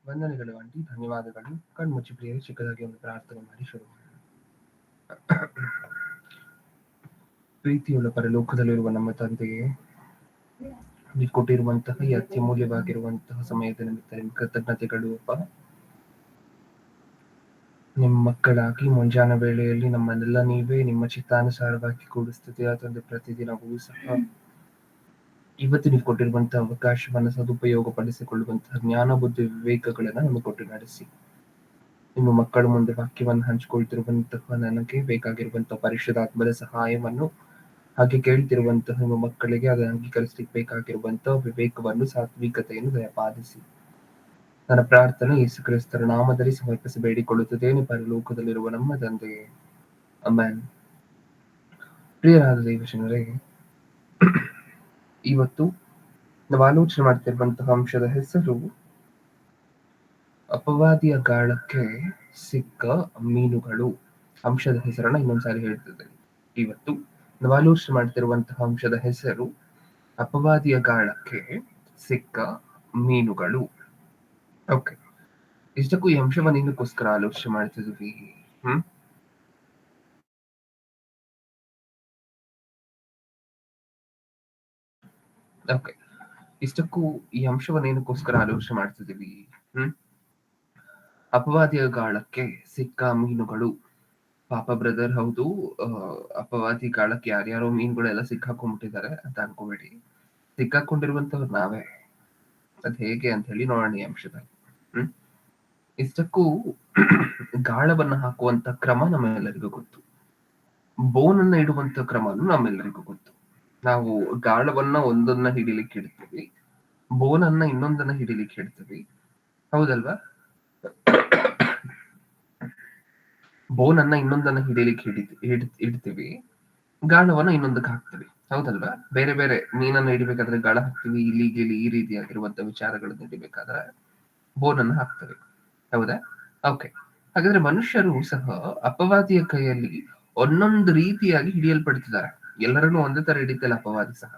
ವಂದನೆಗಳು ಆಂಟಿ, ಧನ್ಯವಾದಗಳು. ಕಣ್ಮುಚ್ಚಿ ಪ್ರಿಯರೇ, ಚಿಕ್ಕದಾಗಿ ಒಂದು ಪ್ರಾರ್ಥನೆ ಮಾಡಿ ಶುರು ಮಾಡೋಣ. ಪ್ರೀತಿಯುಳ್ಳ ಪರಲೋಕದಲ್ಲಿರುವ ನಮ್ಮ ತಂದೆಯೇ, ನೀವು ಕೊಟ್ಟಿರುವಂತಹ ಈ ಅತ್ಯಮೂಲ್ಯವಾಗಿರುವಂತಹ ಸಮಯದ ನಿಮಿತ್ತ ನಿಮ್ಮ ಕೃತಜ್ಞತೆಗಳು ಅಪ್ಪ. ನಿಮ್ಮ ಮಕ್ಕಳಾಗಿ ಮುಂಜಾನೆ ವೇಳೆಯಲ್ಲಿ ನಮ್ಮನ್ನೆಲ್ಲ ನೀವೇ ನಿಮ್ಮ ಚಿತ್ತಾನುಸಾರವಾಗಿ ಕೂಡಿಸ್ತಿದೆಯಾ ತಂದೆ. ಪ್ರತಿದಿನವೂ ಸಹ ಇವತ್ತು ನೀವು ಕೊಟ್ಟಿರುವಂತಹ ಅವಕಾಶವನ್ನು ಸದುಪಯೋಗ ಪಡಿಸಿಕೊಳ್ಳುವಂತಹ ಜ್ಞಾನ ಬುದ್ಧಿ ವಿವೇಕಗಳನ್ನ ನಮಗೆ ಕೊಟ್ಟು ನಡೆಸಿ. ನಿಮ್ಮ ಮಕ್ಕಳ ಮುಂದೆ ವಾಕ್ಯವನ್ನು ಹಂಚಿಕೊಳ್ತಿರುವಂತಹ ನನಗೆ ಬೇಕಾಗಿರುವಂತಹ ಪರಿಶುದ್ಧಾತ್ಮದ ಸಹಾಯವನ್ನು, ಹಾಗೆ ಕೇಳ್ತಿರುವಂತಹ ನಿಮ್ಮ ಮಕ್ಕಳಿಗೆ ಅದನ್ನು ಅಂಗೀಕರಿಸಲಿಕ್ಕೆ ಬೇಕಾಗಿರುವಂತಹ ವಿವೇಕವನ್ನು, ಸಾತ್ವಿಕತೆಯನ್ನು ದಯಪಾಲಿಸಿ. ನನ್ನ ಪ್ರಾರ್ಥನೆ ಯೇಸು ಕ್ರಿಸ್ತರ ನಾಮದಲ್ಲಿ ಸಮರ್ಪಿಸಿ ಬೇಡಿಕೊಳ್ಳುತ್ತೇನೆ ಪರಲೋಕದಲ್ಲಿರುವ ನಮ್ಮ ತಂದೆಯೇ, ಆಮೆನ್. ಪ್ರಿಯರಾದ ದೇವಜನರೇ, ಇವತ್ತು ನಾವು ಆಲೋಚನೆ ಮಾಡ್ತಿರುವಂತಹ ಅಂಶದ ಹೆಸರು ಅಪವಾದಿಯ ಗಾಳಕ್ಕೆ ಸಿಕ್ಕ ಮೀನುಗಳು. ಅಂಶದ ಹೆಸರನ್ನ ಇನ್ನೊಂದ್ಸಾರಿ ಹೇಳ್ತಿದ್ದೇನೆ. ಇವತ್ತು ನಾವು ಆಲೋಚನೆ ಮಾಡ್ತಿರುವಂತಹ ಅಂಶದ ಹೆಸರು ಅಪವಾದಿಯ ಗಾಳಕ್ಕೆ ಸಿಕ್ಕ ಮೀನುಗಳು. ಓಕೆ, ಇಷ್ಟಕ್ಕೂ ಈ ಅಂಶವನ್ನು ಏನಕ್ಕೋಸ್ಕರ ಆಲೋಚನೆ ಮಾಡ್ತಿದ್ವಿ? ಓಕೆ, ಇಷ್ಟಕ್ಕೂ ಈ ಅಂಶವನ್ನು ಏನಕ್ಕೋಸ್ಕರ ಆಲೋಚನೆ ಮಾಡ್ತಿದೀವಿ? ಅಪವಾದಿಯ ಗಾಳಕ್ಕೆ ಸಿಕ್ಕ ಮೀನುಗಳು. ಪಾಪ ಬ್ರದರ್, ಹೌದು, ಅಪವಾದಿ ಗಾಳಕ್ಕೆ ಯಾರ್ಯಾರೋ ಮೀನುಗಳೆಲ್ಲ ಸಿಕ್ಕಾಕೊಂಡ್ಬಿಟ್ಟಿದ್ದಾರೆ ಅಂತ ಅನ್ಕೋಬೇಡಿ. ಸಿಕ್ಕಾಕೊಂಡಿರುವಂತವ್ರು ನಾವೇ. ಅದ್ ಹೇಗೆ ಅಂತ ಹೇಳಿ ನೋಡೋಣ ಈ ಅಂಶದಲ್ಲಿ. ಇಷ್ಟಕ್ಕೂ ಗಾಳವನ್ನ ಹಾಕುವಂತ ಕ್ರಮ ನಮ್ಮೆಲ್ಲರಿಗೂ ಗೊತ್ತು. ಬೋನನ್ನ ಇಡುವಂತ ಕ್ರಮನು ನಮ್ಮೆಲ್ಲರಿಗೂ ಗೊತ್ತು. ನಾವು ಗಾಳವನ್ನ ಒಂದನ್ನ ಹಿಡಿಲಿಕ್ಕೆ ಇಡ್ತೀವಿ, ಬೋನನ್ನ ಇನ್ನೊಂದನ್ನ ಹಿಡಿಲಿಕ್ಕೆ ಇಡ್ತೀವಿ, ಹೌದಲ್ವಾ? ಬೋನನ್ನ ಇನ್ನೊಂದನ್ನ ಹಿಡಿಲಿಕ್ಕೆ ಇಡ್ತೀವಿ, ಗಾಳವನ್ನ ಇನ್ನೊಂದಕ್ಕೆ ಹಾಕ್ತಿವಿ, ಹೌದಲ್ವಾ? ಬೇರೆ ಬೇರೆ ಮೀನನ್ನ ಹಿಡಿಬೇಕಾದ್ರೆ ಗಾಳ ಹಾಕ್ತಿವಿ, ಇಲಿ ಗಿಲಿ ಈ ರೀತಿಯಾಗಿರುವಂತ ವಿಚಾರಗಳನ್ನ ಹಿಡಿಬೇಕಾದ್ರೆ ಬೋನನ್ನ ಹಾಕ್ತೇವೆ, ಹೌದಾ? ಓಕೆ, ಹಾಗಾದ್ರೆ ಮನುಷ್ಯರು ಸಹ ಅಪವಾದಿಯ ಕೈಯಲ್ಲಿ ಒಂದೊಂದು ರೀತಿಯಾಗಿ ಹಿಡಿಯಲ್ಪಡ್ತಿದ್ದಾರೆ. ಎಲ್ಲರನ್ನೂ ಒಂದೇ ತರ ಹಿಡಿತಿಲ್ಲ ಅಪವಾದಿ ಸಹ.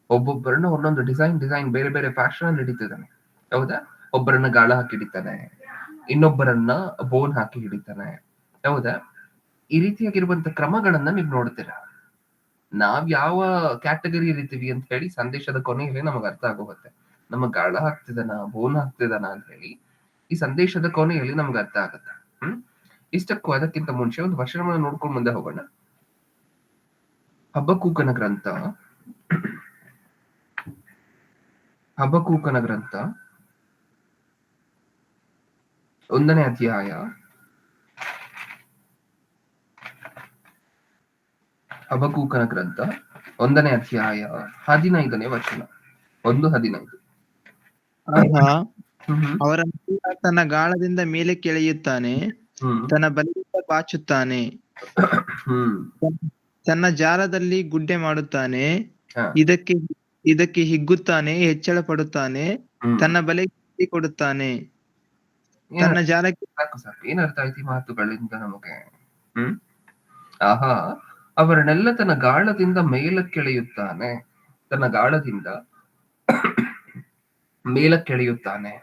ಒಬ್ಬೊಬ್ಬರನ್ನ ಒಂದೊಂದು ಡಿಸೈನ್ ಬೇರೆ ಬೇರೆ ಫ್ಯಾಷನ್ ಅಲ್ಲಿ ಹಿಡಿತಿದ್ದಾನೆ, ಹೌದಾ? ಒಬ್ಬರನ್ನ ಗಾಳ ಹಾಕಿ ಹಿಡಿತಾನೆ, ಇನ್ನೊಬ್ಬರನ್ನ ಬೋನ್ ಹಾಕಿ ಹಿಡಿತಾನೆ, ಹೌದಾ? ಈ ರೀತಿಯಾಗಿರುವಂತ ಕ್ರಮಗಳನ್ನ ನೀವು ನೋಡ್ತೀರಾ. ನಾವ್ ಯಾವ ಕ್ಯಾಟಗರಿ ಇರ್ತೀವಿ ಅಂತ ಹೇಳಿ ಸಂದೇಶದ ಕೊನೆಯಲ್ಲಿ ನಮಗ್ ಅರ್ಥ ಆಗೋಗುತ್ತೆ. ನಮ್ಮ ಗಾಳ ಹಾಕ್ತಿದಾನ, ಬೋನ್ ಹಾಕ್ತಿದಾನ ಅಂತ ಹೇಳಿ ಈ ಸಂದೇಶದ ಕೊನೆಯಲ್ಲಿ ನಮ್ಗೆ ಅರ್ಥ ಆಗುತ್ತೆ. ಇಷ್ಟಕ್ಕೂ ಅದಕ್ಕಿಂತ ಮುಂಚೆ ಒಂದು ವಚನವನ್ನು ನೋಡ್ಕೊಂಡು ಮುಂದೆ ಹೋಗೋಣ. ಹಬಕ್ಕೂಕನ ಗ್ರಂಥ 1ನೇ ಅಧ್ಯಾಯ 15ನೇ ವಚನ. 1:15. ಅವರನ್ನು ತನ್ನ ಗಾಳದಿಂದ ಮೇಲೆ ಕೆಳೆಯುತ್ತಾನೆ, ತನ್ನ ಬಲೆಯಿಂದ ಬಾಚುತ್ತಾನೆ, ತನ್ನ ಜಾಲದಲ್ಲಿ ಗುಡ್ಡೆ ಮಾಡುತ್ತಾನೆ, ಇದಕ್ಕೆ ಹಿಗ್ಗುತ್ತಾನೆ, ಹೆಚ್ಚಳ ಪಡುತ್ತಾನೆ, ತನ್ನ ಬಲೆಗೆ ಕೊಡುತ್ತಾನೆ, ತನ್ನ ಜಾಲಕ್ಕೆ. ಏನರ್ಥ ಆಯ್ತು ಈ ಮಾತುಗಳಿಂದ ನಮಗೆ? ಆಹಾ, ಅವರನ್ನೆಲ್ಲ ತನ್ನ ಗಾಳದಿಂದ ಮೇಲಕ್ಕೆಳೆಯುತ್ತಾನೆ, ತನ್ನ ಗಾಳದಿಂದ ಮೇಲಕ್ಕೆಳೆಯುತ್ತಾನೆ.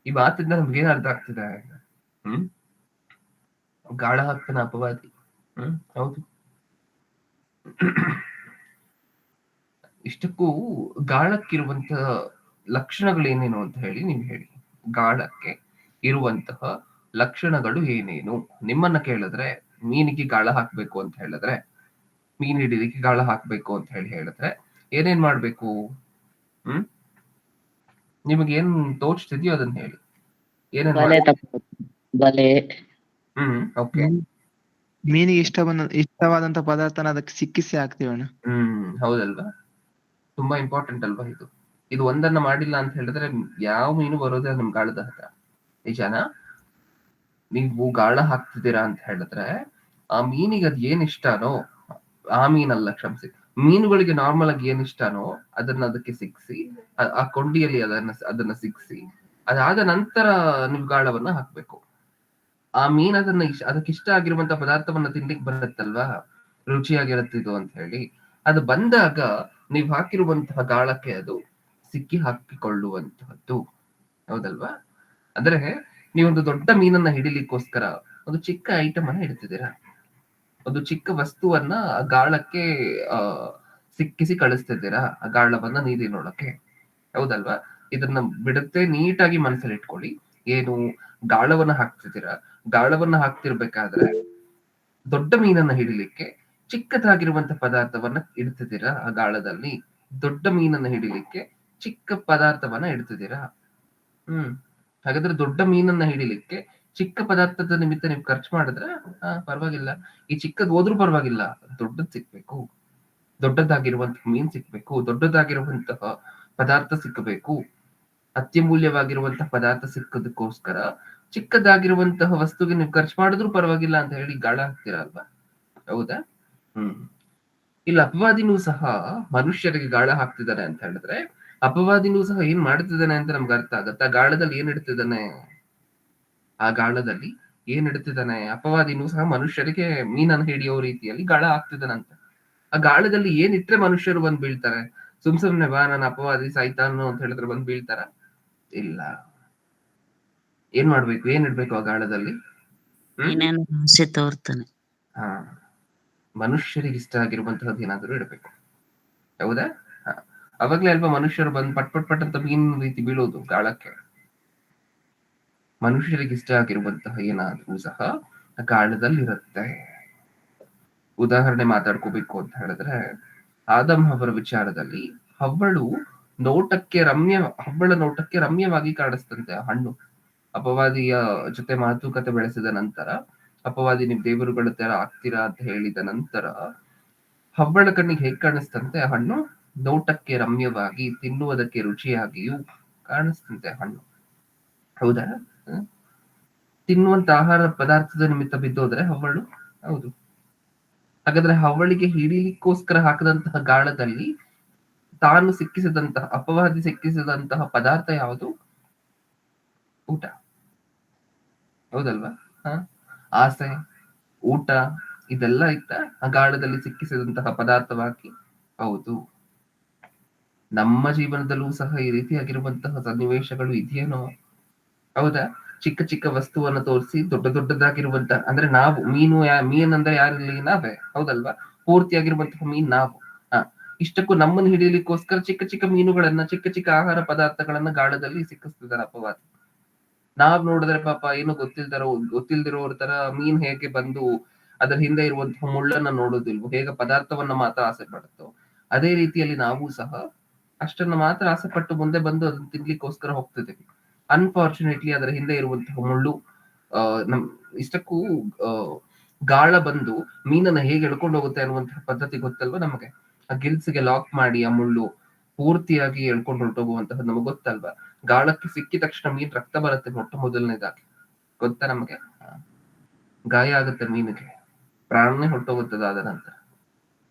ಈ ಮಾತಿಂದ ನಮ್ಗೇನ್ ಅರ್ಥ ಆಗ್ತಿದೆ? ಗಾಳ ಹಾಕ್ತಾನೆ ಅಪವಾದಿ. ಹೌದು. ಇಷ್ಟಕ್ಕೂ ಗಾಳಕ್ಕಿರುವಂತಹ ಲಕ್ಷಣಗಳು ಏನೇನು ಅಂತ ಹೇಳಿ ನೀವು ಹೇಳಿ. ಗಾಳಕ್ಕೆ ಇರುವಂತಹ ಲಕ್ಷಣಗಳು ಏನೇನು? ನಿಮ್ಮನ್ನ ಕೇಳಿದ್ರೆ, ಮೀನಿಗೆ ಗಾಳ ಹಾಕ್ಬೇಕು ಅಂತ ಹೇಳಿದ್ರೆ, ಮೀನ್ ಹಿಡಿಲಿಕ್ಕೆ ಗಾಳ ಹಾಕ್ಬೇಕು ಅಂತ ಹೇಳಿದ್ರೆ ಏನೇನ್ ಮಾಡ್ಬೇಕು? ನಿಮಗೇನ್ ತೋಚ್ತಿದ್ಯೋ ಅದನ್ನ ಹೇಳಿ. ಏನೇನ್ ಬಲೆ. ಓಕೆ. ಮೀನಿಗೆ ಇಷ್ಟವಾದಂತ ಪದಾರ್ಥನ ಅದಕ್ಕೆ ಸಿಕ್ಕಿಸಿ ಹಾಕ್ತೀವಣ್ಣ. ಹೌದಲ್ವಾ? ತುಂಬಾ ಇಂಪಾರ್ಟೆಂಟ್ ಅಲ್ವಾ ಇದು? ಇದು ಒಂದನ್ನ ಮಾಡಿಲ್ಲ ಅಂತ ಹೇಳಿದ್ರೆ ಯಾವ ಮೀನು ಬರೋದೇ ನಮ್ ಗಾಳದ ಹತ್ರ. ನಿಜಾನ? ನೀವು ಗಾಳ ಹಾಕ್ತಿದ್ದೀರಾ ಅಂತ ಹೇಳಿದ್ರೆ ಆ ಮೀನಿಗೆ ಅದ್ ಏನ್ ಇಷ್ಟನೋ, ಆ ಮೀನಲ್ಲ, ಕ್ಷಮಿಸಿ, ಮೀನುಗಳಿಗೆ ನಾರ್ಮಲ್ ಆಗಿ ಏನ್ ಇಷ್ಟನೋ ಅದನ್ನ ಅದಕ್ಕೆ ಸಿಕ್ಸಿ, ಆ ಕೊಂಡಿಯಲ್ಲಿ ಅದನ್ನ ಸಿಕ್ಸಿ, ಅದಾದ ನಂತರ ನೀವು ಗಾಳವನ್ನ ಹಾಕ್ಬೇಕು. ಆ ಮೀನ್ ಅದಕ್ಕೆ ಇಷ್ಟ ಆಗಿರುವಂತ ಪದಾರ್ಥವನ್ನ ತಿನ್ಲಿಕ್ಕೆ ಬರುತ್ತಲ್ವಾ, ರುಚಿಯಾಗಿರುತ್ತೆ ಇದು ಅಂತ ಹೇಳಿ, ಅದು ಬಂದಾಗ ನೀವು ಹಾಕಿರುವಂತಹ ಗಾಳಕ್ಕೆ ಅದು ಸಿಕ್ಕಿ ಹಾಕಿಕೊಳ್ಳುವಂತಹದ್ದು, ಹೌದಲ್ವಾ? ಅಂದ್ರೆ ನೀವೊಂದು ದೊಡ್ಡ ಮೀನನ್ನ ಹಿಡಿಲಿಕ್ಕೋಸ್ಕರ ಒಂದು ಚಿಕ್ಕ ಐಟಮ್ ಅನ್ನ ಇಡ್ತಿದ್ದೀರಾ, ಒಂದು ಚಿಕ್ಕ ವಸ್ತುವನ್ನ ಗಾಳಕ್ಕೆ ಆ ಸಿಕ್ಕಿಸಿ ಕಳಿಸ್ತಿದ್ದೀರಾ, ಆ ಗಾಳವನ್ನ ನೀರಿನೊಳಕ್ಕೆ, ಹೌದಲ್ವಾ? ಇದನ್ನ ಬಿಡುತ್ತೆ ನೀಟಾಗಿ ಮನಸ್ಸಲ್ಲಿ ಇಟ್ಕೊಳ್ಳಿ. ಏನು ಗಾಳವನ್ನ ಹಾಕ್ತಿದ್ದೀರಾ, ಗಾಳವನ್ನ ಹಾಕ್ತಿರ್ಬೇಕಾದ್ರೆ ದೊಡ್ಡ ಮೀನನ್ನ ಹಿಡಿಲಿಕ್ಕೆ ಚಿಕ್ಕದಾಗಿರುವಂತ ಪದಾರ್ಥವನ್ನ ಇಡ್ತಿದ್ದೀರಾ ಆ ಗಾಳದಲ್ಲಿ, ದೊಡ್ಡ ಮೀನನ್ನ ಹಿಡಿಲಿಕ್ಕೆ ಚಿಕ್ಕ ಪದಾರ್ಥವನ್ನ ಇಡ್ತಿದ್ದೀರಾ. ಹಾಗಾದ್ರೆ ದೊಡ್ಡ ಮೀನನ್ನ ಹಿಡಿಲಿಕ್ಕೆ ಚಿಕ್ಕ ಪದಾರ್ಥದ ನಿಮಿತ್ತ ನೀವು ಖರ್ಚು ಮಾಡಿದ್ರೆ ಪರವಾಗಿಲ್ಲ, ಈ ಚಿಕ್ಕದ್ ಹೋದ್ರೂ ಪರವಾಗಿಲ್ಲ, ದೊಡ್ಡದ್ ಸಿಕ್ಬೇಕು, ದೊಡ್ಡದಾಗಿರುವಂತಹ ಮೀನ್ ಸಿಕ್ಬೇಕು, ದೊಡ್ಡದಾಗಿರುವಂತಹ ಪದಾರ್ಥ ಸಿಕ್ಕಬೇಕು. ಅತ್ಯಮೂಲ್ಯವಾಗಿರುವಂತಹ ಪದಾರ್ಥ ಸಿಕ್ಕದಕ್ಕೋಸ್ಕರ ಚಿಕ್ಕದಾಗಿರುವಂತಹ ವಸ್ತುಗೆ ನೀವು ಖರ್ಚು ಮಾಡಿದ್ರು ಪರವಾಗಿಲ್ಲ ಅಂತ ಹೇಳಿ ಗಾಳ ಹಾಕ್ತೀರಾ ಅಲ್ವಾ, ಹೌದಾ? ಇಲ್ಲ ಅಪವಾದಿನೂ ಸಹ ಮನುಷ್ಯರಿಗೆ ಗಾಳ ಹಾಕ್ತಿದ್ದಾನೆ ಅಂತ ಹೇಳಿದ್ರೆ, ಅಪವಾದಿನೂ ಸಹ ಏನ್ ಮಾಡ್ತಿದ್ದಾನೆ ಅಂತ ನಮ್ಗೆ ಅರ್ಥ ಆಗತ್ತೆ. ಆ ಗಾಳದಲ್ಲಿ ಏನ್ ಇಡ್ತಿದ್ದಾನೆ, ಆ ಗಾಳದಲ್ಲಿ ಏನ್ ಇಡ್ತಿದ್ದಾನೆ, ಅಪವಾದಿನೂ ಸಹ ಮನುಷ್ಯರಿಗೆ ಮೀನನ್ನು ಹಿಡಿಯೋ ರೀತಿಯಲ್ಲಿ ಗಾಳ ಹಾಕ್ತಿದ್ದಾನಂತ. ಆ ಗಾಳದಲ್ಲಿ ಏನ್ ಇಟ್ರೆ ಮನುಷ್ಯರು ಬಂದ್ ಬೀಳ್ತಾರೆ? ಸುಮ್ನೆ ಬಾ ನಾನು ಅಪವಾದಿ ಸಾಯ್ತಾನು ಅಂತ ಹೇಳಿದ್ರೆ ಬಂದ್ ಬೀಳ್ತಾರ? ಇಲ್ಲ. ಏನ್ ಮಾಡ್ಬೇಕು, ಏನ್ ಇಡ್ಬೇಕು ಆ ಗಾಳದಲ್ಲಿ? ಆಸೆ ತೋರ್ತಾನೆ. ಹಾ, ಮನುಷ್ಯರಿಗೆ ಇಷ್ಟ ಆಗಿರುವಂತಹದ್ದು ಏನಾದ್ರು ಇಡ್ಬೇಕು, ಹೌದಾ? ಅವಾಗ್ಲೇ ಅಲ್ವಾ ಮನುಷ್ಯರು ಬಂದ್ ಪಟ್ ಪಟ್ ಪಟ್ ಅಂತ ಮೀನ್ ರೀತಿ ಬೀಳೋದು ಗಾಳಕ್ಕೆ. ಮನುಷ್ಯರಿಗೆ ಇಷ್ಟ ಆಗಿರುವಂತಹ ಏನಾದ್ರೂ ಸಹ ಗಾಳದಲ್ಲಿರುತ್ತೆ. ಉದಾಹರಣೆ ಮಾತಾಡ್ಕೋಬೇಕು ಅಂತ ಹೇಳಿದ್ರೆ, ಆದಮ್ ಅವರ ವಿಚಾರದಲ್ಲಿ ಹವ್ವಳ ನೋಟಕ್ಕೆ ರಮ್ಯವಾಗಿ ಕಾಣಿಸ್ತಂತೆ ಆ ಹಣ್ಣು. ಅಪವಾದಿಯ ಜೊತೆ ಮಾತುಕತೆ ಬೆಳೆಸಿದ ನಂತರ, ಅಪವಾದಿ ನೀವು ದೇವರುಗಳ ತರ ಆಗ್ತೀರಾ ಅಂತ ಹೇಳಿದ ನಂತರ ಹವ್ವಳ ಕಣ್ಣಿಗೆ ಹೇಗ್ ಕಾಣಿಸ್ತಂತೆ ಆ ಹಣ್ಣು? ನೋಟಕ್ಕೆ ರಮ್ಯವಾಗಿ, ತಿನ್ನುವುದಕ್ಕೆ ರುಚಿಯಾಗಿಯೂ ಕಾಣಿಸ್ತಂತೆ ಹಣ್ಣು, ಹೌದಾ? ತಿನ್ನುವಂತ ಆಹಾರ ಪದಾರ್ಥದ ನಿಮಿತ್ತ ಬಿದ್ದೋದ್ರೆ ಹವ್ವಳು, ಹೌದು. ಹಾಗಾದ್ರೆ ಹವ್ವಳಿಗೆ ಹಿಡಿಲಿಕ್ಕೋಸ್ಕರ ಹಾಕದಂತಹ ಗಾಳದಲ್ಲಿ ತಾನು ಸಿಕ್ಕಿಸಿದಂತಹ, ಅಪವಾದಿ ಸಿಕ್ಕಿಸಿದಂತಹ ಪದಾರ್ಥ ಯಾವುದು? ಊಟ, ಹೌದಲ್ವಾ? ಆಸೆ, ಊಟ ಇದೆಲ್ಲ ಇತ್ತ ಆ ಗಾಳದಲ್ಲಿ ಸಿಕ್ಕಿಸಿದಂತಹ ಪದಾರ್ಥವಾಗಿ? ಹೌದು. ನಮ್ಮ ಜೀವನದಲ್ಲೂ ಸಹ ಈ ರೀತಿಯಾಗಿರುವಂತಹ ಸನ್ನಿವೇಶಗಳು ಇದೆಯೇನೋ, ಹೌದಾ? ಚಿಕ್ಕ ಚಿಕ್ಕ ವಸ್ತುವನ್ನ ತೋರಿಸಿ ದೊಡ್ಡದಾಗಿರುವಂತಹ, ಅಂದ್ರೆ ನಾವು ಮೀನ್ ಅಂದ್ರೆ ಯಾರಿಲ್ಲಿ? ನಾವೇ, ಹೌದಲ್ವಾ? ಪೂರ್ತಿಯಾಗಿರುವಂತಹ ಮೀನ್ ನಾವು. ಇಷ್ಟಕ್ಕೂ ನಮ್ಮನ್ನು ಹಿಡಿಯಲಿಕ್ಕೋಸ್ಕರ ಚಿಕ್ಕ ಚಿಕ್ಕ ಮೀನುಗಳನ್ನ, ಚಿಕ್ಕ ಚಿಕ್ಕ ಆಹಾರ ಪದಾರ್ಥಗಳನ್ನ ಗಾಳದಲ್ಲಿ ಸಿಕ್ಕಿಸ್ತಿದ್ದಾರೆ ಅಪವಾದಿ. ನಾವ್ ನೋಡಿದ್ರೆ ಪಾಪ ಏನು ಗೊತ್ತಿಲ್ದಿರೋರ್ ತರ ಮೀನ್ ಹೇಗೆ ಬಂದು ಅದರ ಹಿಂದೆ ಇರುವಂತಹ ಮುಳ್ಳನ್ನ ನೋಡೋದಿಲ್ವೋ, ಹೇಗೆ ಪದಾರ್ಥವನ್ನ ಮಾತ್ರ ಆಸೆ ಪಡುತ್ತೋ, ಅದೇ ರೀತಿಯಲ್ಲಿ ನಾವು ಸಹ ಅಷ್ಟನ್ನ ಮಾತ್ರ ಆಸೆ ಪಟ್ಟು ಮುಂದೆ ಬಂದು ಅದನ್ನ ತಿನ್ಲಿಕ್ಕೋಸ್ಕರ ಹೋಗ್ತಿದ್ದೀವಿ. ಅನ್ಫಾರ್ಚುನೇಟ್ಲಿ ಅದರ ಹಿಂದೆ ಇರುವಂತಹ ಮುಳ್ಳು, ನಮ್ ಇಷ್ಟಕ್ಕೂ ಗಾಳ ಬಂದು ಮೀನನ್ನ ಹೇಗೆ ಎಳ್ಕೊಂಡು ಹೋಗುತ್ತೆ ಅನ್ನುವಂತಹ ಪದ್ಧತಿ ಗೊತ್ತಲ್ವಾ ನಮಗೆ? ಆ ಗಿಲ್ಸ್ಗೆ ಲಾಕ್ ಮಾಡಿ ಆ ಮುಳ್ಳು ಪೂರ್ತಿಯಾಗಿ ಎಳ್ಕೊಂಡು ಹೊರಟೋಗುವಂತಹದ್ದು ನಮಗೆ ಗೊತ್ತಲ್ವಾ? ಗಾಳಕ್ಕೆ ಸಿಕ್ಕಿದ ತಕ್ಷಣ ಮೀನ್ ರಕ್ತ ಬರುತ್ತೆ ಮೊಟ್ಟ ಮೊದಲನೇದಾಗಿ, ಗೊತ್ತಾ ನಮಗೆ? ಗಾಯ ಆಗುತ್ತೆ ಮೀನಿಗೆ, ಪ್ರಾಣನೇ ಹೊರಟೋಗುತ್ತದೆ ಆದ ನಂತರ,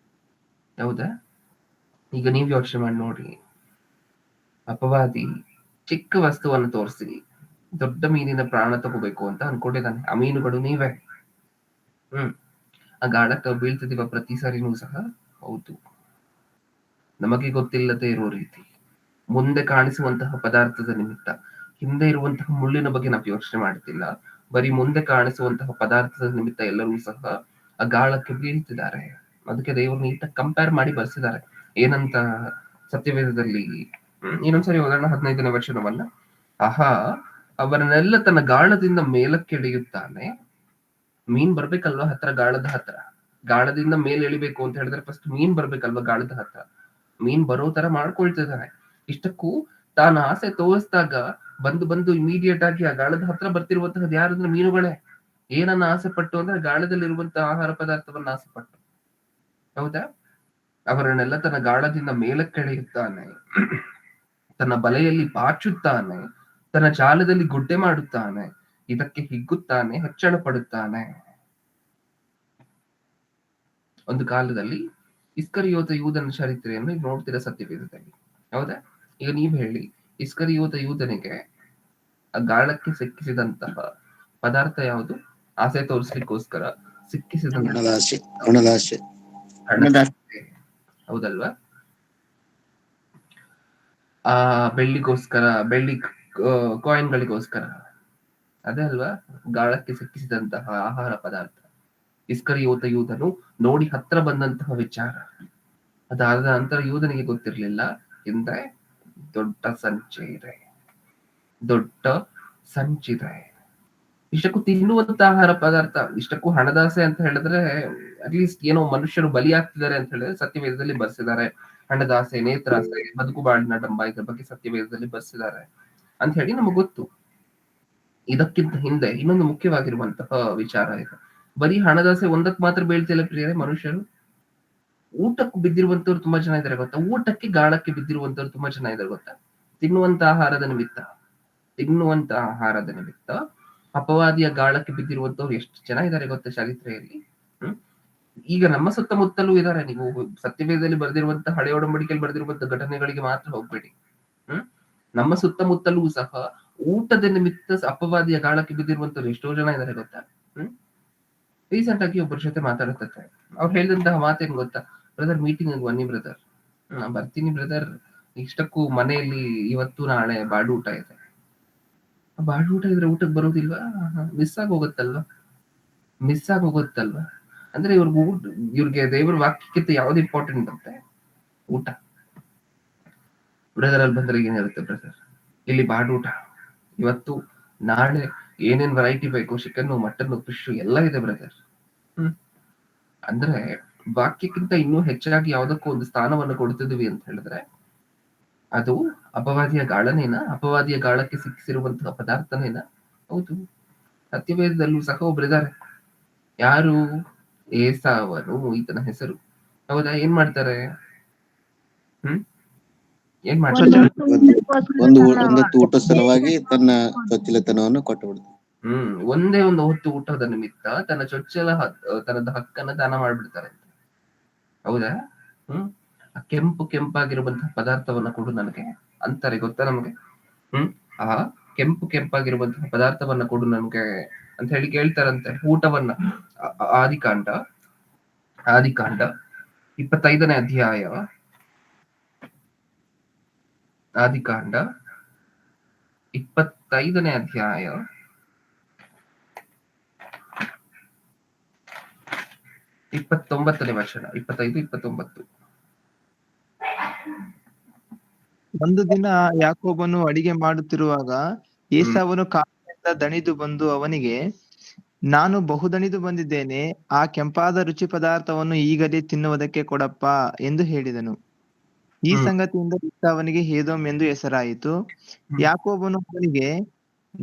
ಹೌದಾ? ಈಗ ನೀವ್ ಯೋಚನೆ ಮಾಡಿ ನೋಡಿ, ಅಪವಾದಿ ಚಿಕ್ಕ ವಸ್ತುವನ್ನು ತೋರಿಸಿ ದೊಡ್ಡ ಮೀನಿನ ಪ್ರಾಣ ತಗೋಬೇಕು ಅಂತ ಅನ್ಕೊಂಡಿದ್ದಾನೆ. ಆ ಮೀನುಗಳು ನೀವೇ. ಆ ಗಾಳಕ್ಕೆ ಬೀಳ್ತಿದೀವ ಪ್ರತಿ ಸಾರಿನೂ ಸಹ, ಹೌದು. ನಮಗೆ ಗೊತ್ತಿಲ್ಲದೆ ಇರೋ ರೀತಿ ಮುಂದೆ ಕಾಣಿಸುವಂತಹ ಪದಾರ್ಥದ ನಿಮಿತ್ತ ಹಿಂದೆ ಇರುವಂತಹ ಮುಳ್ಳಿನ ಬಗ್ಗೆ ನಾವು ಯೋಚನೆ ಮಾಡ್ತಿಲ್ಲ, ಬರೀ ಮುಂದೆ ಕಾಣಿಸುವಂತಹ ಪದಾರ್ಥದ ನಿಮಿತ್ತ ಎಲ್ಲರೂ ಸಹ ಆ ಗಾಳಕ್ಕೆ ಬೀಳ್ತಿದ್ದಾರೆ. ಅದಕ್ಕೆ ದೇವರು ನೀಟಾಗಿ ಕಂಪೇರ್ ಮಾಡಿ ಬರ್ಸಿದ್ದಾರೆ. ಏನಂತ ಸತ್ಯವೇದದಲ್ಲಿ? ಇನ್ನೊಂದ್ಸರಿ ಓದೋಣ 15ನೇ ವಚನವನ್ನ. ಅವರನ್ನೆಲ್ಲ ತನ್ನ ಗಾಳದಿಂದ ಮೇಲಕ್ಕೆ ಎಳೆಯುತ್ತಾನೆ. ಮೀನ್ ಬರ್ಬೇಕಲ್ವಾ ಹತ್ರ, ಗಾಳದ ಹತ್ರ. ಗಾಳದಿಂದ ಮೇಲೆ ಎಳಿಬೇಕು ಅಂತ ಹೇಳಿದ್ರೆ ಫಸ್ಟ್ ಮೀನ್ ಬರ್ಬೇಕಲ್ವಾ ಗಾಳದ ಹತ್ರ. ಮೀನ್ ಬರೋ ತರ ಮಾಡ್ಕೊಳ್ತಿದ್ದಾನೆ. ಇಷ್ಟಕ್ಕೂ ತಾನು ಆಸೆ ತೋರಿಸಿದಾಗ ಬಂದು ಇಮಿಡಿಯೇಟ್ ಆಗಿ ಆ ಗಾಳದ ಹತ್ರ ಬರ್ತಿರುವಂತಹದ್ದು ಯಾರಂದ್ರೆ ಮೀನುಗಳೇ. ಏನನ್ನ ಆಸೆ ಪಟ್ಟು ಅಂದ್ರೆ ಗಾಳದಲ್ಲಿರುವಂತಹ ಆಹಾರ ಪದಾರ್ಥವನ್ನ ಆಸೆ ಪಟ್ಟು, ಹೌದಾ? ಅವರನ್ನೆಲ್ಲ ತನ್ನ ಗಾಳದಿಂದ ಮೇಲಕ್ಕೆಳೆಯುತ್ತಾನೆ, ತನ್ನ ಬಲೆಯಲ್ಲಿ ಬಾಚುತ್ತಾನೆ, ತನ್ನ ಜಾಲದಲ್ಲಿ ಗುಡ್ಡೆ ಮಾಡುತ್ತಾನೆ, ಇದಕ್ಕೆ ಹಿಗ್ಗುತ್ತಾನೆ, ಹೆಚ್ಚಳ ಪಡುತ್ತಾನೆ. ಒಂದು ಕಾಲದಲ್ಲಿ ಇಸ್ಕರಿಯೋತ ಯೂದನ ಚರಿತ್ರೆಯನ್ನು ನೋಡ್ತೀರಾ ಸತ್ಯವೇದದಲ್ಲಿ, ಹೌದಾ? ಈಗ ನೀವ್ ಹೇಳಿ, ಇಸ್ಕರಿಯೋತ ಯೂದನಿಗೆ ಆ ಗಾಳಕ್ಕೆ ಸಿಕ್ಕಿಸಿದಂತಹ ಪದಾರ್ಥ ಯಾವುದು? ಆಸೆ ತೋರಿಸ್ಲಿಕ್ಕೋಸ್ಕರ ಸಿಕ್ಕಿಸಿದಂತಹ ಹೌದಲ್ವಾ? ಆ ಬೆಳ್ಳಿ ಕಾಯಿನ್ಗಳಿಗೋಸ್ಕರ ಅದೇ ಅಲ್ವಾ ಗಾಳಕ್ಕೆ ಸಿಕ್ಕಿಸಿದಂತಹ ಆಹಾರ ಪದಾರ್ಥ. ಇಸ್ಕರಿಯೋತ ಯೂದನು ನೋಡಿ ಹತ್ರ ಬಂದಂತಹ ವಿಚಾರ. ಅದಾದ ನಂತರ ಯೂದನಿಗೆ ಗೊತ್ತಿರ್ಲಿಲ್ಲ ಹಿಂದೆ ದೊಡ್ಡ ಸಂಚಿದೆ, ದೊಡ್ಡ ಸಂಚಿದೆ. ಇಷ್ಟಕ್ಕೂ ತಿನ್ನುವಂತ ಆಹಾರ ಪದಾರ್ಥ, ಇಷ್ಟಕ್ಕೂ ಹಣದಾಸೆ ಅಂತ ಹೇಳಿದ್ರೆ ಅಟ್ಲೀಸ್ಟ್ ಏನೋ ಮನುಷ್ಯರು ಬಲಿಯಾಗ್ತಿದ್ದಾರೆ ಅಂತ ಹೇಳಿದ್ರೆ ಸತ್ಯವೇದದಲ್ಲಿ ಬರ್ಸಿದ್ದಾರೆ. ಹಣದಾಸೆ, ನೇತ್ರಾಸೆ, ಬದುಕುಬಾಳಿನ ಡಂಬ ಇದ್ರ ಬಗ್ಗೆ ಸತ್ಯವೇದದಲ್ಲಿ ಬರ್ಸಿದ್ದಾರೆ ಅಂತ ಹೇಳಿ ನಮಗ್ ಗೊತ್ತು. ಇದಕ್ಕಿಂತ ಹಿಂದೆ ಇನ್ನೊಂದು ಮುಖ್ಯವಾಗಿರುವಂತಹ ವಿಚಾರ ಇದೆ. ಬರೀ ಹಣದಾಸೆ ಒಂದಕ್ಕೆ ಮಾತ್ರ ಬೀಳ್ತಿಲ್ಲ ಪ್ರಿಯರೇ, ಮನುಷ್ಯರು ಊಟಕ್ಕೂ ಬಿದ್ದಿರುವಂತವ್ರು ತುಂಬಾ ಜನ ಇದಾರೆ ಗೊತ್ತಾ. ಊಟಕ್ಕೆ ಗಾಳಕ್ಕೆ ಬಿದ್ದಿರುವಂತವ್ರು ತುಂಬಾ ಜನ ಇದಾರೆ ಗೊತ್ತಾ. ತಿನ್ನುವಂತ ಆಹಾರದ ನಿಮಿತ್ತ ಅಪವಾದಿಯ ಗಾಳಕ್ಕೆ ಬಿದ್ದಿರುವಂತವ್ರು ಎಷ್ಟು ಜನ ಇದ್ದಾರೆ ಗೊತ್ತಾ ಚರಿತ್ರೆಯಲ್ಲಿ. ಈಗ ನಮ್ಮ ಸುತ್ತಮುತ್ತಲೂ ಇದ್ದಾರೆ. ನೀವು ಸತ್ಯವೇದದಲ್ಲಿ ಬರೆದಿರುವಂತಹ ಹಳೆ ಒಡಂಬಡಿಕೆಯಲ್ಲಿ ಬರೆದಿರುವಂತಹ ಘಟನೆಗಳಿಗೆ ಮಾತ್ರ ಹೋಗ್ಬೇಡಿ. ನಮ್ಮ ಸುತ್ತಮುತ್ತಲೂ ಸಹ ಊಟದ ನಿಮಿತ್ತ ಅಪವಾದಿಯ ಗಾಳಕ್ಕೆ ಬಿದ್ದಿರುವಂತವ್ರು ಎಷ್ಟೋ ಜನ ಇದ್ದಾರೆ ಗೊತ್ತಾ. ರೀಸೆಂಟ್ ಆಗಿ ಒಬ್ಬರ ಜೊತೆ ಮಾತಾಡುತ್ತೆ. ಅವ್ರು ಹೇಳಿದಂತಹ ಮಾತೇನು ಗೊತ್ತಾ, ಬ್ರದರ್ ಮೀಟಿಂಗ್ ಬನ್ನಿ ಬ್ರದರ್. ಬರ್ತೀನಿ ಬ್ರದರ್, ಇಷ್ಟಕ್ಕೂ ಮನೆಯಲ್ಲಿ ಇವತ್ತು ನಾಳೆ ಬಾಡೂಟ ಇದೆ. ಬಾಡೂಟ ಇದ್ರೆ ಊಟಕ್ಕೆ ಬರೋದಿಲ್ವಾ, ಮಿಸ್ ಆಗಿ ಹೋಗುತ್ತಲ್ವಾ. ಅಂದ್ರೆ ಇವ್ರಿಗೆ ದೇವರ ವಾಕ್ಯಕ್ಕಿಂತ ಯಾವ್ದು ಇಂಪಾರ್ಟೆಂಟ್ ಅಂತೆ, ಊಟ. ಬ್ರದರ್ ಅಲ್ಲಿ ಬಂದ್ರೆ ಏನಿರುತ್ತೆ ಬ್ರದರ್, ಇಲ್ಲಿ ಬಾಡೂಟ, ಇವತ್ತು ನಾಳೆ ಏನೇನ್ ವೆರೈಟಿ ಬೇಕು, ಚಿಕನ್, ಮಟನ್, ಫಿಶ್ ಎಲ್ಲ ಇದೆ ಬ್ರದರ್. ಅಂದ್ರೆ ವಾಕ್ಯಕ್ಕಿಂತ ಇನ್ನೂ ಹೆಚ್ಚಾಗಿ ಯಾವ್ದಕ್ಕೂ ಒಂದು ಸ್ಥಾನವನ್ನು ಕೊಡ್ತಿದ್ವಿ ಅಂತ ಹೇಳಿದ್ರೆ ಅದು ಅಪವಾದಿಯ ಗಾಳನೇನಾ, ಅಪವಾದಿಯ ಗಾಳಕ್ಕೆ ಸಿಕ್ಕಿಸಿರುವಂತಹ ಪದಾರ್ಥನೇನಾ? ಹೌದು. ಸತ್ಯವೇದದಲ್ಲೂ ಸಹ ಒಬ್ರಿದ್ದಾರೆ. ಯಾರು? ಏಸಾವನು, ಈತನ ಹೆಸರು. ಹೌದಾ? ಏನ್ ಮಾಡ್ತಾರೆ? ಏನ್ ಮಾಡ್ತಾರೆ? ಒಂದೊತ್ತು ಊಟ ಸಲುವಾಗಿ ತನ್ನ ಚೊಚ್ಚಲತನವನ್ನು ಕೊಟ್ಟು ಬಿಡ್ತಾನೆ. ಒಂದೇ ಒಂದು ಹೊತ್ತು ಊಟದ ನಿಮಿತ್ತ ತನ್ನದ ಹಕ್ಕನ್ನ ದಾನ ಮಾಡ್ಬಿಡ್ತಾರೆ. ಹೌದಾ? ಆ ಕೆಂಪಾಗಿರುವಂತಹ ಪದಾರ್ಥವನ್ನ ಕೊಡು ನನಗೆ ಅಂತಾರೆ ಗೊತ್ತಾ ನಮ್ಗೆ. ಆ ಕೆಂಪಾಗಿರುವಂತಹ ಪದಾರ್ಥವನ್ನ ಕೊಡು ನನ್ಗೆ ಅಂತ ಹೇಳಿ ಕೇಳ್ತಾರಂತೆ ಊಟವನ್ನ. ಆದಿಕಾಂಡ 25ನೇ ಅಧ್ಯಾಯ, ಆದಿಕಾಂಡ 25ನೇ ಅಧ್ಯಾಯ 29ನೇ ವಚನ, 25-29. ಒಂದು ದಿನ ಯಾಕೋಬನು ಅಡಿಗೆ ಮಾಡುತ್ತಿರುವಾಗ ಏಸಾವನು ಕಾಡಿನಿಂದ ದಣಿದು ಬಂದು ಅವನಿಗೆ, ನಾನು ಬಹುದಣಿದು ಬಂದಿದ್ದೇನೆ, ಆ ಕೆಂಪಾದ ರುಚಿ ಪದಾರ್ಥವನ್ನು ಈಗಲೇ ತಿನ್ನುವುದಕ್ಕೆ ಕೊಡಪ್ಪ ಎಂದು ಹೇಳಿದನು. ಈ ಸಂಗತಿಯಿಂದ ಏಸಾವನಿಗೆ ಏದೋಮ್ ಎಂದು ಹೆಸರಾಯಿತು. ಯಾಕೋಬನು ಅವನಿಗೆ,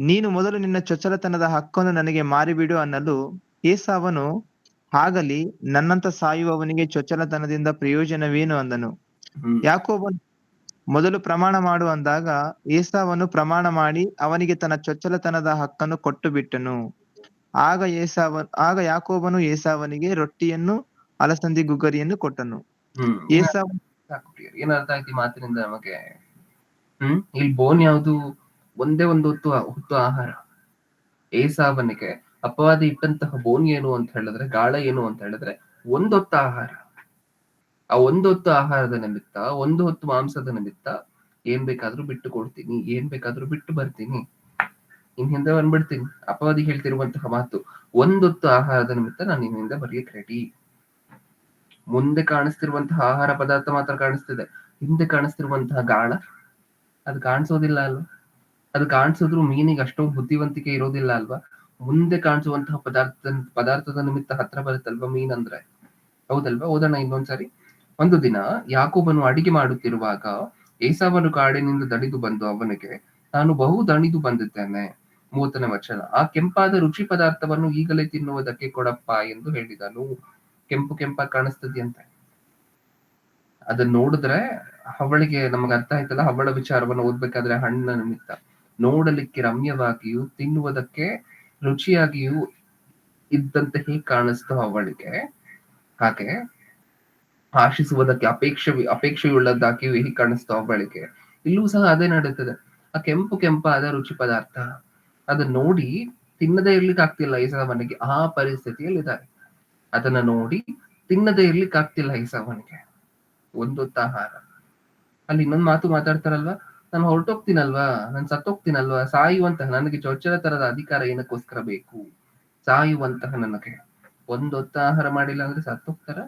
ನೀನು ಮೊದಲು ನಿನ್ನ ಚೊಚ್ಚಲತನದ ಹಕ್ಕನ್ನು ನನಗೆ ಮಾರಿಬಿಡು ಅನ್ನಲು ಏಸಾವನು, ಆಗಲಿ, ನನ್ನಂತ ಸಾಯುವವನಿಗೆ ಚೊಚ್ಚಲತನದಿಂದ ಪ್ರಯೋಜನವೇನು ಅಂದನು. ಯಾಕೋಬನು ಮೊದಲು ಪ್ರಮಾಣ ಮಾಡು ಅಂದಾಗ ಏಸಾವನು ಪ್ರಮಾಣ ಮಾಡಿ ಅವನಿಗೆ ತನ್ನ ಚೊಚ್ಚಲತನದ ಹಕ್ಕನ್ನು ಕೊಟ್ಟು ಬಿಟ್ಟನು. ಆಗ ಯಾಕೋಬನು ಏಸಾವನಿಗೆ ರೊಟ್ಟಿಯನ್ನು ಅಲಸಂದಿ ಗುಗ್ಗರಿಯನ್ನು ಕೊಟ್ಟನು. ಏನರ್ಥ ಆಯ್ತು ಮಾತಿನಿಂದ ನಮಗೆ? ಇಲ್ಲಿ ಬೋನ್ ಯಾವುದು? ಒಂದೇ ಒಂದು ಹೊತ್ತು ಆಹಾರ. ಏಸಾವನಿಗೆ ಅಪವಾದಿ ಇಟ್ಟಂತಹ ಬೋನ್ ಏನು ಅಂತ ಹೇಳಿದ್ರೆ, ಗಾಳ ಏನು ಅಂತ ಹೇಳಿದ್ರೆ ಒಂದೊತ್ತು ಆಹಾರ. ಆ ಒಂದೊತ್ತು ಆಹಾರದ ನಿಮಿತ್ತ, ಒಂದು ಹೊತ್ತು ಮಾಂಸದ ನಿಮಿತ್ತ ಏನ್ ಬೇಕಾದ್ರೂ ಬಿಟ್ಟು ಕೊಡ್ತೀನಿ, ಏನ್ ಬೇಕಾದ್ರೂ ಬಿಟ್ಟು ಬರ್ತೀನಿ, ಇನ್ ಹಿಂದೆ ಬಂದ್ಬಿಡ್ತೀನಿ. ಅಪವಾದಿ ಹೇಳ್ತಿರುವಂತಹ ಮಾತು, ಒಂದೊತ್ತು ಆಹಾರದ ನಿಮಿತ್ತ ನಾನು ನಿನ್ನಿಂದ ಬರೆಯಕ್ ರೆಡಿ. ಮುಂದೆ ಕಾಣಿಸ್ತಿರುವಂತಹ ಆಹಾರ ಪದಾರ್ಥ ಮಾತ್ರ ಕಾಣಿಸ್ತಿದೆ, ಹಿಂದೆ ಕಾಣಿಸ್ತಿರುವಂತಹ ಗಾಳ ಅದು ಕಾಣಿಸೋದಿಲ್ಲ ಅಲ್ವಾ. ಅದು ಕಾಣಿಸಿದ್ರು ಮೀನಿಗೆ ಅಷ್ಟೊಂದು ಬುದ್ಧಿವಂತಿಕೆ ಇರೋದಿಲ್ಲ ಅಲ್ವಾ. ಮುಂದೆ ಕಾಣಿಸುವಂತಹ ಪದಾರ್ಥದ ನಿಮಿತ್ತ ಹತ್ರ ಬರುತ್ತಲ್ವಾ ಮೀನ್ ಅಂದ್ರೆ. ಹೌದಲ್ವಾ? ಓದೋಣ ಇನ್ನೊಂದ್ಸರಿ. ಒಂದು ದಿನ ಯಾಕೋಬನು ಅಡಿಗೆ ಮಾಡುತ್ತಿರುವಾಗ ಏಸಾವನು ಕಾಡಿನಿಂದ ದಣಿದು ಬಂದು ಅವನಿಗೆ, ನಾನು ಬಹು ದಣಿದು ಬಂದಿದ್ದೇನೆ. 30ನೇ ವಚನ. ಆ ಕೆಂಪಾದ ರುಚಿ ಪದಾರ್ಥವನ್ನು ಈಗಲೇ ತಿನ್ನುವುದಕ್ಕೆ ಕೊಡಪ್ಪ ಎಂದು ಹೇಳಿದನು. ಕೆಂಪಾಗಿ ಕಾಣಿಸ್ತದಂತೆ. ಅದನ್ನ ನೋಡಿದ್ರೆ ಅವಳಿಗೆ ನಮ್ಗೆ ಅರ್ಥ ಆಯ್ತಲ್ಲ, ಅವಳ ವಿಚಾರವನ್ನು ಓದ್ಬೇಕಾದ್ರೆ ಹಣ್ಣಿನ ನಿಮಿತ್ತ ನೋಡಲಿಕ್ಕೆ ರಮ್ಯವಾಗಿಯೂ ತಿನ್ನುವುದಕ್ಕೆ ರುಚಿಯಾಗಿಯೂ ಇದ್ದಂತೆ ಹೇಗೆ ಕಾಣಿಸ್ತೋ ಅವಳಿಗೆ, ಹಾಗೆ ಆಶಿಸುವುದಕ್ಕೆ ಅಪೇಕ್ಷೆಯುಳ್ಳದ್ದಾಗಿಯೂ ಹೇಗೆ ಕಾಣಿಸ್ತೋ ಅವಳಿಗೆ, ಇಲ್ಲೂ ಸಹ ಅದೇ ನಡೀತದೆ. ಆ ಕೆಂಪಾದ ರುಚಿ ಪದಾರ್ಥ ಅದನ್ನ ನೋಡಿ ತಿನ್ನದೇ ಇರ್ಲಿಕ್ಕೆ ಆಗ್ತಿಲ್ಲ ಏಸಾವನಿಗೆ. ಆ ಪರಿಸ್ಥಿತಿಯಲ್ಲಿ ಇದ್ದಾರೆ. ಅದನ್ನ ನೋಡಿ ತಿನ್ನದೇ ಇರ್ಲಿಕ್ಕೆ ಆಗ್ತಿಲ್ಲ ಏಸಾವನಿಗೆ. ಒಂದೊತ್ತ ಆಹಾರ. ಅಲ್ಲಿ ಇನ್ನೊಂದು ಮಾತು ಮಾತಾಡ್ತಾರಲ್ವಾ, ನಾನು ಹೊರಟೋಗ್ತೀನಲ್ವಾ, ನಾನು ಸತ್ತೋಗ್ತೀನಲ್ವಾ, ಸಾಯುವಂತಹ ನನಗೆ ಚೊಚ್ಚಲ ತರದ ಅಧಿಕಾರ ಏನಕ್ಕೋಸ್ಕರ ಬೇಕು? ಸಾಯುವಂತಹ ನನಗೆ ಒಂದೊತ್ತ ಆಹಾರ ಮಾಡಿಲ್ಲ ಅಂದ್ರೆ ಸತ್ತೋಗ್ತಾರ?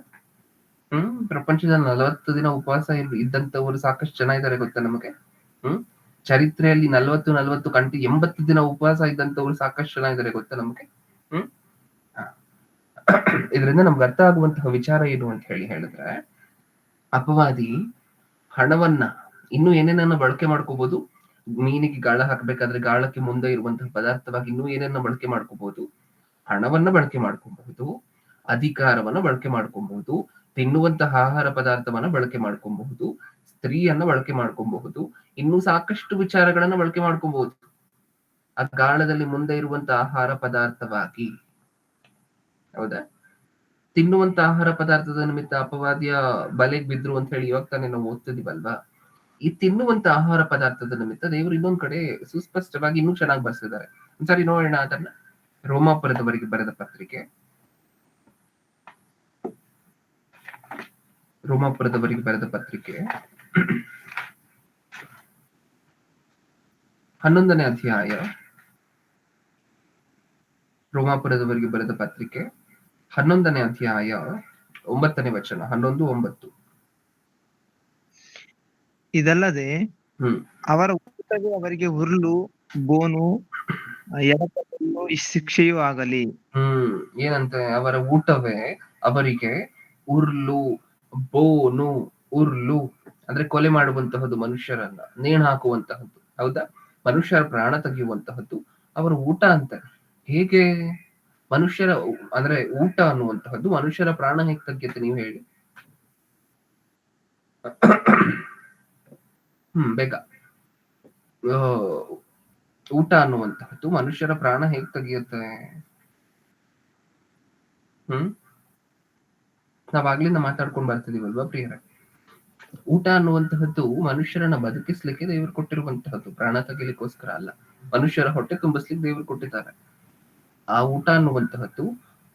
ಪ್ರಪಂಚದಲ್ಲಿ 40 ದಿನ ಉಪವಾಸ ಇದ್ದಂತವ್ರು ಸಾಕಷ್ಟು ಜನ ಇದ್ದಾರೆ ಗೊತ್ತಾ ನಮಗೆ. ಚರಿತ್ರೆಯಲ್ಲಿ 40 ಗಂಟೆ 80 ದಿನ ಉಪವಾಸ ಇದ್ದಂತವ್ರು ಸಾಕಷ್ಟು ಜನ ಇದ್ದಾರೆ ಗೊತ್ತಾ ನಮಗೆ. ಇದರಿಂದ ನಮ್ಗೆ ಅರ್ಥ ಆಗುವಂತಹ ವಿಚಾರ ಏನು ಅಂತ ಹೇಳಿದ್ರೆ, ಅಪವಾದಿ ಹಣವನ್ನ ಇನ್ನೂ ಏನೇನನ್ನ ಬಳಕೆ ಮಾಡ್ಕೋಬಹುದು. ಮೀನಿಗೆ ಗಾಳ ಹಾಕ್ಬೇಕಾದ್ರೆ ಗಾಳಕ್ಕೆ ಮುಂದೆ ಇರುವಂತಹ ಪದಾರ್ಥವಾಗಿ ಇನ್ನೂ ಏನೇನ ಬಳಕೆ ಮಾಡ್ಕೋಬಹುದು. ಹಣವನ್ನ ಬಳಕೆ ಮಾಡ್ಕೊಬಹುದು, ಅಧಿಕಾರವನ್ನ ಬಳಕೆ ಮಾಡ್ಕೊಬಹುದು, ತಿನ್ನುವಂತಹ ಆಹಾರ ಪದಾರ್ಥವನ್ನ ಬಳಕೆ ಮಾಡ್ಕೊಬಹುದು, ಸ್ತ್ರೀಯನ್ನ ಬಳಕೆ ಮಾಡ್ಕೊಬಹುದು, ಇನ್ನೂ ಸಾಕಷ್ಟು ವಿಚಾರಗಳನ್ನ ಬಳಕೆ ಮಾಡ್ಕೊಬಹುದು ಆ ಗಾಳದಲ್ಲಿ ಮುಂದೆ ಇರುವಂತ ಆಹಾರ ಪದಾರ್ಥವಾಗಿ. ಹೌದಾ? ತಿನ್ನುವಂತ ಆಹಾರ ಪದಾರ್ಥದ ನಿಮಿತ್ತ ಅಪವಾದಿಯ ಬಲೆಗೆ ಬಿದ್ರು ಅಂತ ಹೇಳಿ ಇವಾಗ ತಾನೇ ನಾವು ಓದ್ತಿದೀವಲ್ವಾ. ಈ ತಿನ್ನುವಂತ ಆಹಾರ ಪದಾರ್ಥದ ನಿಮಿತ್ತ ದೇವರು ಇನ್ನೊಂದ್ ಕಡೆ ಸುಸ್ಪಷ್ಟವಾಗಿ ಇನ್ನೂ ಚೆನ್ನಾಗಿ ಬರ್ಸಿದ್ದಾರೆ. ಒಂದ್ಸರಿ ನೋಡೋಣ ಅದನ್ನ. ರೋಮಾಪುರದವರಿಗೆ ಬರೆದ ಪತ್ರಿಕೆ, ರೋಮಾಪುರದವರಿಗೆ ಬರೆದ ಪತ್ರಿಕೆ 11ನೇ ಅಧ್ಯಾಯ. ರೋಮಾಪುರದವರಿಗೆ ಬರೆದ ಪತ್ರಿಕೆ 11ನೇ ಅಧ್ಯಾಯ 9ನೇ ವಚನ. 11:9. ಇದಲ್ಲದೆ ಅವರ ಊಟವೇ ಅವರಿಗೆ ಹುರುಳು, ಬೋನು, ಎಡಪಟ್ಟು ಶಿಕ್ಷೆಯೂ ಆಗಲಿ. ಏನಂತೆ? ಅವರ ಊಟವೇ ಅವರಿಗೆ ಉರ್ಲು, ಬೋನು. ಉರ್ಲು ಅಂದ್ರೆ ಕೊಲೆ ಮಾಡುವಂತಹದ್ದು, ಮನುಷ್ಯರನ್ನ ನೇಣು ಹಾಕುವಂತಹದ್ದು. ಹೌದಾ? ಮನುಷ್ಯರ ಪ್ರಾಣ ತೆಗೆಯುವಂತಹದ್ದು ಅವರ ಊಟ ಅಂತ. ಹೇಗೆ ಮನುಷ್ಯರ ಅಂದ್ರೆ ಊಟ ಅನ್ನುವಂತಹದ್ದು ಮನುಷ್ಯರ ಪ್ರಾಣ ಹೇಗೆ ತೆಗೆಯುತ್ತೆ ನೀವು ಹೇಳಿ? ಬೇಗ. ಊಟ ಅನ್ನುವಂತಹದ್ದು ಮನುಷ್ಯರ ಪ್ರಾಣ ಹೇಗೆ ತೆಗೆಯುತ್ತೆ? ನಾವಾಗ್ಲಿಂದ ಮಾತಾಡ್ಕೊಂಡು ಬರ್ತಿದೀವಲ್ವಾ ಪ್ರಿಯರೇ? ಊಟ ಅನ್ನುವಂತಹದ್ದು ಮನುಷ್ಯರನ್ನ ಬದುಕಿಸ್ಲಿಕ್ಕೆ ದೇವರು ಕೊಟ್ಟಿರುವಂತಹದ್ದು, ಪ್ರಾಣ ತೆಗಿಲಿಕ್ಕೋಸ್ಕರ ಅಲ್ಲ. ಮನುಷ್ಯರ ಹೊಟ್ಟೆ ತುಂಬಿಸ್ಲಿಕ್ಕೆ ದೇವರು ಕೊಟ್ಟಿದ್ದಾರೆ. ಆ ಊಟ ಅನ್ನುವಂತಹದ್ದು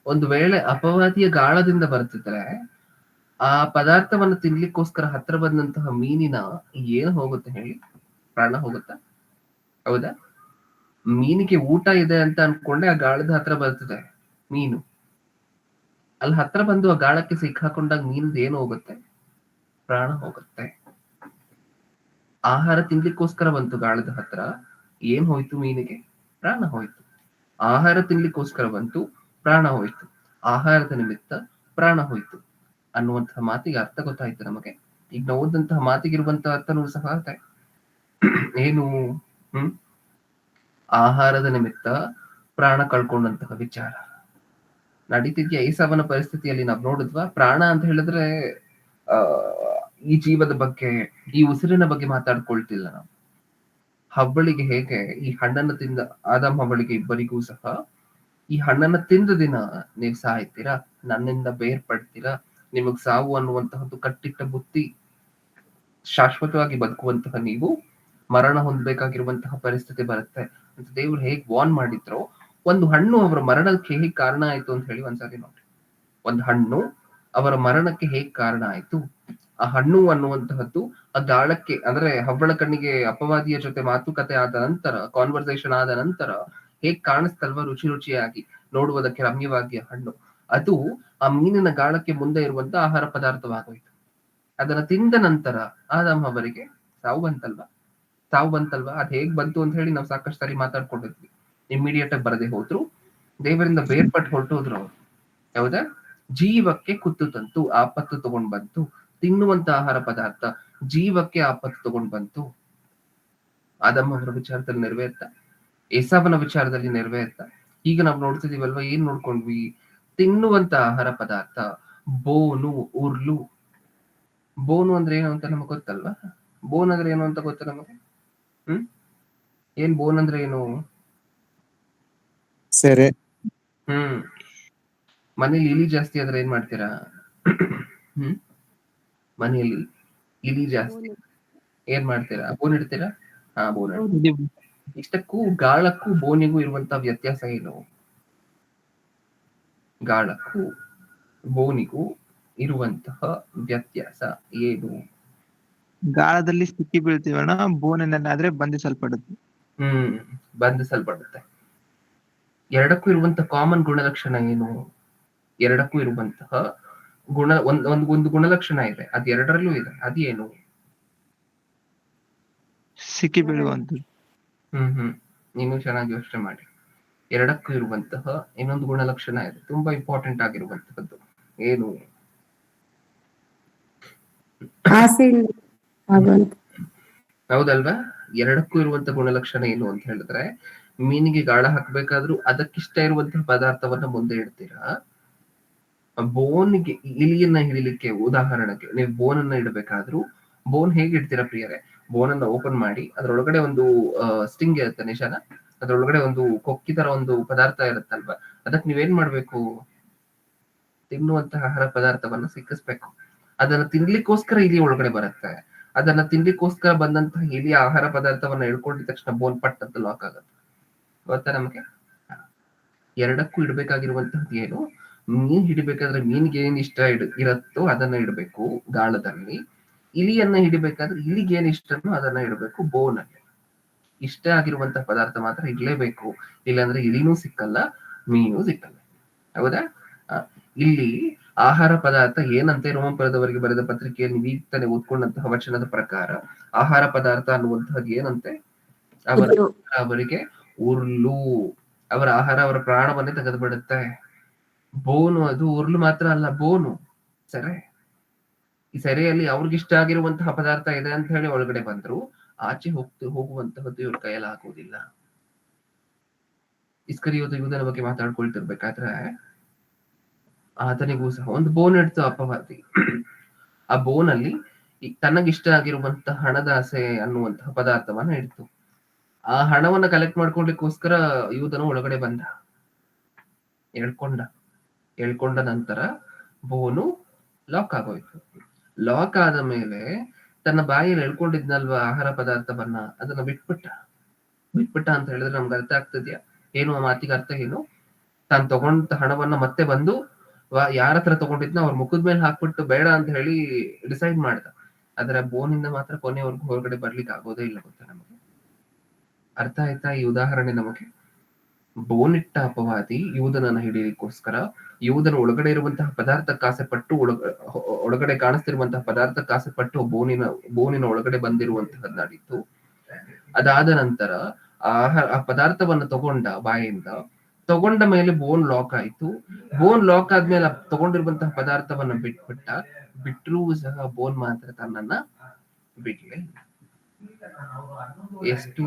ಒಂದು ವೇಳೆ ಅಪವಾದಿಯ ಗಾಳದಿಂದ ಬರ್ತಿದ್ರೆ ಆ ಪದಾರ್ಥವನ್ನ ತಿನ್ಲಿಕ್ಕೋಸ್ಕರ ಹತ್ರ ಬಂದಂತಹ ಮೀನಿನ ಏನ್ ಹೋಗುತ್ತೆ ಹೇಳಿ? ಪ್ರಾಣ ಹೋಗುತ್ತಾ? ಹೌದಾ? ಮೀನಿಗೆ ಊಟ ಇದೆ ಅಂತ ಅನ್ಕೊಂಡೆ ಆ ಗಾಳದ ಹತ್ರ ಬರ್ತದೆ ಮೀನು. ಅಲ್ಲಿ ಹತ್ರ ಬಂದು ಆ ಗಾಳಕ್ಕೆ ಸಿಕ್ಕಾಕೊಂಡಾಗ ಮೀನದ ಏನು ಹೋಗುತ್ತೆ? ಪ್ರಾಣ ಹೋಗುತ್ತೆ. ಆಹಾರ ತಿನ್ಲಿಕ್ಕೋಸ್ಕರ ಬಂತು ಗಾಳದ ಹತ್ರ, ಏನ್ ಹೋಯ್ತು ಮೀನಿಗೆ? ಪ್ರಾಣ ಹೋಯ್ತು. ಆಹಾರ ತಿನ್ಲಿಕ್ಕೋಸ್ಕರ ಬಂತು, ಪ್ರಾಣ ಹೋಯ್ತು. ಆಹಾರದ ನಿಮಿತ್ತ ಪ್ರಾಣ ಹೋಯ್ತು ಅನ್ನುವಂತಹ ಮಾತಿಗೆ ಅರ್ಥ ಗೊತ್ತಾಯ್ತು ನಮಗೆ. ಈಗ ನಾವು ಓದಂತಹ ಮಾತಿಗಿರುವಂತಹ ಅರ್ಥನೂ ಸಹ ಏನು? ಆಹಾರದ ನಿಮಿತ್ತ ಪ್ರಾಣ ಕಳ್ಕೊಂಡಂತಹ ವಿಚಾರ ನಡೀತಿದ್ಯಾ ಏಸಾವನ ಪರಿಸ್ಥಿತಿಯಲ್ಲಿ ನಾವು ನೋಡಿದ್ವಾ? ಪ್ರಾಣ ಅಂತ ಹೇಳಿದ್ರೆ ಈ ಜೀವದ ಬಗ್ಗೆ, ಈ ಉಸಿರಿನ ಬಗ್ಗೆ ಮಾತಾಡ್ಕೊಳ್ತಿಲ್ಲ ನಾವು. ಹವ್ವಳಿಗೆ ಹೇಗೆ ಈ ಹಣ್ಣನ್ನು ತಿಂದ ಆದಾಮ್ ಹವ್ವಳಿಗೆ ಇಬ್ಬರಿಗೂ ಸಹ ಈ ಹಣ್ಣನ್ನ ತಿಂದ ದಿನ ನೀವು ಸಾಯ್ತೀರಾ, ನನ್ನಿಂದ ಬೇರ್ಪಡ್ತೀರಾ, ನಿಮಗ್ ಸಾವು ಅನ್ನುವಂತಹದ್ದು ಕಟ್ಟಿಟ್ಟ ಬುತ್ತಿ, ಶಾಶ್ವತವಾಗಿ ಬದುಕುವಂತಹ ನೀವು ಮರಣ ಹೊಂದಬೇಕಾಗಿರುವಂತಹ ಪರಿಸ್ಥಿತಿ ಬರುತ್ತೆ ಅಂತ ದೇವ್ರು ಹೇಗ್ ವಾರ್ನ್ ಮಾಡಿದ್ರೋ, ಒಂದು ಹಣ್ಣು ಅವರ ಮರಣಕ್ಕೆ ಹೇಗ್ ಕಾರಣ ಆಯ್ತು ಅಂತ ಹೇಳಿ ಒಂದ್ಸರಿ ನೋಡಿ. ಒಂದು ಹಣ್ಣು ಅವರ ಮರಣಕ್ಕೆ ಹೇಗ್ ಕಾರಣ ಆಯ್ತು. ಆ ಹಣ್ಣು ಅನ್ನುವಂತಹದ್ದು ಆ ಗಾಳಕ್ಕೆ ಅಂದ್ರೆ ಹವ್ವಳ ಕಣ್ಣಿಗೆ ಅಪವಾದಿಯ ಜೊತೆ ಮಾತುಕತೆ ಆದ ನಂತರ, ಕಾನ್ವರ್ಸೇಷನ್ ಆದ ನಂತರ ಹೇಗ್ ಕಾಣಿಸ್ತಲ್ವ ರುಚಿಯಾಗಿ, ನೋಡುವುದಕ್ಕೆ ರಮ್ಯವಾಗಿ ಹಣ್ಣು, ಅದು ಆ ಮೀನಿನ ಗಾಳಕ್ಕೆ ಮುಂದೆ ಇರುವಂತ ಆಹಾರ ಪದಾರ್ಥವಾಗೋಯ್ತು. ಅದನ್ನ ತಿಂದ ನಂತರ ಆದಾಮ್ ಅವರಿಗೆ ಸಾವು ಬಂತಲ್ವಾ. ಅದ್ ಹೇಗ್ ಬಂತು ಅಂತ ಹೇಳಿ ನಾವು ಸಾಕಷ್ಟು ಸಾರಿ ಮಾತಾಡ್ಕೊಂಡಿದ್ವಿ. ಇಮ್ಮಿಡಿಯೇಟ್ ಆಗಿ ಬರದೆ ಹೋದ್ರು, ದೇವರಿಂದ ಬೇರ್ಪಟ್ಟು ಹೊರಟೋದ್ರು ಅವ್ರು. ಹೌದಾ? ಜೀವಕ್ಕೆ ಕುತ್ತು ತಂತು, ಆಪತ್ತು ತಗೊಂಡ್ ಬಂತು. ತಿನ್ನುವಂತ ಆಹಾರ ಪದಾರ್ಥ ಜೀವಕ್ಕೆ ಆಪತ್ತು ತಗೊಂಡ್ ಬಂತು. ಆದಾಮ್ ಅವರ ವಿಚಾರದಲ್ಲಿ ನೆರವೇರ್ತಾ, ಏಸಾವನ ವಿಚಾರದಲ್ಲಿ ನೆರವೇರ್ತಾ. ಈಗ ನಾವು ನೋಡ್ತಿದೀವಲ್ವಾ, ಏನ್ ನೋಡ್ಕೊಂಡ್ವಿ? ತಿನ್ನುವಂತ ಆಹಾರ ಪದಾರ್ಥ ಬೋನು, ಉರ್ಲು. ಬೋನು ಅಂದ್ರೆ ಏನು ಅಂತ ನಮಗ್ ಗೊತ್ತಲ್ವಾ? ಬೋನ್ ಅಂದ್ರೆ ಏನು ಅಂತ ಗೊತ್ತ ನಮಗೆ? ಏನ್ ಬೋನ್ ಅಂದ್ರೆ ಏನು? ಸರಿ. ಮನೇಲಿ ಇಲಿ ಜಾಸ್ತಿ ಆದ್ರೆ ಏನ್ ಮಾಡ್ತೀರಾ? ಮನೆಯಲ್ಲಿ ಇಲಿ ಜಾಸ್ತಿ ಏನ್ ಮಾಡ್ತೀರಾ? ಬೋನ್ ಇಡ್ತೀರಾ? ಬೋನ್. ಇಷ್ಟಕ್ಕೂ ಗಾಳಕ್ಕೂ ಬೋನಿಗೂ ಇರುವಂತ ವ್ಯತ್ಯಾಸ ಏನು? ಗಾಳಕ್ಕೂ ಬೋನಿಗೂ ಇರುವಂತಹ ವ್ಯತ್ಯಾಸ ಏನು? ಗಾಳದಲ್ಲಿ ಸಿಕ್ಕಿ ಬೀಳ್ತೀವಣ್ಣ, ಬೋನಿನಲ್ಲಾದ್ರೆ ಬಂಧಿಸಲ್ಪಡುತ್ತೆ. ಬಂಧಿಸಲ್ಪಡುತ್ತೆ. ಎರಡಕ್ಕೂ ಇರುವಂತಹ ಕಾಮನ್ ಗುಣಲಕ್ಷಣ ಏನು? ಎರಡಕ್ಕೂ ಇರುವಂತಹ ಒಂದು ಗುಣಲಕ್ಷಣ ಇದೆ, ಅದು ಎರಡರಲ್ಲೂ ಇದೆ. ಅದೇನು? ಸಿಕ್ಕಿ ಬೀಳುವಂಥದ್ದು. ನೀನು ಚೆನ್ನಾಗಿ ಯೋಚನೆ ಮಾಡಿ. ಎರಡಕ್ಕೂ ಇರುವಂತಹ ಇನ್ನೊಂದು ಗುಣಲಕ್ಷಣ ಇದೆ, ತುಂಬಾ ಇಂಪಾರ್ಟೆಂಟ್ ಆಗಿರುವಂತಹದ್ದು. ಏನು? ಹೌದಲ್ವಾ? ಎರಡಕ್ಕೂ ಇರುವಂತಹ ಗುಣಲಕ್ಷಣ ಏನು ಅಂತ ಹೇಳಿದ್ರೆ, ಮೀನಿಗೆ ಗಾಳ ಹಾಕ್ಬೇಕಾದ್ರೂ ಅದಕ್ಕಿಷ್ಟ ಇರುವಂತಹ ಪದಾರ್ಥವನ್ನ ಮುಂದೆ ಇಡ್ತೀರಾ. ಬೋನ್ಗೆ, ಇಲಿಯನ್ನ ಹಿಡಿಲಿಕ್ಕೆ ಉದಾಹರಣೆಗೆ ನೀವು ಬೋನನ್ನ ಇಡಬೇಕಾದ್ರೂ ಬೋನ್ ಹೇಗೆ ಇಡ್ತೀರಾ ಪ್ರಿಯರೇ? ಬೋನನ್ನ ಓಪನ್ ಮಾಡಿ ಅದ್ರೊಳಗಡೆ ಒಂದು ಸ್ಟಿಂಗ್ ಇರುತ್ತೆ, ನಿಶಾನ, ಅದ್ರೊಳಗಡೆ ಒಂದು ಕೊಕ್ಕಿ ತರ ಒಂದು ಪದಾರ್ಥ ಇರುತ್ತಲ್ವಾ, ಅದಕ್ಕೆ ನೀವೇನ್ ಮಾಡ್ಬೇಕು? ತಿನ್ನುವಂತಹ ಆಹಾರ ಪದಾರ್ಥವನ್ನ ಸಿಕ್ಕಿಸ್ಬೇಕು. ಅದನ್ನ ತಿನ್ಲಿಕ್ಕೋಸ್ಕರ ಇಲಿ ಒಳಗಡೆ ಬರುತ್ತೆ. ಅದನ್ನ ತಿನ್ಲಿಕ್ಕೋಸ್ಕರ ಬಂದಂತಹ ಇಲಿಯ ಆಹಾರ ಪದಾರ್ಥವನ್ನ ಎಳ್ಕೊಂಡಿದ ತಕ್ಷಣ ಬೋನ್ ಪಟ್ ಅಂತ ಲಾಕ್ ಆಗುತ್ತೆ. ಗೊತ್ತಾ ನಮಗೆ? ಎರಡಕ್ಕೂ ಇಡ್ಬೇಕಾಗಿರುವಂತಹದ್ದು ಏನು? ಮೀನ್ ಹಿಡಿಬೇಕಾದ್ರೆ ಮೀನ್ಗೆ ಏನ್ ಇಷ್ಟ ಇರತ್ತೋ ಅದನ್ನ ಇಡಬೇಕು ಗಾಳದಲ್ಲಿ. ಇಲಿಯನ್ನ ಹಿಡಿಬೇಕಾದ್ರೆ ಇಲಿಗೆ ಏನ್ ಇಷ್ಟನೋ ಅದನ್ನ ಇಡಬೇಕು ಬೋನಲ್ಲಿ. ಇಷ್ಟ ಆಗಿರುವಂತಹ ಪದಾರ್ಥ ಮಾತ್ರ ಇಡ್ಲೇಬೇಕು, ಇಲ್ಲಾಂದ್ರೆ ಇಲಿನೂ ಸಿಕ್ಕಲ್ಲ, ಮೀನು ಸಿಕ್ಕಲ್ಲ. ಹೌದಾ? ಇಲ್ಲಿ ಆಹಾರ ಪದಾರ್ಥ ಏನಂತೆ ರೋಮಪುರದವರಿಗೆ ಬರೆದ ಪತ್ರಿಕೆಯಲ್ಲಿ ಈಗ ತಾನೇ ಓದ್ಕೊಂಡಂತಹ ವಚನದ ಪ್ರಕಾರ ಆಹಾರ ಪದಾರ್ಥ ಅನ್ನುವಂತಹದ್ದು ಏನಂತೆ? ಅವರಿಗೆ ಉರ್ಲು, ಅವರ ಆಹಾರ ಅವರ ಪ್ರಾಣವನ್ನೇ ತೆಗೆದು ಬಿಡುತ್ತೆ. ಬೋನು ಅದು ಉರ್ಲು ಮಾತ್ರ ಅಲ್ಲ, ಬೋನು ಸೆರೆ. ಈ ಸೆರೆಯಲ್ಲಿ ಅವ್ರಿಗಿಷ್ಟ ಆಗಿರುವಂತಹ ಪದಾರ್ಥ ಇದೆ ಅಂತ ಹೇಳಿ ಒಳಗಡೆ ಬಂದ್ರು, ಆಚೆ ಹೋಗುವಂತಹದ್ದು ಇವ್ರ ಕೈಯಲ್ಲಿ ಆಗುವುದಿಲ್ಲ. ಇಸ್ಕರಿಯೋತ ಯೂದನ ಬಗ್ಗೆ ಮಾತಾಡ್ಕೊಳ್ತಿರ್ಬೇಕಾದ್ರೆ ಆತನಿಗೂ ಸಹ ಒಂದು ಬೋನ್ ಇಡ್ತು ಅಪವಾದಿ. ಆ ಬೋನಲ್ಲಿ ತನಗಿಷ್ಟ ಆಗಿರುವಂತಹ ಹಣದಾಸೆ ಅನ್ನುವಂತಹ ಪದಾರ್ಥವನ್ನ ಇಡ್ತು. ಆ ಹಣವನ್ನ ಕಲೆಕ್ಟ್ ಮಾಡ್ಕೊಳ್ಲಿಕ್ಕೋಸ್ಕರ ಯೂದನು ಒಳಗಡೆ ಬಂದ, ಎಳ್ಕೊಂಡ ನಂತರ ಬೋನು ಲಾಕ್ ಆಗೋಯ್ತು. ಲಾಕ್ ಆದ ಮೇಲೆ ತನ್ನ ಬಾಯಲ್ಲಿ ಎಳ್ಕೊಂಡಿದ್ನಲ್ವಾ ಆಹಾರ ಪದಾರ್ಥವನ್ನ, ಅದನ್ನ ಬಿಟ್ಬಿಟ್ಟ ಅಂತ ಹೇಳಿದ್ರೆ ನಮ್ಗೆ ಅರ್ಥ ಆಗ್ತದ್ಯಾ? ಏನು ಆ ಮಾತಿಗೆ ಅರ್ಥ ಏನು? ತಾನು ತಗೊಂಡ ಹಣವನ್ನ ಮತ್ತೆ ಬಂದು ಯಾರ ಹತ್ರ ತಗೊಂಡಿದ್ನ ಅವ್ರ ಮುಖದ ಮೇಲೆ ಹಾಕ್ಬಿಟ್ಟು ಬೇಡ ಅಂತ ಹೇಳಿ ಡಿಸೈಡ್ ಮಾಡ್ದ. ಆದ್ರೆ ಬೋನಿಂದ ಮಾತ್ರ ಕೊನೆವರೆಗೂ ಹೊರಗಡೆ ಬರ್ಲಿಕ್ಕೆ ಆಗೋದೇ ಇಲ್ಲ. ಗೊತ್ತಾ ನಮಗೆ? ಅರ್ಥ ಆಯ್ತಾ ಈ ಉದಾಹರಣೆ ನಮಗೆ? ಬೋನಿಟ್ಟ ಅಪವಾದಿ ಯೂದನನ್ನ ಹಿಡಿಯಲಿಕ್ಕೋಸ್ಕರ ಯೂದನ ಒಳಗಡೆ ಇರುವಂತಹ ಪದಾರ್ಥಕ್ಕೆ ಆಸೆ ಪಟ್ಟು ಒಳಗಡೆ ಕಾಣಿಸ್ತಿರುವಂತಹ ಪದಾರ್ಥಕ್ಕೆ ಆಸೆ ಪಟ್ಟು ಬೋನಿನ ಒಳಗಡೆ ಬಂದಿರುವಂತಹ ನಡೀತು. ಅದಾದ ನಂತರ ಆ ಪದಾರ್ಥವನ್ನ ತಗೊಂಡ ಬಾಯಿಂದ, ತಗೊಂಡ ಮೇಲೆ ಬೋನ್ ಲಾಕ್ ಆಯ್ತು. ಬೋನ್ ಲಾಕ್ ಆದ್ಮೇಲೆ ತಗೊಂಡಿರುವಂತಹ ಪದಾರ್ಥವನ್ನ ಬಿಟ್ರೂ ಸಹ ಬೋನ್ ಮಾತ್ರ ತನ್ನನ್ನ ಬಿಡ್ಲೆ. ಎಷ್ಟು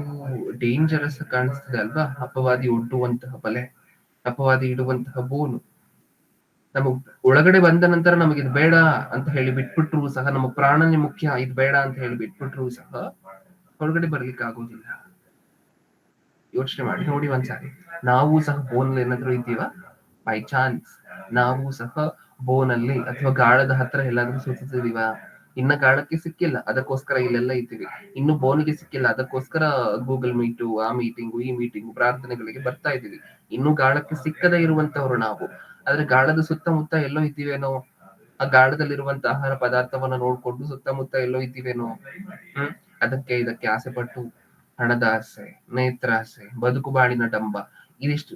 ಡೇಂಜರಸ್ ಕಾಣಿಸ್ತದೆ ಅಲ್ವಾ ಅಪವಾದಿ ಒಡ್ಡುವಂತಹ ಬಲೆ, ಅಪವಾದಿ ಇಡುವಂತಹ ಬೋನು. ನಮಗ್ ಒಳಗಡೆ ಬಂದ ನಂತರ ನಮಗೆ ಇದು ಬೇಡ ಅಂತ ಹೇಳಿ ಬಿಟ್ಬಿಟ್ರು ಸಹ, ನಮಗ್ ಪ್ರಾಣನೇ ಮುಖ್ಯ, ಇದು ಬೇಡ ಅಂತ ಹೇಳಿ ಬಿಟ್ಬಿಟ್ರು ಸಹ ಹೊರಗಡೆ ಬರ್ಲಿಕ್ಕೆ ಆಗೋದಿಲ್ಲ. ಯೋಚನೆ ಮಾಡಿ ನೋಡಿ ಒಂದ್ಸಾರಿ. ನಾವು ಸಹ ಬೋನಲ್ಲಿ ಏನಾದ್ರು ಇದ್ದೀವ? ಬೈ ಚಾನ್ಸ್ ನಾವು ಸಹ ಬೋನಲ್ಲಿ ಅಥವಾ ಗಾಳದ ಹತ್ರ ಎಲ್ಲಾದ್ರೂ ಸುತ್ತಿದೀವ? ಇನ್ನ ಗಾಳಕ್ಕೆ ಸಿಕ್ಕಿಲ್ಲ, ಅದಕ್ಕೋಸ್ಕರ ಇಲ್ಲೆಲ್ಲ ಇದ್ದೀವಿ. ಇನ್ನು ಬೋನಿಗೆ ಸಿಕ್ಕಿಲ್ಲ, ಅದಕ್ಕೋಸ್ಕರ ಗೂಗಲ್ ಮೀಟು, ಆ ಮೀಟಿಂಗು, ಈ ಮೀಟಿಂಗು, ಪ್ರಾರ್ಥನೆಗಳಿಗೆ ಬರ್ತಾ ಇದ್ದೀವಿ. ಇನ್ನು ಗಾಳಕ್ಕೆ ಸಿಕ್ಕದೇ ಇರುವಂತವ್ರು ನಾವು. ಆದ್ರೆ ಗಾಳದ ಸುತ್ತಮುತ್ತ ಎಲ್ಲೋ ಇದ್ದೀವೇನೋ? ಆ ಗಾಳದಲ್ಲಿರುವಂತ ಆಹಾರ ಪದಾರ್ಥವನ್ನ ನೋಡ್ಕೊಂಡು ಸುತ್ತಮುತ್ತ ಎಲ್ಲೋ ಇದ್ದೀವೇನೋ? ಅದಕ್ಕೆ ಇದಕ್ಕೆ ಆಸೆ ಪಟ್ಟು ಹಣದ ಆಸೆ, ನೇತ್ರಾಸೆ, ಬದುಕು ಬಾಳಿನ ಡಂಬ, ಇದಿಷ್ಟು.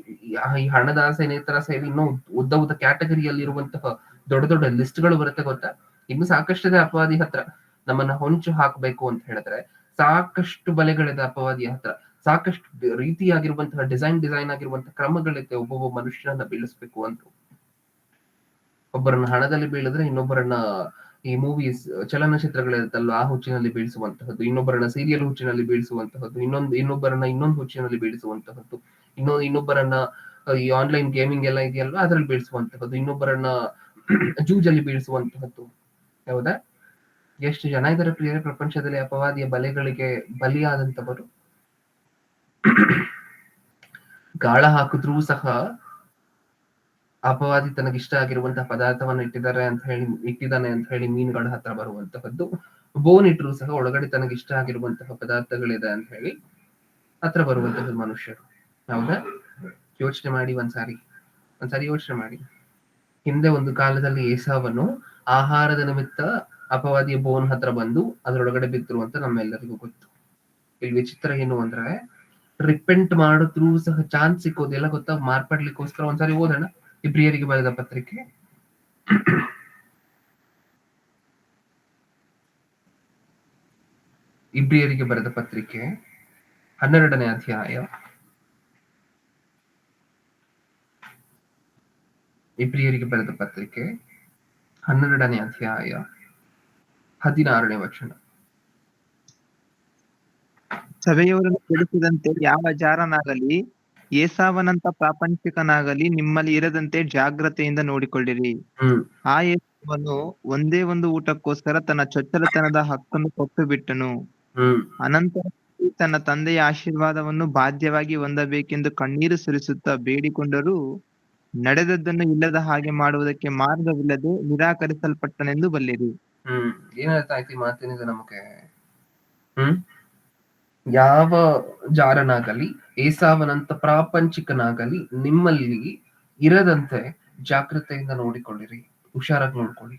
ಈ ಹಣದ ಆಸೆ, ನೇತ್ರಾಸೆ ಇನ್ನೂ ಉದ್ದ ಕ್ಯಾಟಗರಿಯಲ್ಲಿ ಇರುವಂತಹ ದೊಡ್ಡ ದೊಡ್ಡ ಲಿಸ್ಟ್ಗಳು ಬರುತ್ತೆ ಗೊತ್ತಾ? ಇನ್ನು ಸಾಕಷ್ಟಿದೆ ಅಪವಾದಿ ಹತ್ರ. ನಮ್ಮನ್ನ ಹೊಂಚು ಹಾಕ್ಬೇಕು ಅಂತ ಹೇಳಿದ್ರೆ ಸಾಕಷ್ಟು ಬಲೆಗಳಿದೆ ಅಪವಾದಿಯ ಹತ್ರ. ಸಾಕಷ್ಟು ರೀತಿಯಾಗಿರುವಂತಹ ಡಿಸೈನ್ ಆಗಿರುವಂತಹ ಕ್ರಮಗಳಿದೆ ಒಬ್ಬೊಬ್ಬ ಮನುಷ್ಯನನ್ನ ಬೀಳಿಸ್ಬೇಕು ಅಂತ. ಒಬ್ಬರನ್ನ ಹಣದಲ್ಲಿ ಬೀಳಿದ್ರೆ ಇನ್ನೊಬ್ಬರನ್ನ ಈ ಮೂವೀಸ್, ಚಲನಚಿತ್ರಗಳಿರುತ್ತಲ್ವ, ಆ ಹುಚ್ಚಿನಲ್ಲಿ ಬೀಳಿಸುವಂತಹದ್ದು, ಇನ್ನೊಬ್ಬರನ್ನ ಸೀರಿಯಲ್ ಹುಚ್ಚಿನಲ್ಲಿ ಬೀಳಿಸುವಂತಹದ್ದು, ಇನ್ನೊಬ್ಬರನ್ನ ಇನ್ನೊಂದು ಹುಚ್ಚಿನಲ್ಲಿ ಬೀಳಿಸುವಂತಹದ್ದು, ಇನ್ನೊಬ್ಬರನ್ನ ಈ ಆನ್ಲೈನ್ ಗೇಮಿಂಗ್ ಎಲ್ಲ ಇದೆಯಲ್ವಾ ಅದ್ರಲ್ಲಿ ಬೀಳಿಸುವಂತಹದ್ದು, ಇನ್ನೊಬ್ಬರನ್ನ ಜೂಜಲ್ಲಿ ಬೀಳಿಸುವಂತಹದ್ದು. ಹೌದಾ? ಎಷ್ಟು ಜನ ಇದ್ದಾರೆ ಪ್ರಿಯರೇ ಪ್ರಪಂಚದಲ್ಲಿ ಅಪವಾದಿಯ ಬಲೆಗಳಿಗೆ ಬಲಿಯಾದಂತವರು? ಗಾಳ ಹಾಕಿದ್ರೂ ಸಹ ಅಪವಾದಿ ತನಗಿಷ್ಟ ಆಗಿರುವಂತಹ ಪದಾರ್ಥವನ್ನ ಇಟ್ಟಿದ್ದಾನೆ ಅಂತ ಹೇಳಿ ಮೀನುಗಳ ಹತ್ರ ಬರುವಂತಹದ್ದು. ಬೋನ್ ಇಟ್ರು ಸಹ ಒಳಗಡೆ ತನಗಿಷ್ಟ ಆಗಿರುವಂತಹ ಪದಾರ್ಥಗಳಿದೆ ಅಂತ ಹೇಳಿ ಹತ್ರ ಬರುವಂತಹದ್ದು ಮನುಷ್ಯರು. ಹೌದಾ? ಯೋಚನೆ ಮಾಡಿ ಒಂದ್ಸಾರಿ ಯೋಚನೆ ಮಾಡಿ. ಹಿಂದೆ ಒಂದು ಕಾಲದಲ್ಲಿ ಏಸಾವನು ಆಹಾರದ ನಿಮಿತ್ತ ಅಪವಾದಿಯ ಬೋನ್ ಹತ್ರ ಬಂದು ಅದ್ರೊಳಗಡೆ ಬಿದ್ರು ಅಂತ ನಮ್ಮೆಲ್ಲರಿಗೂ ಗೊತ್ತು. ಇಲ್ಲಿ ವಿಚಿತ್ರ ಏನು ಅಂದ್ರೆ ರಿಪೆಂಟ್ ಮಾಡಿದ್ರು ಸಹ ಚಾನ್ಸ್ ಸಿಕ್ಕೋದೆಲ್ಲ ಗೊತ್ತಾ ಮಾರ್ಪಡ್ಲಿಕ್ಕೋಸ್ಕರ. ಒಂದ್ಸರಿ ಓದೋಣ ಇಬ್ರಿಯರಿಗೆ ಬರೆದ ಪತ್ರಿಕೆ ಇಬ್ರಿಯರಿಗೆ ಬರೆದ ಪತ್ರಿಕೆ 12ನೇ ಅಧ್ಯಾಯ ಇಬ್ರಿಯರಿಗೆ ಬರೆದ ಪತ್ರಿಕೆ 12ನೇ ಅಧ್ಯಾಯ 16ನೇ ವಚನ. ಸಭೆಯವರನ್ನು ಕೆಡಿಸದಂತೆ ಯಾವ ಜಾರನಾಗಲಿ ಏಸಾವನಂತ ಪ್ರಾಪಂಚಿಕನಾಗಲಿ ನಿಮ್ಮಲ್ಲಿ ಇರದಂತೆ ಜಾಗ್ರತೆಯಿಂದ ನೋಡಿಕೊಳ್ಳಿರಿ. ಆ ಏಸಾವನು ಒಂದೇ ಒಂದು ಊಟಕ್ಕೋಸ್ಕರ ತನ್ನ ಚೊಚ್ಚಲತನದ ಹಕ್ಕನ್ನು ಕೊಟ್ಟು ಬಿಟ್ಟನು. ಅನಂತರ ತನ್ನ ತಂದೆಯ ಆಶೀರ್ವಾದವನ್ನು ಬಾಧ್ಯವಾಗಿ ಹೊಂದಬೇಕೆಂದು ಕಣ್ಣೀರು ಸುರಿಸುತ್ತಾ ಬೇಡಿಕೊಂಡರೂ ನಡೆದದ್ದನ್ನು ಇಲ್ಲದ ಹಾಗೆ ಮಾಡುವುದಕ್ಕೆ ಮಾರ್ಗವಿಲ್ಲದೆ ನಿರಾಕರಿಸಲ್ಪಟ್ಟನೆಂದು ಬಲ್ಲಿರಿ. ಏನರ್ಥ ಆಯ್ತು ಈ ಮಾತಿನಿಂದ ನಮಗೆ? ಯಾವ ಜಾರನಾಗಲಿ ಏಸಾವನಂತ ಪ್ರಾಪಂಚಿಕನಾಗಲಿ ನಿಮ್ಮಲ್ಲಿ ಇರದಂತೆ ಜಾಗೃತೆಯಿಂದ ನೋಡಿಕೊಳ್ಳಿರಿ. ಹುಷಾರಾಗಿ ನೋಡ್ಕೊಳ್ಳಿ.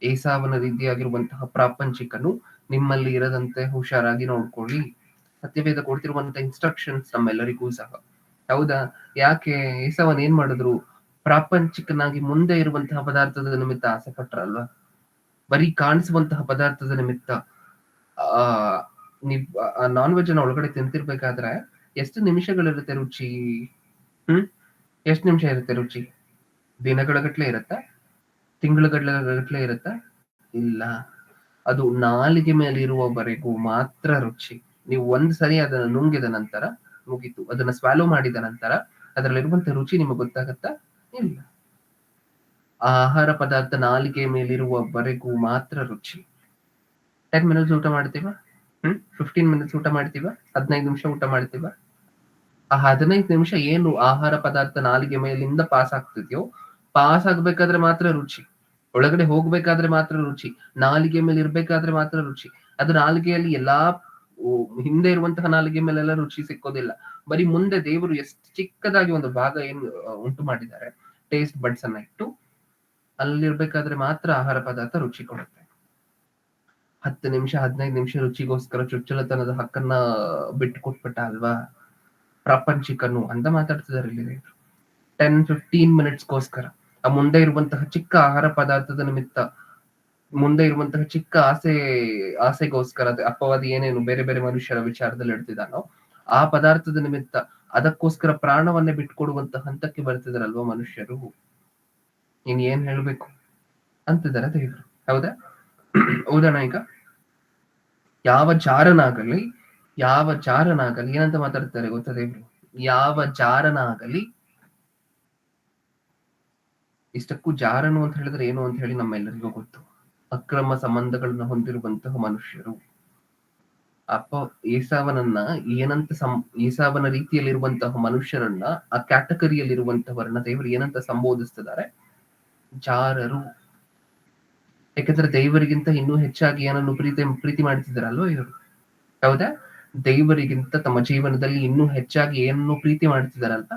ಏಸಾವನ ರೀತಿಯಾಗಿರುವಂತಹ ಪ್ರಾಪಂಚಿಕನು ನಿಮ್ಮಲ್ಲಿ ಇರದಂತೆ ಹುಷಾರಾಗಿ ನೋಡ್ಕೊಳ್ಳಿ. ಸತ್ಯವೇದ ಕೊಡ್ತಿರುವಂತಹ ಇನ್ಸ್ಟ್ರಕ್ಷನ್ಸ್ ನಮ್ಮೆಲ್ಲರಿಗೂ ಸಹ. ಹೌದಾ? ಯಾಕೆ ಏಸಾವನ್ ಏನ್ ಮಾಡಿದ್ರು? ಪ್ರಾಪಂಚಿಕನಾಗಿ ಮುಂದೆ ಇರುವಂತಹ ಪದಾರ್ಥದ ನಿಮಿತ್ತ ಆಸೆ ಪಟ್ರಲ್ವಾ? ಬರೀ ಕಾಣಿಸುವಂತಹ ಪದಾರ್ಥದ ನಿಮಿತ್ತ ನೀವ್ ನಾನ್ ವೆಜ್ ಒಳಗಡೆ ತಿಂತಿರ್ಬೇಕಾದ್ರೆ ಎಷ್ಟು ನಿಮಿಷಗಳಿರುತ್ತೆ ರುಚಿ? ಎಷ್ಟು ನಿಮಿಷ ಇರುತ್ತೆ ರುಚಿ? ದಿನಗಳಗಟ್ಲೆ ಇರತ್ತಾ? ತಿಂಗಳುಗಟ್ಲೆ ಇರತ್ತಾ? ಇಲ್ಲ. ಅದು ನಾಲಿಗೆ ಮೇಲೆ ಇರುವವರೆಗೂ ಮಾತ್ರ ರುಚಿ. ನೀವು ಒಂದ್ ಸರಿ ಅದನ್ನ ನುಂಗಿದ ನಂತರ ಮುಗೀತು. ಅದನ್ನ ಸ್ವಾಲೋ ಮಾಡಿದ ನಂತರ ಅದರಲ್ಲಿರುವಂತ ರುಚಿ ನಿಮಗೆ ಗೊತ್ತಾಗತ್ತಾ? ಇಲ್ಲ. ಆಹಾರ ಪದಾರ್ಥ ನಾಲಿಗೆ ಮೇಲಿರುವವರೆಗೂ ಮಾತ್ರ ರುಚಿ. 10 ಮಿನಿಟ್ಸ್ ಊಟ ಮಾಡ್ತೀವ? 15 ಮಿನಿಟ್ಸ್ ಊಟ ಮಾಡ್ತೀವ? 15 ನಿಮಿಷ ಊಟ ಮಾಡ್ತೀವ? ಆ 15 ನಿಮಿಷ ಏನು ಆಹಾರ ಪದಾರ್ಥ ನಾಲಿಗೆ ಮೇಲಿಂದ ಪಾಸ್ ಆಗ್ತಿದ್ಯೋ, ಪಾಸ್ ಆಗ್ಬೇಕಾದ್ರೆ ಮಾತ್ರ ರುಚಿ. ಒಳಗಡೆ ಹೋಗ್ಬೇಕಾದ್ರೆ ಮಾತ್ರ ರುಚಿ. ನಾಲಿಗೆ ಮೇಲೆ ಇರ್ಬೇಕಾದ್ರೆ ಮಾತ್ರ ರುಚಿ. ಅದು ನಾಲಿಗೆಯಲ್ಲಿ ಎಲ್ಲಾ ಹಿಂದೆ ಇರುವಂತಹ ನಾಲಿಗೆ ಮೇಲೆಲ್ಲ ರುಚಿ ಸಿಕ್ಕೋದಿಲ್ಲ. ಬರೀ ಮುಂದೆ ದೇವರು ಎಷ್ಟು ಚಿಕ್ಕದಾಗಿ ಒಂದು ಭಾಗ ಏನು ಉಂಟು ಮಾಡಿದ್ದಾರೆ, ಟೇಸ್ಟ್ ಬಡ್ಸ್ ಅನ್ನ ಇಟ್ಟು ಅಲ್ಲಿರ್ಬೇಕಾದ್ರೆ ಮಾತ್ರ ಆಹಾರ ಪದಾರ್ಥ ರುಚಿ ಕೊಡುತ್ತೆ. 10 ನಿಮಿಷ 15 ನಿಮಿಷ ರುಚಿಗೋಸ್ಕರ ಚೊಚ್ಚಲತನದ ಹಕ್ಕನ್ನ ಬಿಟ್ಟು ಕೊಟ್ಬಿಟ್ಟ ಅಲ್ವಾ ಪ್ರಾಪಂಚಿಕನು ಅಂತ ಮಾತಾಡ್ತಿದ್ದಾರೆ ಇಲ್ಲಿ. 10-15 ಮಿನಿಟ್ಸ್ಗೋಸ್ಕರ ಆ ಮುಂದೆ ಇರುವಂತಹ ಚಿಕ್ಕ ಆಹಾರ ಪದಾರ್ಥದ ನಿಮಿತ್ತ, ಮುಂದೆ ಇರುವಂತಹ ಚಿಕ್ಕ ಆಸೆಗೋಸ್ಕರ ಅಪವಾದಿ ಏನೇನು ಬೇರೆ ಬೇರೆ ಮನುಷ್ಯರ ವಿಚಾರದಲ್ಲಿ ಇಡ್ತಿದ್ದಾನೋ ಆ ಪದಾರ್ಥದ ನಿಮಿತ್ತ ಅದಕ್ಕೋಸ್ಕರ ಪ್ರಾಣವನ್ನೇ ಬಿಟ್ಕೊಡುವಂತ ಹಂತಕ್ಕೆ ಬರ್ತಿದಾರಲ್ವಾ ಮನುಷ್ಯರು. ಇನ್ ಏನ್ ಹೇಳ್ಬೇಕು ಅಂತಿದಾರೆ ದೇವರು. ಹೌದಾ? ಹೌದಣ್ಣ? ಈಗ ಯಾವ ಜಾರನಾಗಲಿ ಏನಂತ ಮಾತಾಡ್ತಾರೆ ಗೊತ್ತಾ ದೇವರು? ಯಾವ ಜಾರನಾಗಲಿ, ಇಷ್ಟಕ್ಕೂ ಜಾರನು ಅಂತ ಹೇಳಿದ್ರೆ ಏನು ಅಂತ ಹೇಳಿ ನಮ್ಮೆಲ್ಲರಿಗೂ ಗೊತ್ತು. ಅಕ್ರಮ ಸಂಬಂಧಗಳನ್ನ ಹೊಂದಿರುವಂತಹ ಮನುಷ್ಯರು. ಏಸಾವನನ್ನ ಏಸಾವನ ರೀತಿಯಲ್ಲಿರುವಂತಹ ಮನುಷ್ಯರನ್ನ, ಆ ಕ್ಯಾಟಗರಿಯಲ್ಲಿರುವಂತವರನ್ನ ದೇವರು ಏನಂತ ಸಂಬೋಧಿಸ್ತಿದ್ದಾರೆ? ಜಾರರು. ಯಾಕಂದ್ರೆ ದೇವರಿಗಿಂತ ಇನ್ನೂ ಹೆಚ್ಚಾಗಿ ಏನನ್ನು ಪ್ರೀತಿ ಮಾಡ್ತಿದ್ದಾರಲ್ವ ಇವರು. ಹೌದಾ? ದೇವರಿಗಿಂತ ತಮ್ಮ ಜೀವನದಲ್ಲಿ ಇನ್ನೂ ಹೆಚ್ಚಾಗಿ ಏನನ್ನು ಪ್ರೀತಿ ಮಾಡ್ತಿದಾರಲ್ವ?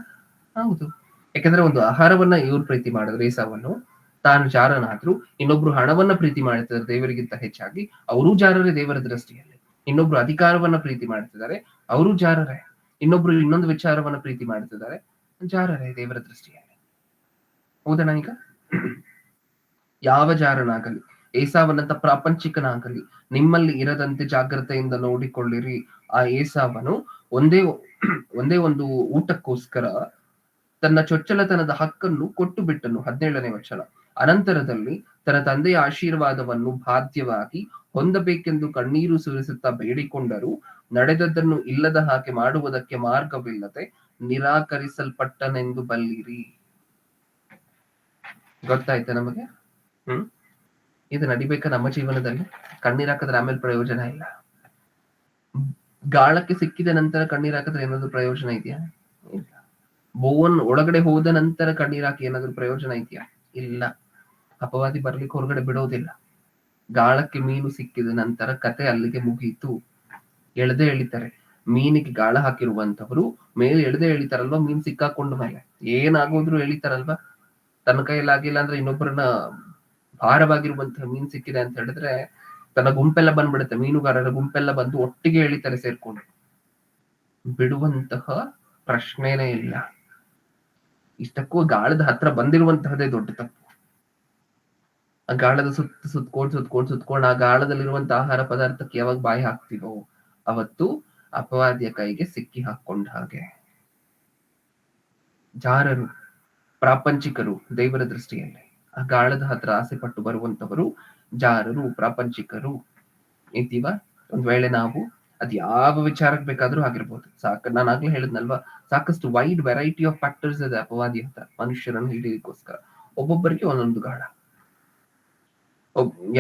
ಹೌದು. ಯಾಕಂದ್ರೆ ಒಂದು ಆಹಾರವನ್ನ ಇವ್ರು ಪ್ರೀತಿ ಮಾಡಿದ್ರು ಏಸಾವನ್ನು, ತಾನು ಜಾರನಾದ್ರು. ಇನ್ನೊಬ್ರು ಹಣವನ್ನ ಪ್ರೀತಿ ಮಾಡ್ತಿದ್ದಾರೆ ದೇವರಿಗಿಂತ ಹೆಚ್ಚಾಗಿ, ಅವರೂ ಜಾರರೇ ದೇವರ ದೃಷ್ಟಿಯಲ್ಲಿ. ಇನ್ನೊಬ್ರು ಅಧಿಕಾರವನ್ನ ಪ್ರೀತಿ ಮಾಡ್ತಿದ್ದಾರೆ, ಅವರು ಜಾರರೇ. ಇನ್ನೊಬ್ರು ಇನ್ನೊಂದು ವಿಚಾರವನ್ನ ಪ್ರೀತಿ ಮಾಡ್ತಿದ್ದಾರೆ, ಜಾರರೇ ದೇವರ ದೃಷ್ಟಿಯಲ್ಲಿ. ಹೌದಣ್ಣ? ಈಗ ಯಾವ ಜಾರನಾಗಲಿ ಏಸಾವನಂತ ಪ್ರಾಪಂಚಿಕನಾಗಲಿ ನಿಮ್ಮಲ್ಲಿ ಇರದಂತೆ ಜಾಗ್ರತೆಯಿಂದ ನೋಡಿಕೊಳ್ಳಿರಿ. ಆ ಏಸಾವನು ಒಂದೇ ಒಂದು ಊಟಕ್ಕೋಸ್ಕರ ತನ್ನ ಚೊಚ್ಚಲತನದ ಹಕ್ಕನ್ನು ಕೊಟ್ಟು ಬಿಟ್ಟನು. 17ನೇ ವಚನ. ಅನಂತರದಲ್ಲಿ ತನ್ನ ತಂದೆಯ ಆಶೀರ್ವಾದವನ್ನು ಬಾಧ್ಯವಾಗಿ ಹೊಂದಬೇಕೆಂದು ಕಣ್ಣೀರು ಸುರಿಸುತ್ತಾ ಬೇಡಿಕೊಂಡರೂ ನಡೆದದ್ದನ್ನು ಇಲ್ಲದ ಹಾಗೆ ಮಾಡುವುದಕ್ಕೆ ಮಾರ್ಗವಿಲ್ಲದೆ ನಿರಾಕರಿಸಲ್ಪಟ್ಟನೆಂದು ಬಲ್ಲಿರಿ. ಗೊತ್ತಾಯ್ತಾ ನಮಗೆ? ಇದು ನಡಿಬೇಕಾ ನಮ್ಮ ಜೀವನದಲ್ಲಿ? ಕಣ್ಣೀರ್ ಹಾಕಿದ್ರೆ ಆಮೇಲೆ ಪ್ರಯೋಜನ ಇಲ್ಲ. ಗಾಳಕ್ಕೆ ಸಿಕ್ಕಿದ ನಂತರ ಕಣ್ಣೀರ್ ಹಾಕಿದ್ರೆ ಏನಾದ್ರು ಪ್ರಯೋಜನ ಇದೆಯಾ? ಇಲ್ಲ. ಬೋನ್ ಒಳಗಡೆ ಹೋದ ನಂತರ ಕಣ್ಣೀರ್ ಹಾಕಿ ಏನಾದ್ರು ಪ್ರಯೋಜನ ಇದೆಯಾ? ಇಲ್ಲ. ಅಪವಾದಿ ಬರ್ಲಿಕ್ಕೆ ಹೊರಗಡೆ ಬಿಡೋದಿಲ್ಲ. ಗಾಳಕ್ಕೆ ಮೀನು ಸಿಕ್ಕಿದ ನಂತರ ಕತೆ ಅಲ್ಲಿಗೆ ಮುಗೀತು. ಎಳೆದೇ ಎಳಿತಾರೆ. ಮೀನಿಗೆ ಗಾಳ ಹಾಕಿರುವಂತವರು ಮೇಲೆ ಎಳೆದೇ ಎಳಿತಾರಲ್ವಾ, ಮೀನ್ ಸಿಕ್ಕಾಕೊಂಡ ಮೇಲೆ ಏನಾಗೋದ್ರು ಎಳಿತಾರಲ್ವಾ. ತನ್ನ ಕೈಯಲ್ಲಿ ಆಗಿಲ್ಲ ಅಂದ್ರೆ ಇನ್ನೊಬ್ಬರನ್ನ ಭಾರವಾಗಿರುವಂತಹ ಮೀನ್ ಸಿಕ್ಕಿದೆ ಅಂತ ಹೇಳಿದ್ರೆ ತನ್ನ ಗುಂಪೆಲ್ಲ ಬಂದ್ಬಿಡುತ್ತೆ, ಮೀನುಗಾರರ ಗುಂಪೆಲ್ಲ ಬಂದು ಒಟ್ಟಿಗೆ ಎಳಿತಾರೆ ಸೇರ್ಕೊಂಡು. ಬಿಡುವಂತಹ ಪ್ರಶ್ನೆನೇ ಇಲ್ಲ. ಇಷ್ಟಕ್ಕೂ ಗಾಳದ ಹತ್ರ ಬಂದಿರುವಂತಹದೇ ದೊಡ್ಡ ತಪ್ಪು. ಆ ಗಾಳದ ಸುತ್ಕೊಂಡು ಆ ಗಾಳದಲ್ಲಿರುವಂತಹ ಆಹಾರ ಪದಾರ್ಥಕ್ಕೆ ಯಾವಾಗ ಬಾಯಿ ಹಾಕ್ತಿವೋ ಅವತ್ತು ಅಪವಾದಿಯ ಕೈಗೆ ಸಿಕ್ಕಿ ಹಾಕೊಂಡ ಹಾಗೆ. ಜಾರರು, ಪ್ರಾಪಂಚಿಕರು ದೇವರ ದೃಷ್ಟಿಯಲ್ಲಿ. ಆ ಗಾಳದ ಹತ್ರ ಆಸೆ ಪಟ್ಟು ಬರುವಂತವರು ಜಾರರು, ಪ್ರಾಪಂಚಿಕರು ಇದ್ದೀವ. ಒಂದ್ ವೇಳೆ ನಾವು ಅದ್ ಯಾವ ವಿಚಾರಕ್ಕೆ ಬೇಕಾದ್ರೂ ಆಗಿರ್ಬೋದು. ನಾನು ಆಗ್ಲೇ ಹೇಳಿದ್ನಲ್ವಾ, ಸಾಕಷ್ಟು ವೈಡ್ ವೆರೈಟಿ ಆಫ್ ಫ್ಯಾಕ್ಟರ್ಸ್ ಇದೆ ಅಪವಾದಿ ಹತ್ರ ಮನುಷ್ಯರನ್ನು ಹಿಡಿಯೋದಕ್ಕೋಸ್ಕರ. ಒಬ್ಬೊಬ್ಬರಿಗೆ ಒಂದೊಂದು ಗಾಳ.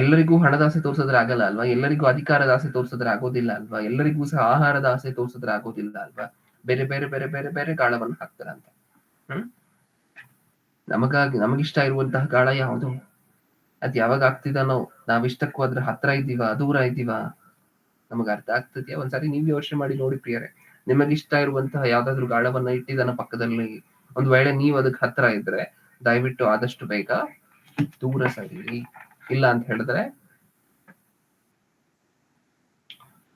ಎಲ್ಲರಿಗೂ ಹಣದ ಆಸೆ ತೋರ್ಸಿದ್ರೆ ಆಗಲ್ಲ ಅಲ್ವಾ, ಎಲ್ಲರಿಗೂ ಅಧಿಕಾರದ ಆಸೆ ತೋರ್ಸಿದ್ರೆ ಆಗೋದಿಲ್ಲ ಅಲ್ವಾ, ಎಲ್ಲರಿಗೂ ಸಹ ಆಹಾರದ ಆಸೆ ತೋರ್ಸಿದ್ರೆ ಆಗೋದಿಲ್ಲ ಅಲ್ವಾ. ಬೇರೆ ಬೇರೆ ಬೇರೆ ಬೇರೆ ಬೇರೆ ಗಾಳವನ್ನು ಹಾಕ್ತಾರಂತೆ. ನಮಗಿಷ್ಟ ಇರುವಂತಹ ಗಾಳ ಯಾವುದು? ಅದ್ ಯಾವಾಗ ಆಗ್ತಿದಾನೋ, ನಾವಿಷ್ಟಕ್ಕೂ ಅದ್ರ ಹತ್ರ ಇದ್ದೀವ, ದೂರ ಇದ್ದೀವ, ನಮಗ ಅರ್ಥ ಆಗ್ತದ್ಯಾ? ಒಂದ್ಸಾರಿ ನೀವ್ ಯೋಚನೆ ಮಾಡಿ ನೋಡಿ ಪ್ರಿಯರೇ. ನಿಮಗಿಷ್ಟ ಇರುವಂತಹ ಯಾವ್ದಾದ್ರು ಗಾಳವನ್ನ ಇಟ್ಟಿದಾನ ಪಕ್ಕದಲ್ಲಿ, ಒಂದ್ ವೇಳೆ ನೀವ್ ಅದಕ್ಕೆ ಹತ್ರ ಇದ್ರೆ ದಯವಿಟ್ಟು ಆದಷ್ಟು ಬೇಗ ದೂರ ಸರಿ. ಇಲ್ಲ ಅಂತ ಹೇಳಿದ್ರೆ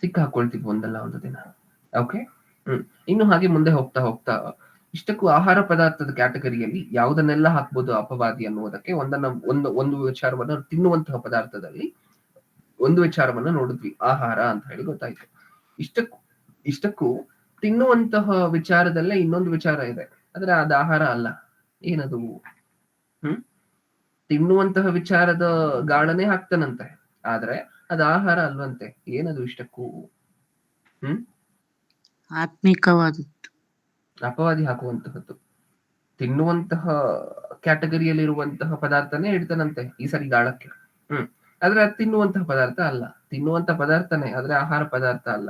ಸಿಕ್ಕ ಹಾಕೊಳ್ತೀವಿ ಒಂದಲ್ಲ ಒಂದು ದಿನ. ಓಕೆ. ಇನ್ನು ಹಾಗೆ ಮುಂದೆ ಹೋಗ್ತಾ ಹೋಗ್ತಾ ಇಷ್ಟಕ್ಕೂ ಆಹಾರ ಪದಾರ್ಥದ ಕ್ಯಾಟಗರಿಯಲ್ಲಿ ಯಾವುದನ್ನೆಲ್ಲ ಹಾಕ್ಬೋದು ಅಪವಾದಿ ಅನ್ನುವುದಕ್ಕೆ ಒಂದು ವಿಚಾರವನ್ನ, ತಿನ್ನುವಂತಹ ಪದಾರ್ಥದಲ್ಲಿ ಒಂದು ವಿಚಾರವನ್ನ ನೋಡಿದ್ವಿ, ಆಹಾರ ಅಂತ ಹೇಳಿ ಗೊತ್ತಾಯ್ತು. ಇಷ್ಟಕ್ಕೂ ತಿನ್ನುವಂತಹ ವಿಚಾರದಲ್ಲೇ ಇನ್ನೊಂದು ವಿಚಾರ ಇದೆ, ಆದ್ರೆ ಅದು ಆಹಾರ ಅಲ್ಲ. ಏನದು? ತಿನ್ನುವಂತಹ ವಿಚಾರದ ಗಾಳನೆ ಹಾಕ್ತಾನಂತೆ, ಆದ್ರೆ ಅದು ಆಹಾರ ಅಲ್ವಂತೆ. ಏನದು ಇಷ್ಟಕ್ಕೂ? ಆತ್ಮಿಕವಾದದ್ದು. ಅಪವಾದಿ ಹಾಕುವಂತಹದ್ದು ತಿನ್ನುವಂತಹ ಕ್ಯಾಟಗರಿಯಲ್ಲಿರುವಂತಹ ಪದಾರ್ಥನೇ ಇಡ್ತಾನಂತೆ ಈ ಸರಿ ಗಾಳಕ್ಕೆ. ಆದ್ರೆ ಅದು ತಿನ್ನುವಂತಹ ಪದಾರ್ಥ ಅಲ್ಲ. ತಿನ್ನುವಂತಹ ಪದಾರ್ಥನೇ, ಆದ್ರೆ ಆಹಾರ ಪದಾರ್ಥ ಅಲ್ಲ.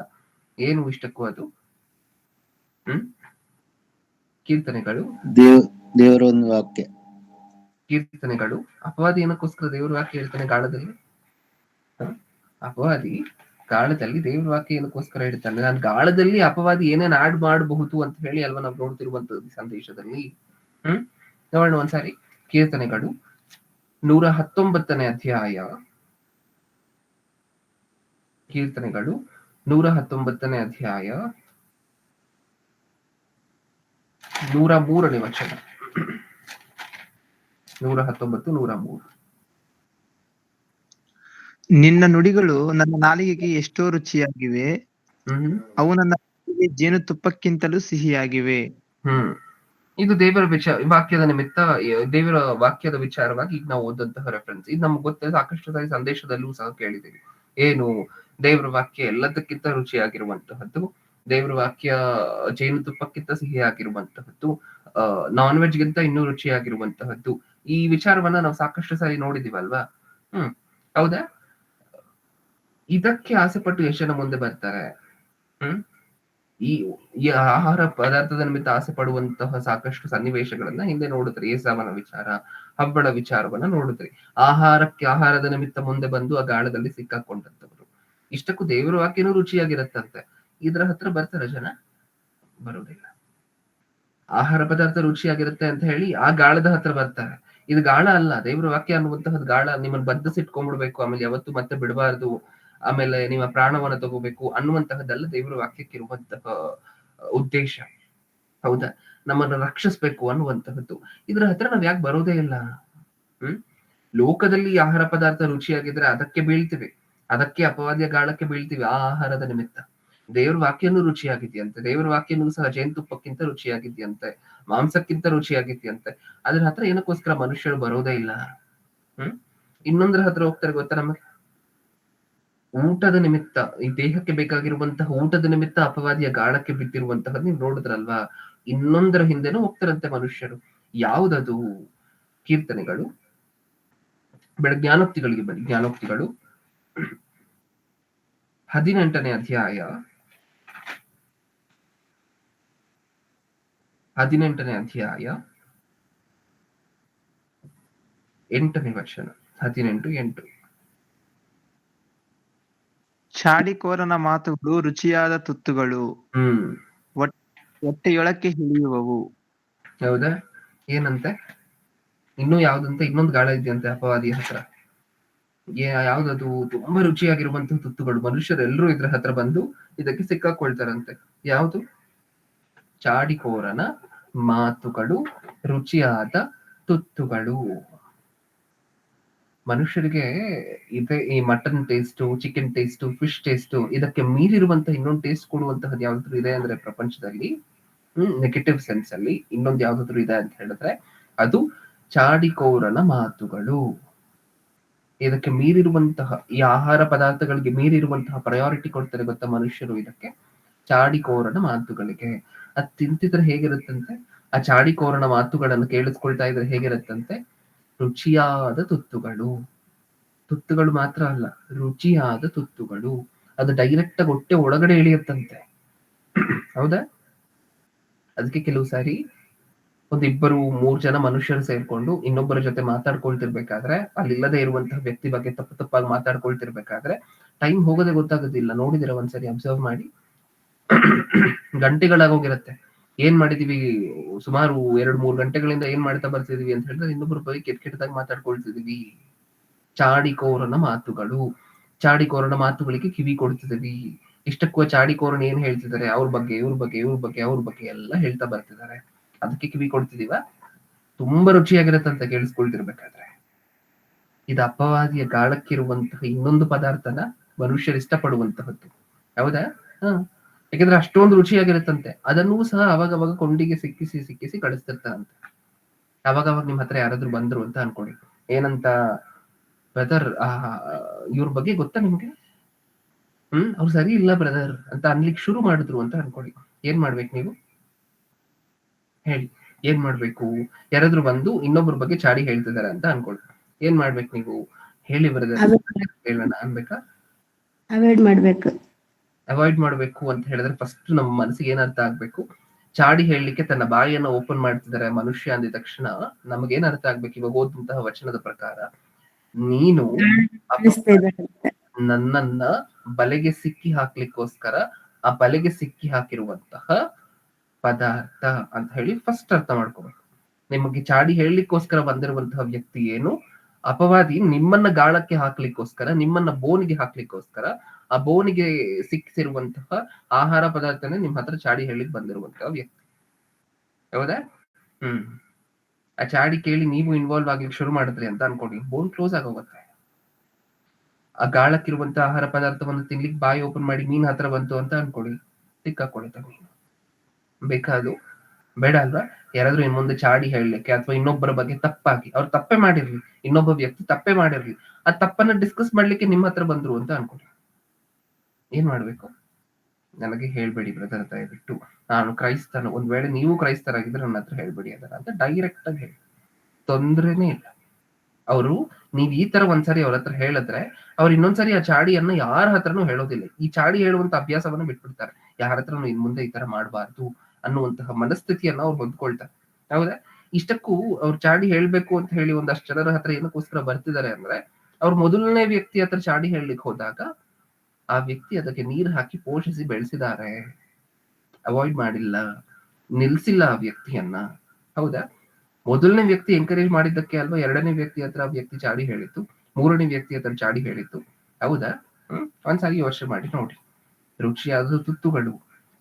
ಏನು ಇಷ್ಟಕ್ಕೂ ಅದು? ಕೀರ್ತನೆಗಳು, ದೇವರ ಒಂದು ವಾಕ್ಯ. ಕೀರ್ತನೆಗಳು. ಅಪವಾದಿ ಏನಕ್ಕೋಸ್ಕರ ದೇವ್ರ ವಾಕ್ಯ ಹೇಳ್ತಾನೆ ಗಾಳದಲ್ಲಿ? ಅಪವಾದಿ ಗಾಳದಲ್ಲಿ ದೇವ್ರ ವಾಕ್ಯ ಏನಕ್ಕೋಸ್ಕರ ಹೇಳ್ತಾನೆ? ನಾನು ಗಾಳದಲ್ಲಿ ಅಪವಾದಿ ಏನೇನ್ ಆಡ್ ಮಾಡಬಹುದು ಅಂತ ಹೇಳಿ ಅಲ್ವಾ ನಾವು ನೋಡ್ತಿರುವಂತದ್ದು ಸಂದೇಶದಲ್ಲಿ. ನೋಡೋಣ ಒಂದ್ಸಾರಿ. ಕೀರ್ತನೆಗಳು 119ನೇ ಅಧ್ಯಾಯ. ಕೀರ್ತನೆಗಳು 119ನೇ ಅಧ್ಯಾಯ 103ನೇ ವಚನ. 119, 103. ನಿನ್ನ ನುಡಿಗಳು ನನ್ನ ನಾಲಿಗೆಗೆ ಎಷ್ಟೋ ರುಚಿಯಾಗಿವೆ, ಅವು ನನ್ನ ಜೇನುತುಪ್ಪಕ್ಕಿಂತಲೂ ಸಿಹಿಯಾಗಿವೆ. ಇದು ದೇವರ ವಾಕ್ಯದ ನಿಮಿತ್ತ, ದೇವರ ವಾಕ್ಯದ ವಿಚಾರವಾಗಿ ಈಗ ನಾವು ಓದಂತಹ ರೆಫರೆನ್ಸ್. ಇದು ನಮ್ಗೆ ಗೊತ್ತಿದೆ, ಸಾಕಷ್ಟು ಸಾರಿ ಸಂದೇಶದಲ್ಲೂ ಸಹ ಕೇಳಿದ್ದೀವಿ. ಏನು? ದೇವರ ವಾಕ್ಯ ಎಲ್ಲದಕ್ಕಿಂತ ರುಚಿಯಾಗಿರುವಂತಹದ್ದು, ದೇವರ ವಾಕ್ಯ ಜೇನುತುಪ್ಪಕ್ಕಿಂತ ಸಿಹಿಯಾಗಿರುವಂತಹದ್ದು, ನಾನ್ ವೆಜ್ ಗಿಂತ ಇನ್ನೂ ರುಚಿಯಾಗಿರುವಂತಹದ್ದು. ಈ ವಿಚಾರವನ್ನ ನಾವು ಸಾಕಷ್ಟು ಸಾರಿ ನೋಡಿದೀವಲ್ವಾ? ಹೌದಾ? ಇದಕ್ಕೆ ಆಸೆ ಪಟ್ಟು ಎಷ್ಟು ಜನ ಮುಂದೆ ಬರ್ತಾರೆ? ಈ ಆಹಾರ ಪದಾರ್ಥದ ನಿಮಿತ್ತ ಆಸೆ ಪಡುವಂತಹ ಸಾಕಷ್ಟು ಸನ್ನಿವೇಶಗಳನ್ನ ಹಿಂದೆ ನೋಡಿದ್ರಿ. ಏಸಾವನ ವಿಚಾರ, ಹಬ್ಬಳ ವಿಚಾರವನ್ನ ನೋಡಿದ್ರಿ. ಆಹಾರದ ನಿಮಿತ್ತ ಮುಂದೆ ಬಂದು ಆ ಗಾಳದಲ್ಲಿ ಸಿಕ್ಕಾಕೊಂಡಂತವ್ರು. ಇಷ್ಟಕ್ಕೂ ದೇವರ ವಾಕ್ಯನೂ ರುಚಿಯಾಗಿರತ್ತಂತೆ. ಇದ್ರ ಹತ್ರ ಬರ್ತಾರ ಜನ? ಬರುವುದಿಲ್ಲ. ಆಹಾರ ಪದಾರ್ಥ ರುಚಿಯಾಗಿರುತ್ತೆ ಅಂತ ಹೇಳಿ ಆ ಗಾಳದ ಹತ್ರ ಬರ್ತಾರೆ. ಇದು ಗಾಳ ಅಲ್ಲ. ದೇವರ ವಾಕ್ಯ ಅನ್ನುವಂತಹದ್ದು ಗಾಳ. ನಿಮ್ಮನ್ನ ಬದ್ಧಸಿಟ್ಕೊಂಡ್ಬಿಡ್ಬೇಕು, ಆಮೇಲೆ ಯಾವತ್ತು ಮತ್ತೆ ಬಿಡಬಾರ್ದು, ಆಮೇಲೆ ನಿಮ್ಮ ಪ್ರಾಣವನ್ನ ತಗೋಬೇಕು ಅನ್ನುವಂತಹದ್ದೆಲ್ಲ ದೇವರ ವಾಕ್ಯಕ್ಕೆ ಇರುವಂತಹ ಉದ್ದೇಶ. ಹೌದಾ? ನಮ್ಮನ್ನು ರಕ್ಷಿಸ್ಬೇಕು ಅನ್ನುವಂತಹದ್ದು. ಇದ್ರ ಹತ್ರ ನಾವ್ ಯಾಕೆ ಬರೋದೇ ಇಲ್ಲ? ಲೋಕದಲ್ಲಿ ಆಹಾರ ಪದಾರ್ಥ ರುಚಿಯಾಗಿದ್ರೆ ಅದಕ್ಕೆ ಬೀಳ್ತೀವಿ, ಅದಕ್ಕೆ ಅಪವಾದಿಯ ಗಾಳಕ್ಕೆ ಬೀಳ್ತೀವಿ. ಆ ಆಹಾರದ ನಿಮಿತ್ತ ದೇವ್ರ ವಾಕ್ಯನೂ ರುಚಿಯಾಗಿದೆಯಂತೆ. ದೇವರ ವಾಕ್ಯನೂ ಸಹ ಜೇನುತುಪ್ಪಕ್ಕಿಂತ ರುಚಿಯಾಗಿದೆಯಂತೆ, ಮಾಂಸಕ್ಕಿಂತ ರುಚಿಯಾಗಿದೆಯಂತೆ. ಅದ್ರ ಹತ್ರ ಏನಕ್ಕೋಸ್ಕರ ಮನುಷ್ಯರು ಬರೋದೇ ಇಲ್ಲ? ಇನ್ನೊಂದ್ರ ಹತ್ರ ಹೋಗ್ತಾರೆ ಗೊತ್ತಾ ನಮಗೆ? ಊಟದ ನಿಮಿತ್ತ, ಈ ದೇಹಕ್ಕೆ ಬೇಕಾಗಿರುವಂತಹ ಊಟದ ನಿಮಿತ್ತ ಅಪವಾದಿಯ ಗಾಳಕ್ಕೆ ಬಿದ್ದಿರುವಂತಹ ನೀವು ನೋಡಿದ್ರಲ್ವಾ? ಇನ್ನೊಂದರ ಹಿಂದೆನೂ ಹೋಗ್ತಾರಂತೆ ಮನುಷ್ಯರು. ಯಾವುದದು? ಕೀರ್ತನೆಗಳು. ಜ್ಞಾನೋಕ್ತಿಗಳಿಗೆ ಬನ್ನಿ. ಜ್ಞಾನೋಕ್ತಿಗಳು 18ನೇ ಅಧ್ಯಾಯ 8ನೇ ವಚನ. 18:8. ಚಾಡಿಕೋರನ ಮಾತುಗಳು ರುಚಿಯಾದ ತುತ್ತುಗಳು, ಹೊಟ್ಟೆಯೊಳಕ್ಕೆ ಹಿಡಿಯುವವು. ಹೌದಾ? ಏನಂತೆ? ಇನ್ನೂ ಯಾವ್ದಂತೆ? ಇನ್ನೊಂದು ಗಾಳ ಇದೆಯಂತೆ ಅಪವಾದಿಯ ಹತ್ರ. ಯಾವ್ದದು ತುಂಬಾ ರುಚಿಯಾಗಿರುವಂತಹ ತುತ್ತುಗಳು, ಮನುಷ್ಯರೆಲ್ಲರೂ ಇದ್ರ ಹತ್ರ ಬಂದು ಇದಕ್ಕೆ ಸಿಕ್ಕಾಕೊಳ್ತಾರಂತೆ. ಯಾವುದು? ಚಾಡಿಕೋರನ ಮಾತುಗಳು, ರುಚಿಯಾದ ತುತ್ತುಗಳು. ಮನುಷ್ಯರಿಗೆ ಇದೆ ಈ mutton taste, chicken taste, fish taste, ಇದಕ್ಕೆ ಮೀರಿರುವಂತಹ ಇನ್ನೊಂದು ಟೇಸ್ಟ್ ಕೊಡುವಂತಹದ್ದು ಯಾವ್ದಾದ್ರು ಇದೆ ಅಂದ್ರೆ ಪ್ರಪಂಚದಲ್ಲಿ, ನೆಗೆಟಿವ್ ಸೆನ್ಸ್ ಅಲ್ಲಿ ಇನ್ನೊಂದು ಯಾವ್ದಾದ್ರು ಇದೆ ಅಂತ ಹೇಳಿದ್ರೆ ಅದು ಚಾಡಿಕೋರನ ಮಾತುಗಳು. ಇದಕ್ಕೆ ಮೀರಿರುವಂತಹ ಈ ಆಹಾರ ಪದಾರ್ಥಗಳಿಗೆ ಮೀರಿರುವಂತಹ ಪ್ರಯಾರಿಟಿ ಕೊಡ್ತಾರೆ ಗೊತ್ತಾ ಮನುಷ್ಯರು ಇದಕ್ಕೆ, ಚಾಡಿಕೋರನ ಮಾತುಗಳಿಗೆ. ಅದ್ ತಿಂತಿದ್ರೆ ಹೇಗಿರುತ್ತಂತೆ, ಆ ಚಾಡಿಕೋರನ ಮಾತುಗಳನ್ನು ಕೇಳಿಸ್ಕೊಳ್ತಾ ಇದ್ರೆ ಹೇಗಿರುತ್ತಂತೆ, ರುಚಿಯಾದ ತುತ್ತುಗಳು. ತುತ್ತುಗಳು ಮಾತ್ರ ಅಲ್ಲ, ರುಚಿಯಾದ ತುತ್ತುಗಳು. ಅದು ಡೈರೆಕ್ಟ್ ಆಗಿ ಹೊಟ್ಟೆ ಒಳಗಡೆ ಇಳಿಯುತ್ತಂತೆ. ಹೌದಾ? ಅದಕ್ಕೆ ಕೆಲವು ಸಾರಿ ಒಂದ್ 2-3 ಜನ ಮನುಷ್ಯರು ಸೇರ್ಕೊಂಡು ಇನ್ನೊಬ್ಬರ ಜೊತೆ ಮಾತಾಡ್ಕೊಳ್ತಿರ್ಬೇಕಾದ್ರೆ, ಅಲ್ಲಿಲ್ಲದೆ ಇರುವಂತಹ ವ್ಯಕ್ತಿ ಬಗ್ಗೆ ತಪ್ಪಾಗಿ ಮಾತಾಡ್ಕೊಳ್ತಿರ್ಬೇಕಾದ್ರೆ ಟೈಮ್ ಹೋಗೋದೇ ಗೊತ್ತಾಗೋದಿಲ್ಲ. ನೋಡಿದಿರ ಒಂದ್ಸರಿ ಅಬ್ಸರ್ವ್ ಮಾಡಿ, ಗಂಟೆಗಳಾಗೋಗಿರತ್ತೆ. ಏನ್ ಮಾಡಿದೀವಿ, ಸುಮಾರು 2-3 ಗಂಟೆಗಳಿಂದ ಏನ್ ಮಾಡ್ತಾ ಬರ್ತಿದೀವಿ ಅಂತ ಹೇಳಿದ್ರೆ ಇನ್ನೊಬ್ಬರ ಬಗ್ಗೆ ಕೆಟ್ಟದಾಗಿ ಮಾತಾಡ್ಕೊಳ್ತಿದೀವಿ. ಚಾಡಿಕೋರನ ಮಾತುಗಳು. ಚಾಡಿಕೋರನ ಮಾತುಗಳಿಗೆ ಕಿವಿ ಕೊಡ್ತಿದೀವಿ. ಇಷ್ಟಕ್ಕೂ ಚಾಡಿಕೋರನ್ ಏನ್ ಹೇಳ್ತಿದ್ದಾರೆ, ಅವ್ರ ಬಗ್ಗೆ ಇವ್ರ ಬಗ್ಗೆ ಎಲ್ಲ ಹೇಳ್ತಾ ಬರ್ತಿದ್ದಾರೆ. ಅದಕ್ಕೆ ಕಿವಿ ಕೊಡ್ತಿದೀವ. ತುಂಬಾ ರುಚಿಯಾಗಿರತ್ತಂತ ಕೇಳಿಸ್ಕೊಳ್ತಿರ್ಬೇಕಾದ್ರೆ. ಇದು ಅಪವಾದಿಯ ಗಾಳಕ್ಕಿರುವಂತಹ ಇನ್ನೊಂದು ಪದಾರ್ಥನ ಮನುಷ್ಯರು ಇಷ್ಟಪಡುವಂತಹದ್ದು. ಹೌದಾ? ಯಾಕಂದ್ರೆ ಅಷ್ಟೊಂದು ರುಚಿಯಾಗಿರುತ್ತಂತೆ. ಅದನ್ನೂ ಸಹ ಅವಾಗ ಕೊಂಡಿಗೆ ಸಿಕ್ಕಿಸಿ ಕಳಿಸ್ತಿರ್ತಾರಂತೆ. ಅವಾಗ ನಿಮ್ ಹತ್ರ ಯಾರಾದ್ರೂ ಬಂದ್ರು ಅಂತ ಅನ್ಕೊಳ್ಳಿ, ಏನಂತ, ಬ್ರದರ್ ಇವ್ರ ಬಗ್ಗೆ ಗೊತ್ತಾ ನಿಮ್ಗೆ? ಅವ್ರು ಸರಿ ಇಲ್ಲ ಬ್ರದರ್ ಅಂತ ಅನ್ಲಿಕ್ಕೆ ಶುರು ಮಾಡಿದ್ರು ಅಂತ ಅನ್ಕೊಳ್ಳಿ. ಏನ್ ಮಾಡ್ಬೇಕು ನೀವು ಹೇಳಿ? ಏನ್ ಮಾಡ್ಬೇಕು? ಯಾರಾದ್ರೂ ಬಂದು ಇನ್ನೊಬ್ಬರ ಬಗ್ಗೆ ಚಾಡಿ ಹೇಳ್ತಿದಾರೆ ಅಂತ ಅನ್ಕೊಳ್ಳಿ. ಏನ್ ಮಾಡ್ಬೇಕು ನೀವು? ಹೇಳಿ ಬ್ರದರ್ ಹೇಳೋಣ ಅನ್ಬೇಕಾ? ಅವಾಯ್ಡ್ ಮಾಡ್ಬೇಕು ಅಂತ ಹೇಳಿದ್ರೆ ಫಸ್ಟ್ ನಮ್ಮ ಮನಸ್ಸಿಗೆ ಏನ್ ಅರ್ಥ ಆಗ್ಬೇಕು, ಚಾಡಿ ಹೇಳಲಿಕ್ಕೆ ತನ್ನ ಬಾಯಿಯನ್ನ ಓಪನ್ ಮಾಡ್ತಿದ್ದಾರೆ ಮನುಷ್ಯ ಅಂದಿದ ತಕ್ಷಣ ನಮಗೇನ್ ಅರ್ಥ ಆಗ್ಬೇಕು? ಇವಾಗ ಓದಂತಹ ವಚನದ ಪ್ರಕಾರ, ನೀನು ನನ್ನನ್ನ ಬಲೆಗೆ ಸಿಕ್ಕಿ ಹಾಕ್ಲಿಕ್ಕೋಸ್ಕರ ಆ ಬಲೆಗೆ ಸಿಕ್ಕಿ ಹಾಕಿರುವಂತಹ ಪದಾರ್ಥ ಅಂತ ಹೇಳಿ ಫಸ್ಟ್ ಅರ್ಥ ಮಾಡ್ಕೋಬೇಕು. ನಿಮಗೆ ಚಾಡಿ ಹೇಳಲಿಕ್ಕೋಸ್ಕರ ಬಂದಿರುವಂತಹ ವ್ಯಕ್ತಿ ಏನು, ಅಪವಾದಿ ನಿಮ್ಮನ್ನ ಗಾಳಕ್ಕೆ ಹಾಕ್ಲಿಕ್ಕೋಸ್ಕರ, ನಿಮ್ಮನ್ನ ಬೋನಿಗೆ ಹಾಕ್ಲಿಕ್ಕೋಸ್ಕರ, ಆ ಬೋನಿಗೆ ಸಿಕ್ಕಿಸಿರುವಂತಹ ಆಹಾರ ಪದಾರ್ಥನೇ ನಿಮ್ ಹತ್ರ ಚಾಡಿ ಹೇಳಿಕ್ ಬಂದಿರುವಂತಹ ವ್ಯಕ್ತಿ. ಹೌದಾ? ಆ ಚಾಡಿ ಕೇಳಿ ನೀವು ಇನ್ವಾಲ್ವ್ ಆಗ್ಲಿಕ್ಕೆ ಶುರು ಮಾಡಿದ್ರಿ ಅಂತ ಅನ್ಕೊಳ್ಳಿ, ಬೋನ್ ಕ್ಲೋಸ್ ಆಗೋಗುತ್ತೆ. ಆ ಗಾಳಕ್ಕಿರುವಂತಹ ಆಹಾರ ಪದಾರ್ಥವನ್ನು ತಿನ್ಲಿಕ್ಕೆ ಬಾಯಿ ಓಪನ್ ಮಾಡಿ ಮೀನ್ ಹತ್ರ ಬಂತು ಅಂತ ಅನ್ಕೊಳ್ಳಿ, ಸಿಕ್ಕಾಕೊಳಿತ ಮೀನು. ಬೇಕಾದು ಬೇಡ ಅಲ್ವಾ? ಯಾರಾದ್ರೂ ಇನ್ ಮುಂದೆ ಚಾಡಿ ಹೇಳಲಿಕ್ಕೆ ಅಥವಾ ಇನ್ನೊಬ್ಬರ ಬಗ್ಗೆ ತಪ್ಪಾಗಿ, ಅವ್ರು ತಪ್ಪೇ ಮಾಡಿರ್ಲಿ, ಇನ್ನೊಬ್ಬ ವ್ಯಕ್ತಿ ತಪ್ಪೇ ಮಾಡಿರ್ಲಿ, ಆ ತಪ್ಪನ್ನ ಡಿಸ್ಕಸ್ ಮಾಡ್ಲಿಕ್ಕೆ ನಿಮ್ಮ ಹತ್ರ ಬಂದ್ರು ಅಂತ ಅನ್ಕೊಳ್ಳಿ, ಏನ್ ಮಾಡ್ಬೇಕು? ನನಗೆ ಹೇಳ್ಬೇಡಿ ಬ್ರದರ್ ದಯವಿಟ್ಟು, ನಾನು ಕ್ರೈಸ್ತನ, ಒಂದ್ ವೇಳೆ ನೀವು ಕ್ರೈಸ್ತರಾಗಿದ್ರೆ ನನ್ನ ಹತ್ರ ಹೇಳ್ಬೇಡಿ ಅದರ ಅಂತ ಡೈರೆಕ್ಟ್ ಆಗಿ ಹೇಳಿ, ತೊಂದ್ರೆನೇ ಇಲ್ಲ. ಅವರು ನೀವ್ ಈ ತರ ಒಂದ್ಸರಿ ಅವ್ರ ಹತ್ರ ಹೇಳಿದ್ರೆ ಅವ್ರು ಇನ್ನೊಂದ್ಸರಿ ಆ ಚಾಡಿಯನ್ನ ಯಾರ ಹತ್ರನೂ ಹೇಳೋದಿಲ್ಲ. ಈ ಚಾಡಿ ಹೇಳುವಂತ ಅಭ್ಯಾಸವನ್ನ ಬಿಟ್ಬಿಡ್ತಾರೆ. ಯಾರ ಹತ್ರನು ಇನ್ ಮುಂದೆ ಈ ತರ ಮಾಡಬಾರ್ದು ಅನ್ನುವಂತಹ ಮನಸ್ಥಿತಿಯನ್ನ ಅವ್ರು ಹೊಂದ್ಕೊಳ್ತಾರೆ. ಹೌದಾ? ಇಷ್ಟಕ್ಕೂ ಅವ್ರು ಚಾಡಿ ಹೇಳ್ಬೇಕು ಅಂತ ಹೇಳಿ ಒಂದಷ್ಟು ಜನರ ಹತ್ರ ಏನಕ್ಕೋಸ್ಕರ ಬರ್ತಿದ್ದಾರೆ ಅಂದ್ರೆ, ಅವ್ರ ಮೊದಲನೇ ವ್ಯಕ್ತಿ ಹತ್ರ ಚಾಡಿ ಹೇಳಲಿಕ್ಕೆ ಹೋದಾಗ ಆ ವ್ಯಕ್ತಿ ಅದಕ್ಕೆ ನೀರು ಹಾಕಿ ಪೋಷಿಸಿ ಬೆಳೆಸಿದ್ದಾರೆ, ಅವಾಯ್ಡ್ ಮಾಡಿಲ್ಲ, ನಿಲ್ಸಿಲ್ಲ ಆ ವ್ಯಕ್ತಿಯನ್ನ. ಹೌದಾ? ಮೊದಲನೇ ವ್ಯಕ್ತಿ ಎಂಕರೇಜ್ ಮಾಡಿದ್ದಕ್ಕೆ ಅಲ್ವಾ ಎರಡನೇ ವ್ಯಕ್ತಿ ಹತ್ರ ಆ ವ್ಯಕ್ತಿ ಚಾಡಿ ಹೇಳಿತ್ತು, ಮೂರನೇ ವ್ಯಕ್ತಿ ಹತ್ರ ಚಾಡಿ ಹೇಳಿತ್ತು. ಹೌದಾ? ಒಂದ್ಸಾರಿ ಯೋಚನೆ ಮಾಡಿ ನೋಡಿ. ರುಚಿಯಾದ ತುತ್ತುಗಳು.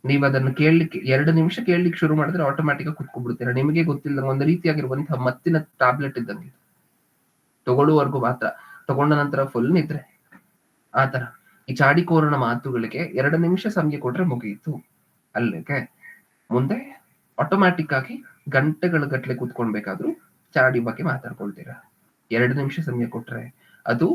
ನೀವ್ ಅದನ್ನು ಕೇಳಲಿಕ್ಕೆ 2 ನಿಮಿಷ ಕೇಳಲಿಕ್ಕೆ ಶುರು ಮಾಡಿದ್ರೆ ಆಟೋಮ್ಯಾಟಿಕ್ ಆಗಿ ಕುತ್ಕೊಂಡ್ಬಿಡ್ತೀರಾ. ನಿಮಗೆ ಗೊತ್ತಿಲ್ಲ, ಒಂದು ರೀತಿಯಾಗಿರುವಂತಹ ಮತ್ತಿನ ಟ್ಯಾಬ್ಲೆಟ್ ಇದ್ದಂಗೆ, ತಗೊಳ್ಳುವವರೆಗೂ ಮಾತ್ರ, ತಗೊಂಡ ನಂತರ ಫುಲ್ ನಿದ್ರೆ. ಆತರ ಈ ಚಾಡಿಕೋರನ ಮಾತುಗಳಿಗೆ 2 ನಿಮಿಷ ಸಮಯ ಕೊಟ್ರೆ ಮುಗಿಯಿತು. ಅಲ್ಲಿಗೆ ಮುಂದೆ ಆಟೋಮ್ಯಾಟಿಕ್ ಆಗಿ ಗಂಟೆಗಳ ಗಟ್ಲೆ ಕೂತ್ಕೊಳ್ಬೇಕಾದ್ರೂ ಚಾಡಿ ಬಗ್ಗೆ ಮಾತಾಡ್ಕೊಳ್ತೀರಾ. 2 ನಿಮಿಷ ಸಮಯ ಕೊಟ್ರೆ ಅದು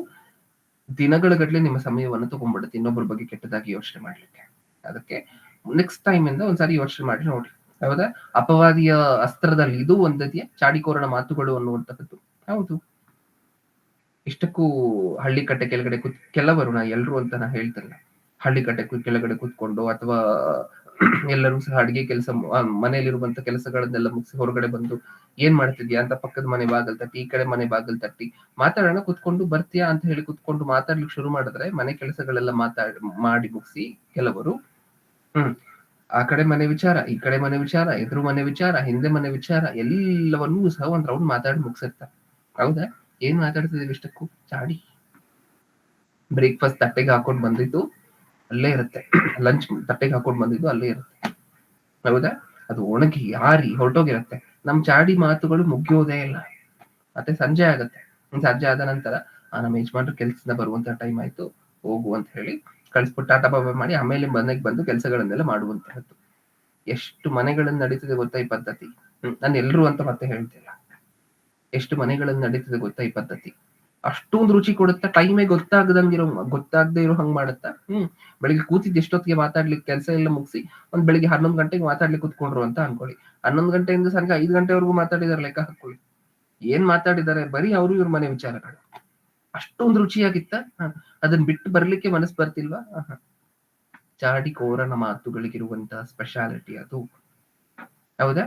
ದಿನಗಳ ಗಟ್ಲೆ ನಿಮ್ಮ ಸಮಯವನ್ನು ತಗೊಂಡ್ಬಿಡುತ್ತೆ ಇನ್ನೊಬ್ಬರ ಬಗ್ಗೆ ಕೆಟ್ಟದಾಗಿ ಯೋಚನೆ ಮಾಡ್ಲಿಕ್ಕೆ. ಅದಕ್ಕೆ ನೆಕ್ಸ್ಟ್ ಟೈಮ್ ಇಂದ ಒಂದ್ಸಾರಿ ಯೋಚನೆ ಮಾಡಿ ನೋಡಿ. ಹೌದಾ? ಅಪವಾದಿಯ ಅಸ್ತ್ರದಲ್ಲಿ ಇದು ಒಂದಿದೆಯಾ, ಚಾಡಿಕೋರನ ಮಾತುಗಳು ಅನ್ನುವಂಥದ್ದು. ಹೌದು. ಇಷ್ಟಕ್ಕೂ ಹಳ್ಳಿ ಕಟ್ಟೆ ಕೆಳಗಡೆ ಕೆಲವರು, ನಾ ಎಲ್ರು ಅಂತ ನಾ ಹೇಳ್ತಲ್ಲ, ಹಳ್ಳಿ ಕಟ್ಟೆ ಕೆಳಗಡೆ ಕೂತ್ಕೊಂಡು ಅಥವಾ ಎಲ್ಲರೂ ಸಹ ಅಡಿಗೆ ಕೆಲಸ, ಮನೆಯಲ್ಲಿರುವಂತ ಕೆಲಸಗಳನ್ನೆಲ್ಲ ಮುಗಿಸಿ ಹೊರಗಡೆ ಬಂದು ಏನ್ ಮಾಡ್ತಿದ್ಯಾ ಅಂತ ಪಕ್ಕದ ಮನೆ ಬಾಗಲ್ ತಟ್ಟಿ, ಈ ಕಡೆ ಮನೆ ಬಾಗಲ್ ತಟ್ಟಿ ಮಾತಾಡೋಣ ಕುತ್ಕೊಂಡು, ಬರ್ತೀಯಾ ಅಂತ ಹೇಳಿ ಕುತ್ಕೊಂಡು ಮಾತಾಡ್ಲಿಕ್ಕೆ ಶುರು ಮಾಡಿದ್ರೆ ಮನೆ ಕೆಲಸಗಳೆಲ್ಲ ಮಾಡಿ ಮುಗಿಸಿ ಕೆಲವರು ಆ ಕಡೆ ಮನೆ ವಿಚಾರ, ಈ ಕಡೆ ಮನೆ ವಿಚಾರ, ಎದುರು ಮನೆ ವಿಚಾರ, ಹಿಂದೆ ಮನೆ ವಿಚಾರ ಎಲ್ಲವನ್ನೂ ಸಹ ಒಂದ್ ರೌಂಡ್ ಮಾತಾಡಿ ಮುಗಿಸಿರ್ತಾರೆ. ಹೌದಾ? ಏನ್ ಮಾತಾಡ್ತಿದೀವಿ ಇಷ್ಟಕ್ಕೂ? ಚಾಡಿ. ಬ್ರೇಕ್ಫಾಸ್ಟ್ ತಟ್ಟೆಗೆ ಹಾಕೊಂಡು ಬಂದಿದ್ದು ಅಲ್ಲೇ ಇರುತ್ತೆ, ಲಂಚ್ ತಟ್ಟೆಗೆ ಹಾಕೊಂಡು ಬಂದಿದ್ದು ಅಲ್ಲೇ ಇರುತ್ತೆ. ಹೌದಾ? ಅದು ಒಣಗಿ ಆರಿ ಹೊರಟೋಗಿರುತ್ತೆ. ನಮ್ ಚಾಡಿ ಮಾತುಗಳು ಮುಗಿಯೋದೇ ಇಲ್ಲ. ಮತ್ತೆ ಸಂಜೆ ಆಗತ್ತೆ. ಸಂಜೆ ಆದ ನಂತರ ನಮ್ಮ ಯಜಮಾನ್ರು ಕೆಲ್ಸದಿಂದ ಬರುವಂತ ಟೈಮ್ ಆಯ್ತು, ಹೋಗು ಅಂತ ಹೇಳಿ ಕಳಿಸ್ಬಿಟ್ಟು ಟಾಟಾ ಬಾಬಾ ಮಾಡಿ ಆಮೇಲೆ ಮನೆಗೆ ಬಂದು ಕೆಲಸಗಳನ್ನೆಲ್ಲ ಮಾಡುವಂತಹದ್ದು. ಎಷ್ಟು ಮನೆಗಳಲ್ಲಿ ನಡೀತಿದೆ ಗೊತ್ತಾ ಈ ಪದ್ಧತಿ? ನಾನು ಎಲ್ರು ಅಂತ ಮತ್ತೆ ಹೇಳ್ತಿಲ್ಲ, ಎಷ್ಟು ಮನೆಗಳಲ್ಲಿ ನಡೀತಿದೆ ಗೊತ್ತಾ ಈ ಪದ್ಧತಿ? ಅಷ್ಟೊಂದು ರುಚಿ ಕೊಡುತ್ತಾ, ಟೈಮೇ ಗೊತ್ತಾಗದೇ ಇರೋ ಹಂಗ್ ಮಾಡುತ್ತಾ. ಬೆಳಿಗ್ಗೆ ಕೂತಿದ್ದು ಎಷ್ಟೊತ್ತಿಗೆ ಮಾತಾಡ್ಲಿಕ್ಕೆ ಕೆಲಸ ಎಲ್ಲ ಮುಗಿಸಿ ಒಂದ್ ಬೆಳಿಗ್ಗೆ 11 ಗಂಟೆಗೆ ಮಾತಾಡ್ಲಿಕ್ಕೆ ಕುತ್ಕೊಂಡ್ರು ಅಂತ ಅನ್ಕೊಳ್ಳಿ. 11 ಗಂಟೆಯಿಂದ ಸಂಜೆ 5 ಗಂಟೆವರೆಗೂ ಮಾತಾಡಿದಾರೆ ಲೆಕ್ಕ ಹಾಕೊಳ್ಳಿ. ಏನ್ ಮಾತಾಡಿದ್ದಾರೆ? ಬರೀ ಅವ್ರು ಇವ್ರ ಮನೆ ವಿಚಾರಗಳು. ಅಷ್ಟೊಂದು ರುಚಿಯಾಗಿತ್ತ? ಅದನ್ನ ಬಿಟ್ಟು ಬರ್ಲಿಕ್ಕೆ ಮನಸ್ಸು ಬರ್ತಿಲ್ವಾ? ಚಾಡಿ ಕೋರನ ಮಾತುಗಳಿಗಿರುವಂತಹ ಸ್ಪೆಷಾಲಿಟಿ ಅದು. ಹೌದಾ?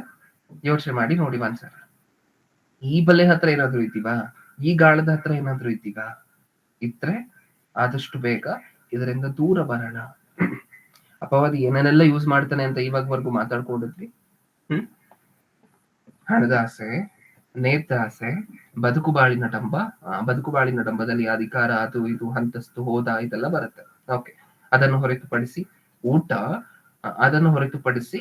ಯೋಚನೆ ಮಾಡಿ ನೋಡಿ ಒಂದ್ಸಲ. ಈ ಬಲೆ ಹತ್ರ ಏನಾದ್ರು ಇದ್ದೀವಾ? ಈ ಗಾಳದ ಹತ್ರ ಏನಾದ್ರು ಇದ್ದೀವಾ? ಇದ್ರೆ ಆದಷ್ಟು ಬೇಗ ಇದರಿಂದ ದೂರ ಬರೋಣ. ಅಪವಾದಿ ಏನೇನೆಲ್ಲ ಯೂಸ್ ಮಾಡ್ತಾನೆ ಅಂತ ಇವಾಗವರೆಗೂ ಮಾತಾಡ್ಕೊಂಡಿದ್ವಿ. ಹಣದ ಆಸೆ, ನೇತಾಸೆ, ಬದುಕು ಬಾಳಿನ ಡಂಬ. ಬದುಕು ಬಾಳಿನ ಡಂಬದಲ್ಲಿ ಅಧಿಕಾರ, ಅದು ಇದು, ಅಂತಸ್ತು, ಹೋದ, ಇದೆಲ್ಲ ಬರುತ್ತೆ. ಓಕೆ, ಅದನ್ನು ಹೊರತುಪಡಿಸಿ ಊಟ, ಅದನ್ನು ಹೊರತುಪಡಿಸಿ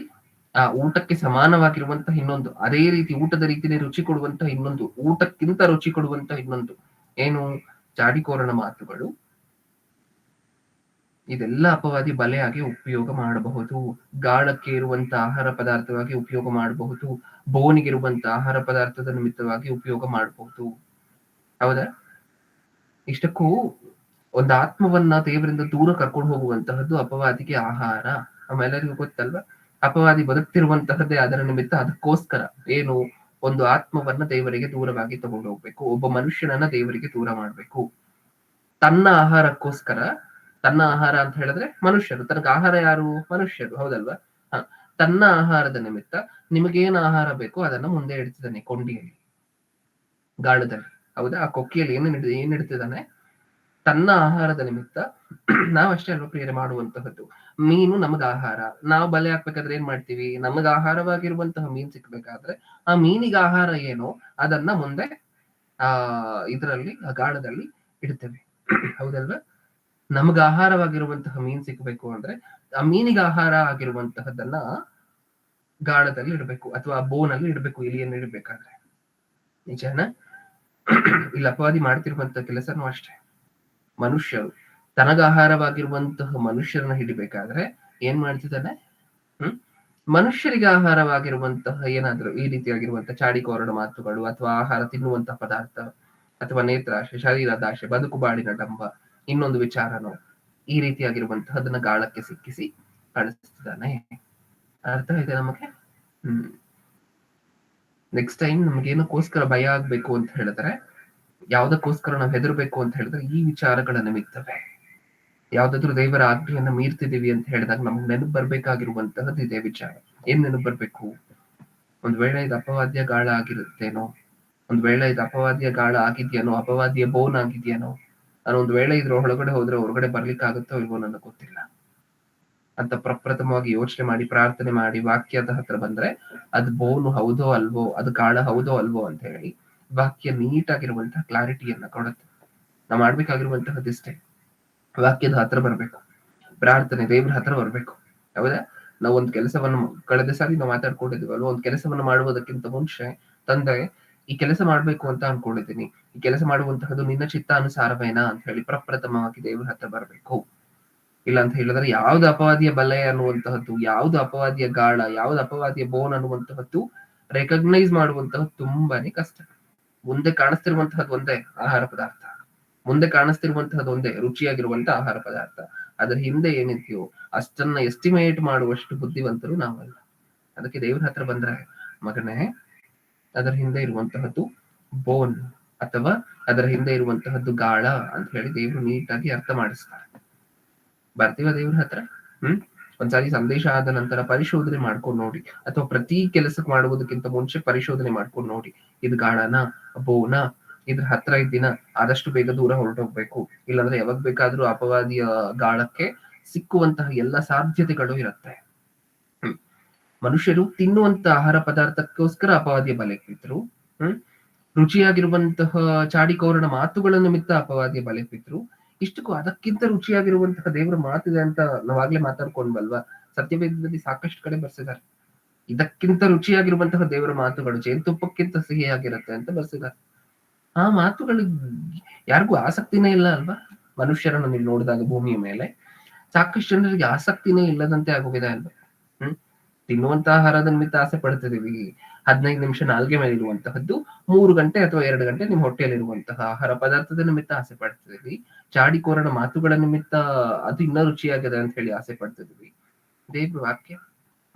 ಆ ಊಟಕ್ಕೆ ಸಮಾನವಾಗಿರುವಂತಹ ಇನ್ನೊಂದು, ಅದೇ ರೀತಿ ಊಟದ ರೀತಿಯಲ್ಲಿ ರುಚಿ ಕೊಡುವಂತಹ ಇನ್ನೊಂದು, ಊಟಕ್ಕಿಂತ ರುಚಿ ಕೊಡುವಂತಹ ಇನ್ನೊಂದು ಏನು? ಚಾಡಿಕೋರನ ಮಾತುಗಳು. ಇದೆಲ್ಲ ಅಪವಾದಿ ಬಲೆಯಾಗಿ ಉಪಯೋಗ ಮಾಡಬಹುದು. ಗಾಳಕ್ಕೆ ಇರುವಂತ ಆಹಾರ ಪದಾರ್ಥವಾಗಿ ಉಪಯೋಗ ಮಾಡಬಹುದು. ಬೋನಿಗಿರುವಂತ ಆಹಾರ ಪದಾರ್ಥದ ನಿಮಿತ್ತವಾಗಿ ಉಪಯೋಗ ಮಾಡಬಹುದು. ಹೌದಾ? ಇಷ್ಟಕ್ಕೂ ಒಂದು ಆತ್ಮವನ್ನ ದೇವರಿಂದ ದೂರ ಕರ್ಕೊಂಡು ಹೋಗುವಂತಹದ್ದು ಅಪವಾದಿಗೆ ಆಹಾರ. ನಮ್ಮೆಲ್ಲರಿಗೂ ಗೊತ್ತಲ್ವಾ? ಅಪವಾದಿ ಬದುಕ್ತಿರುವಂತಹದ್ದೇ ಅದರ ನಿಮಿತ್ತ. ಅದಕ್ಕೋಸ್ಕರ ಏನು? ಒಂದು ಆತ್ಮವನ್ನ ದೇವರಿಗೆ ದೂರವಾಗಿ ತಗೊಂಡು ಹೋಗ್ಬೇಕು, ಒಬ್ಬ ಮನುಷ್ಯನನ್ನ ದೇವರಿಗೆ ದೂರ ಮಾಡ್ಬೇಕು. ತನ್ನ ಆಹಾರಕ್ಕೋಸ್ಕರ, ತನ್ನ ಆಹಾರ ಅಂತ ಹೇಳಿದ್ರೆ ಮನುಷ್ಯರು, ತನಗೆ ಆಹಾರ ಯಾರು? ಮನುಷ್ಯರು, ಹೌದಲ್ವಾ? ತನ್ನ ಆಹಾರದ ನಿಮಿತ್ತ ನಿಮಗೇನು ಆಹಾರ ಬೇಕೋ ಅದನ್ನ ಮುಂದೆ ಇಡ್ತಿದ್ದಾನೆ ಕೊಂಡಿಯಲ್ಲಿ, ಗಾಳದಲ್ಲಿ. ಹೌದಾ? ಆ ಕೊಕ್ಕಿಯಲ್ಲಿ ಏನ್ ಇಡ್ತಿದ್ದಾನೆ? ತನ್ನ ಆಹಾರದ ನಿಮಿತ್ತ. ನಾವಷ್ಟೇ ಅಲ್ವಾ ಪ್ರಿಯರೇ ಮಾಡುವಂತಹದ್ದು. ಮೀನು ನಮಗ ಆಹಾರ. ನಾವು ಬಲೆ ಹಾಕ್ಬೇಕಾದ್ರೆ ಏನ್ ಮಾಡ್ತೀವಿ? ನಮಗ ಆಹಾರವಾಗಿರುವಂತಹ ಮೀನ್ ಸಿಕ್ಬೇಕಾದ್ರೆ ಆ ಮೀನಿಗೆ ಆಹಾರ ಏನೋ ಅದನ್ನ ಮುಂದೆ ಇದರಲ್ಲಿ ಗಾಳದಲ್ಲಿ ಇಡ್ತೇವೆ, ಹೌದಲ್ವಾ? ನಮಗ ಆಹಾರವಾಗಿರುವಂತಹ ಮೀನ್ ಸಿಕ್ಬೇಕು ಅಂದ್ರೆ ಆ ಮೀನಿಗೆ ಆಹಾರ ಆಗಿರುವಂತಹದನ್ನ ಗಾಳದಲ್ಲಿ ಇಡ್ಬೇಕು, ಅಥವಾ ಬೋನಲ್ಲಿ ಇಡ್ಬೇಕು, ಇಲಿಯನ್ನು ಇಡ್ಬೇಕಾದ್ರೆ. ನಿಜಾನ? ಇಲ್ಲಿ ಅಪವಾದಿ ಮಾಡ್ತಿರುವಂತಹ ಕೆಲಸನೂ ಅಷ್ಟೇ. ಮನುಷ್ಯರು ತನಗ ಆಹಾರವಾಗಿರುವಂತಹ ಮನುಷ್ಯರನ್ನ ಹಿಡಿಬೇಕಾದ್ರೆ ಏನ್ ಮಾಡ್ತಿದ್ದಾನೆ? ಮನುಷ್ಯರಿಗೆ ಆಹಾರವಾಗಿರುವಂತಹ ಏನಾದ್ರು ಈ ರೀತಿಯಾಗಿರುವಂತಹ ಚಾಡಿಕೋರನ ಮಾತುಗಳು, ಅಥವಾ ಆಹಾರ ತಿನ್ನುವಂತಹ ಪದಾರ್ಥ, ಅಥವಾ ನೇತ್ರಾಶೆ, ಶರೀರದಾಶೆ, ಬದುಕು ಬಾಳಿನ ಡಂಬ, ಇನ್ನೊಂದು ವಿಚಾರನೋ ಈ ರೀತಿಯಾಗಿರುವಂತಹ ಅದನ್ನ ಗಾಳಕ್ಕೆ ಸಿಕ್ಕಿಸಿ ಕಳಿಸ್ತಿದ್ದಾನೆ. ಅರ್ಥ ಇದೆ ನಮಗೆ? ನೆಕ್ಸ್ಟ್ ಟೈಮ್ ನಮ್ಗೆ ಏನಕ್ಕೋಸ್ಕರ ಭಯ ಆಗ್ಬೇಕು ಅಂತ ಹೇಳಿದ್ರೆ, ಯಾವ್ದಕ್ಕೋಸ್ಕರ ನಾವು ಹೆದರ್ಬೇಕು ಅಂತ ಹೇಳಿದ್ರೆ ಈ ವಿಚಾರಗಳ ನಿಮಿತ್ತವೇ. ಯಾವ್ದಾದ್ರು ದೇವರ ಆಜ್ಞೆಯನ್ನ ಮೀರ್ತಿದೀವಿ ಅಂತ ಹೇಳಿದಾಗ ನಮ್ಗೆ ನೆನಪು ಬರ್ಬೇಕಾಗಿರುವಂತಹದ್ದು ಇದೇ ವಿಚಾರ. ಏನ್ ನೆನಪು ಬರ್ಬೇಕು? ಒಂದ್ ವೇಳೆ ಇದು ಅಪವಾದ್ಯ ಗಾಳ ಆಗಿರುತ್ತೇನೋ, ಒಂದ್ ವೇಳೆ ಇದು ಅಪವಾದ್ಯ ಗಾಳ ಆಗಿದ್ಯಾನೋ, ಅಪವಾದ್ಯ ಬೋನ್ ಆಗಿದ್ಯಾನೋ, ನಾನು ಒಂದ್ ವೇಳೆ ಇದ್ರ ಒಳಗಡೆ ಹೋದ್ರೆ ಹೊರಗಡೆ ಬರ್ಲಿಕ್ಕೆ ಆಗುತ್ತೋ ಇಲ್ವೋ ನನಗೆ ಗೊತ್ತಿಲ್ಲ ಅಂತ ಪ್ರಪ್ರಥಮವಾಗಿ ಯೋಚನೆ ಮಾಡಿ, ಪ್ರಾರ್ಥನೆ ಮಾಡಿ, ವಾಕ್ಯದ ಹತ್ರ ಬಂದ್ರೆ ಅದು ಬೋನು ಹೌದೋ ಅಲ್ವೋ, ಅದು ಗಾಳ ಹೌದೋ ಅಲ್ವೋ ಅಂತ ಹೇಳಿ ವಾಕ್ಯ ನೀಟಾಗಿರುವಂತಹ ಕ್ಲಾರಿಟಿಯನ್ನ ಕೊಡುತ್ತೆ. ನಾವು ಮಾಡ್ಬೇಕಾಗಿರುವಂತಹದ್ದಿಷ್ಟೇ, ವಾಕ್ಯದ ಹತ್ರ ಬರ್ಬೇಕು, ಪ್ರಾರ್ಥನೆ ದೇವ್ರ ಹತ್ರ ಬರ್ಬೇಕು. ಹೌದಾ? ನಾವು ಒಂದ್ ಕೆಲಸವನ್ನು ಕಳೆದ ಸಾರಿ ನಾವು ಮಾತಾಡ್ಕೊಂಡಿದ್ವಲ್ವ, ಒಂದ್ ಕೆಲಸವನ್ನು ಮಾಡುವುದಕ್ಕಿಂತ ಮುಂಚೆ ತಂದೆ ಈ ಕೆಲಸ ಮಾಡ್ಬೇಕು ಅಂತ ಅನ್ಕೊಂಡಿದ್ದೀನಿ, ಈ ಕೆಲಸ ಮಾಡುವಂತಹದ್ದು ನಿನ್ನ ಚಿತ್ತಾನುಸಾರವೇನಾ ಅಂತ ಹೇಳಿ ಪ್ರಪ್ರಥಮವಾಗಿ ದೇವ್ರ ಹತ್ರ ಬರ್ಬೇಕು. ಇಲ್ಲ ಅಂತ ಹೇಳಿದ್ರೆ ಯಾವ್ದು ಅಪವಾದಿಯ ಬಲೆ ಅನ್ನುವಂತಹದ್ದು, ಯಾವ್ದು ಅಪವಾದಿಯ ಗಾಳ, ಯಾವ್ದು ಅಪವಾದಿಯ ಬೋನ್ ಅನ್ನುವಂತಹದ್ದು ರೆಕಗ್ನೈಸ್ ಮಾಡುವಂತಹದ್ದು ತುಂಬಾನೇ ಕಷ್ಟ. ಮುಂದೆ ಕಾಣಿಸ್ತಿರುವಂತಹದ್ದು ಒಂದೇ ಆಹಾರ ಪದಾರ್ಥ, ಮುಂದೆ ಕಾಣಿಸ್ತಿರುವಂತಹದ್ದು ಒಂದೇ ರುಚಿಯಾಗಿರುವಂತಹ ಆಹಾರ ಪದಾರ್ಥ. ಅದ್ರ ಹಿಂದೆ ಏನಿದೆಯೋ ಅಷ್ಟನ್ನ ಎಸ್ಟಿಮೇಟ್ ಮಾಡುವಷ್ಟು ಬುದ್ಧಿವಂತರು ನಾವಲ್ಲ. ಅದಕ್ಕೆ ದೇವ್ರ ಹತ್ರ ಬಂದ್ರೆ, ಮಗನೇ ಅದರ ಹಿಂದೆ ಇರುವಂತಹದ್ದು ಬೋನ್ ಅಥವಾ ಅದರ ಹಿಂದೆ ಇರುವಂತಹದ್ದು ಗಾಳ ಅಂತ ಹೇಳಿ ದೇವ್ರು ನೀಟಾಗಿ ಅರ್ಥ ಮಾಡಿಸ್ತಾರೆ. ಬರ್ತೀವ ದೇವ್ರ ಹತ್ರ? ಒಂದ್ಸಾರಿ ಸಂದೇಶ ಆದ ನಂತರ ಪರಿಶೋಧನೆ ಮಾಡ್ಕೊಂಡು ನೋಡಿ, ಅಥವಾ ಪ್ರತಿ ಕೆಲಸಕ್ಕೆ ಮಾಡುವುದಕ್ಕಿಂತ ಮುಂಚೆ ಪರಿಶೋಧನೆ ಮಾಡ್ಕೊಂಡು ನೋಡಿ, ಇದು ಗಾಳನ, ಬೋನ, ಇದ್ರ ಹತ್ರ ಇದ್ದಿನ ಆದಷ್ಟು ಬೇಗ ದೂರ ಹೊರಟೋಗ್ಬೇಕು. ಇಲ್ಲಾಂದ್ರೆ ಯಾವಾಗ ಬೇಕಾದ್ರೂ ಅಪವಾದಿಯ ಗಾಳಕ್ಕೆ ಸಿಕ್ಕುವಂತಹ ಎಲ್ಲ ಸಾಧ್ಯತೆಗಳು ಇರುತ್ತೆ. ಮನುಷ್ಯರು ತಿನ್ನುವಂತ ಆಹಾರ ಪದಾರ್ಥಕ್ಕೋಸ್ಕರ ಅಪವಾದಿಯ ಬಲೆಗೆ ಬಿದ್ರು. ರುಚಿಯಾಗಿರುವಂತಹ ಚಾಡಿಕೋರನ ಮಾತುಗಳ ನಿಮಿತ್ತ ಅಪವಾದಿಯ ಬಲೆಗೆ ಬಿದ್ರು. ಇಷ್ಟಕ್ಕೂ ಅದಕ್ಕಿಂತ ರುಚಿಯಾಗಿರುವಂತಹ ದೇವರ ಮಾತಿದೆ ಅಂತ ನಾವಾಗ್ಲೇ ಮಾತಾಡ್ಕೊಂಡ್ವಲ್ವಾ? ಸತ್ಯವೇದದಲ್ಲಿ ಸಾಕಷ್ಟು ಕಡೆ ಬರ್ಸಿದ್ದಾರೆ. ಇದಕ್ಕಿಂತ ರುಚಿಯಾಗಿರುವಂತಹ ದೇವರ ಮಾತುಗಳು ಜೇನುತುಪ್ಪಕ್ಕಿಂತ ಸಿಹಿಯಾಗಿರುತ್ತೆ ಅಂತ ಬರ್ಸಿದ್ದಾರೆ. ಆ ಮಾತುಗಳಿಗೆ ಯಾರಿಗೂ ಆಸಕ್ತಿನೇ ಇಲ್ಲ ಅಲ್ವಾ? ಮನುಷ್ಯರನ್ನು ನೀವು ನೋಡಿದಾಗ ಭೂಮಿಯ ಮೇಲೆ ಸಾಕಷ್ಟು ಜನರಿಗೆ ಆಸಕ್ತಿನೇ ಇಲ್ಲದಂತೆ ಆಗೋಗಿದೆ ಅಲ್ವಾ? ತಿನ್ನುವಂತ ಆಹಾರದ ನಿಮಿತ್ತ ಆಸೆ ಪಡ್ತಿದೀವಿ. 15 ನಿಮಿಷ ನಾಲ್ಗೆ ಮೇಲೆ ಇರುವಂತಹದ್ದು 3 ಗಂಟೆ ಅಥವಾ 2 ಗಂಟೆ ನಿಮ್ ಹೊಟ್ಟೆಯಲ್ಲಿರುವಂತಹ ಆಹಾರ ಪದಾರ್ಥದ ನಿಮಿತ್ತ ಆಸೆ ಪಡ್ತಿದೀವಿ. ಚಾಡಿಕೋರನ ಮಾತುಗಳ ನಿಮಿತ್ತ ಅದು ಇನ್ನೂ ರುಚಿಯಾಗಿದೆ ಅಂತ ಹೇಳಿ ಆಸೆ ಪಡ್ತಿದೀವಿ. ದೇವ್ರ ವಾಕ್ಯ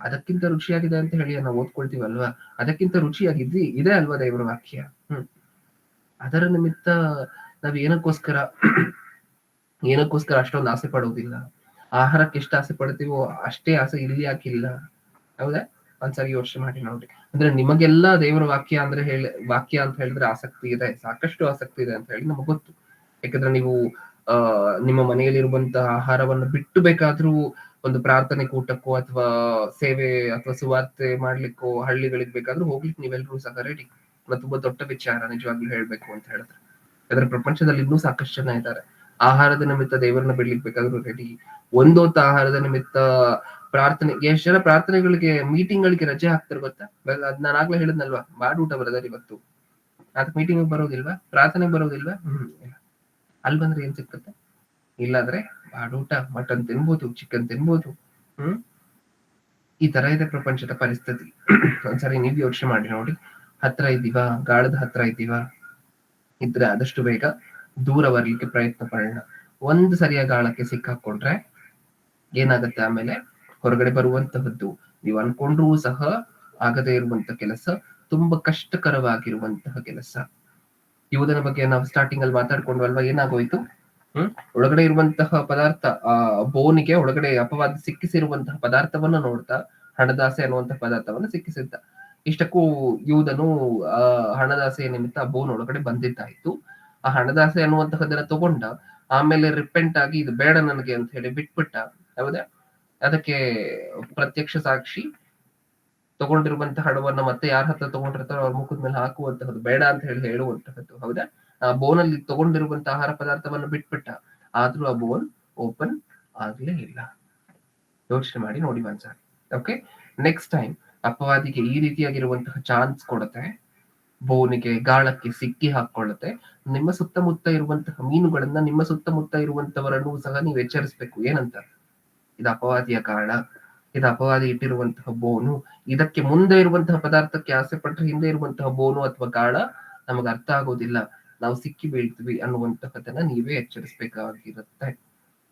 ಅದಕ್ಕಿಂತ ರುಚಿಯಾಗಿದೆ ಅಂತ ಹೇಳಿ ನಾವು ಓದ್ಕೊಳ್ತೀವಲ್ವಾ? ಅದಕ್ಕಿಂತ ರುಚಿಯಾಗಿದ್ದಿ ಇದೆ ಅಲ್ವಾ ದೇವ್ರ ವಾಕ್ಯ? ಅದರ ನಿಮಿತ್ತ ನಾವ್ ಏನಕ್ಕೋಸ್ಕರ ಅಷ್ಟೊಂದು ಆಸೆ ಪಡೋದಿಲ್ಲ. ಆಹಾರಕ್ಕೆ ಎಷ್ಟು ಆಸೆ ಪಡ್ತೀವೋ ಅಷ್ಟೇ ಆಸೆ ಇಲ್ಲಿ ಯಾಕಿಲ್ಲ? ಹೌದಾ? ಒಂದ್ಸರಿ ಯೋಚನೆ ಮಾಡಿ ನೋಡ್ರಿ. ಅಂದ್ರೆ ನಿಮಗೆಲ್ಲಾ ದೇವರ ವಾಕ್ಯ ಅಂತ ಹೇಳಿದ್ರೆ ಆಸಕ್ತಿ ಇದೆ, ಸಾಕಷ್ಟು ಆಸಕ್ತಿ ಇದೆ ಅಂತ ಹೇಳಿ ನಮಗ್ ಗೊತ್ತು. ಯಾಕಂದ್ರೆ ನೀವು ನಿಮ್ಮ ಮನೆಯಲ್ಲಿರುವಂತಹ ಆಹಾರವನ್ನು ಬಿಟ್ಟು ಬೇಕಾದ್ರೂ ಒಂದು ಪ್ರಾರ್ಥನೆ ಕೂಟಕ್ಕೋ ಅಥವಾ ಸೇವೆ ಅಥವಾ ಸುವಾರ್ತೆ ಮಾಡ್ಲಿಕ್ಕೋ ಹಳ್ಳಿಗಳಿಗೆ ಬೇಕಾದ್ರೂ ಹೋಗ್ಲಿಕ್ಕೆ ನೀವೆಲ್ಲರೂ ಸಹ ರೆಡಿ. ತುಂಬಾ ದೊಡ್ಡ ವಿಚಾರ ನಿಜವಾಗ್ಲೂ ಹೇಳ್ಬೇಕು ಅಂತ ಹೇಳಿದ್ರೆ. ಯಾಕಂದ್ರೆ ಪ್ರಪಂಚದಲ್ಲಿ ಇನ್ನೂ ಸಾಕಷ್ಟು ಜನ ಇದ್ದಾರೆ ಆಹಾರದ ನಿಮಿತ್ತ ದೇವರನ್ನ ಬಿಡ್ಲಿಕ್ಕೆ ಬೇಕಾದ್ರೂ ರೆಡಿ. ಒಂದೊತ್ತ ಆಹಾರದ ನಿಮಿತ್ತ ಪ್ರಾರ್ಥನೆ, ಎಷ್ಟು ಜನ ಪ್ರಾರ್ಥನೆಗಳಿಗೆ ಮೀಟಿಂಗ್ ಗಳಿಗೆ ರಜೆ ಹಾಕ್ತಾರೆ ಗೊತ್ತಾ? ಅದ್ ನಾನು ಆಗ್ಲೇ ಹೇಳಿದ್ನಲ್ವಾ, ಮಾಡೂಟ ಬರದಾರ ಇವತ್ತು. ಅದಕ್ಕೆ ಮೀಟಿಂಗ್ ಬರೋದಿಲ್ವಾ? ಪ್ರಾರ್ಥನೆಗೆ ಬರೋದಿಲ್ವಾ? ಇಲ್ಲ. ಅಲ್ಲಿ ಬಂದ್ರೆ ಏನ್ ಸಿಕ್ಕತ್ತೆ? ಇಲ್ಲಾದ್ರೆ ಮಾಡೂಟ, ಮಟನ್ ತಿನ್ಬೋದು, ಚಿಕನ್ ತಿನ್ಬೋದು. ಈ ತರ ಇದೆ ಪ್ರಪಂಚದ ಪರಿಸ್ಥಿತಿ. ಒಂದ್ಸರಿ ನೀವ್ ಯೋಚನೆ ಮಾಡಿ ನೋಡಿ. ಹತ್ರ ಇದ್ದೀವಾ? ಗಾಳದ ಹತ್ರ ಇದ್ದೀವಾ? ಇದ್ರೆ ಆದಷ್ಟು ಬೇಗ ದೂರ ಬರ್ಲಿಕ್ಕೆ ಪ್ರಯತ್ನ ಪಡೋಣ. ಒಂದು ಸರಿಯ ಗಾಳಕ್ಕೆ ಸಿಕ್ಕಾಕೊಂಡ್ರೆ ಏನಾಗತ್ತೆ? ಆಮೇಲೆ ಹೊರಗಡೆ ಬರುವಂತಹದ್ದು ನೀವು ಅನ್ಕೊಂಡ್ರೂ ಸಹ ಆಗದೇ ಇರುವಂತ ಕೆಲಸ, ತುಂಬಾ ಕಷ್ಟಕರವಾಗಿರುವಂತಹ ಕೆಲಸ. ಯೂದನ ಬಗ್ಗೆ ನಾವು ಸ್ಟಾರ್ಟಿಂಗ್ ಅಲ್ಲಿ ಮಾತಾಡ್ಕೊಂಡ್ವಲ್ವಾ? ಏನಾಗೋಯ್ತು? ಒಳಗಡೆ ಇರುವಂತಹ ಪದಾರ್ಥ, ಬೋನಿಗೆ ಒಳಗಡೆ ಅಪವಾದ ಸಿಕ್ಕಿಸಿರುವಂತಹ ಪದಾರ್ಥವನ್ನ ನೋಡ್ತಾ ಹಣದಾಸೆ ಅನ್ನುವಂತಹ ಪದಾರ್ಥವನ್ನ ಸಿಕ್ಕಿಸಿದ್ದ. ಇಷ್ಟಕ್ಕೂ ಯೂದನು ಹಣದಾಸೆಯ ನಿಮಿತ್ತ ಬೋನ್ ಒಳಗಡೆ ಬಂದಿದ್ದಾಯ್ತು. ಆ ಹಣದಾಸೆ ಅನ್ನುವಂತಹದನ್ನ ತಗೊಂಡ ಆಮೇಲೆ ರಿಪೆಂಟ್ ಆಗಿ ಇದು ಬೇಡ ನನಗೆ ಅಂತ ಹೇಳಿ ಬಿಟ್ಬಿಟ್ಟ. ಹೌದಾ? ಅದಕ್ಕೆ ಪ್ರತ್ಯಕ್ಷ ಸಾಕ್ಷಿ ತಗೊಂಡಿರುವಂತಹ ಹಣವನ್ನ ಮತ್ತೆ ಯಾರ ಹತ್ರ ತಗೊಂಡಿರ್ತಾರೋ ಅವ್ರ ಮುಖದ ಮೇಲೆ ಹಾಕುವಂತಹದ್ದು, ಬೇಡ ಅಂತ ಹೇಳುವಂತಹದ್ದು. ಹೌದಾ? ಆ ಬೋನಲ್ಲಿ ತಗೊಂಡಿರುವಂತಹ ಆಹಾರ ಪದಾರ್ಥವನ್ನು ಬಿಟ್ಬಿಟ್ಟ. ಆದ್ರೂ ಆ ಬೋನ್ ಓಪನ್ ಆಗ್ಲೇ ಇಲ್ಲ. ಯೋಚನೆ ಮಾಡಿ ನೋಡಿ ಒಂದ್ಸಾರಿ. ಓಕೆ, ನೆಕ್ಸ್ಟ್ ಟೈಮ್ ಅಪವಾದಿಗೆ ಈ ರೀತಿಯಾಗಿರುವಂತಹ ಚಾನ್ಸ್ ಕೊಡುತ್ತೆ, ಬೋನಿಗೆ ಗಾಳಕ್ಕೆ ಸಿಕ್ಕಿ ಹಾಕೊಳ್ಳುತ್ತೆ, ನಿಮ್ಮ ಸುತ್ತಮುತ್ತ ಇರುವಂತಹ ಮೀನುಗಳನ್ನ, ನಿಮ್ಮ ಸುತ್ತಮುತ್ತ ಇರುವಂತವರನ್ನು ಸಹ ನೀವು ಎಚ್ಚರಿಸ್ಬೇಕು. ಏನಂತ? ಇದು ಅಪವಾದಿಯ ಗಾಳ, ಇದು ಅಪವಾದಿ ಇಟ್ಟಿರುವಂತಹ ಬೋನು. ಇದಕ್ಕೆ ಮುಂದೆ ಇರುವಂತಹ ಪದಾರ್ಥಕ್ಕೆ ಆಸೆ ಪಟ್ಟರೆ ಹಿಂದೆ ಇರುವಂತಹ ಬೋನು ಅಥವಾ ಗಾಳ ನಮಗ್ ಅರ್ಥ ಆಗೋದಿಲ್ಲ, ನಾವು ಸಿಕ್ಕಿ ಬೀಳ್ತೀವಿ ಅನ್ನುವಂತಹದನ್ನ ನೀವೇ ಎಚ್ಚರಿಸ್ಬೇಕಾಗಿರುತ್ತೆ.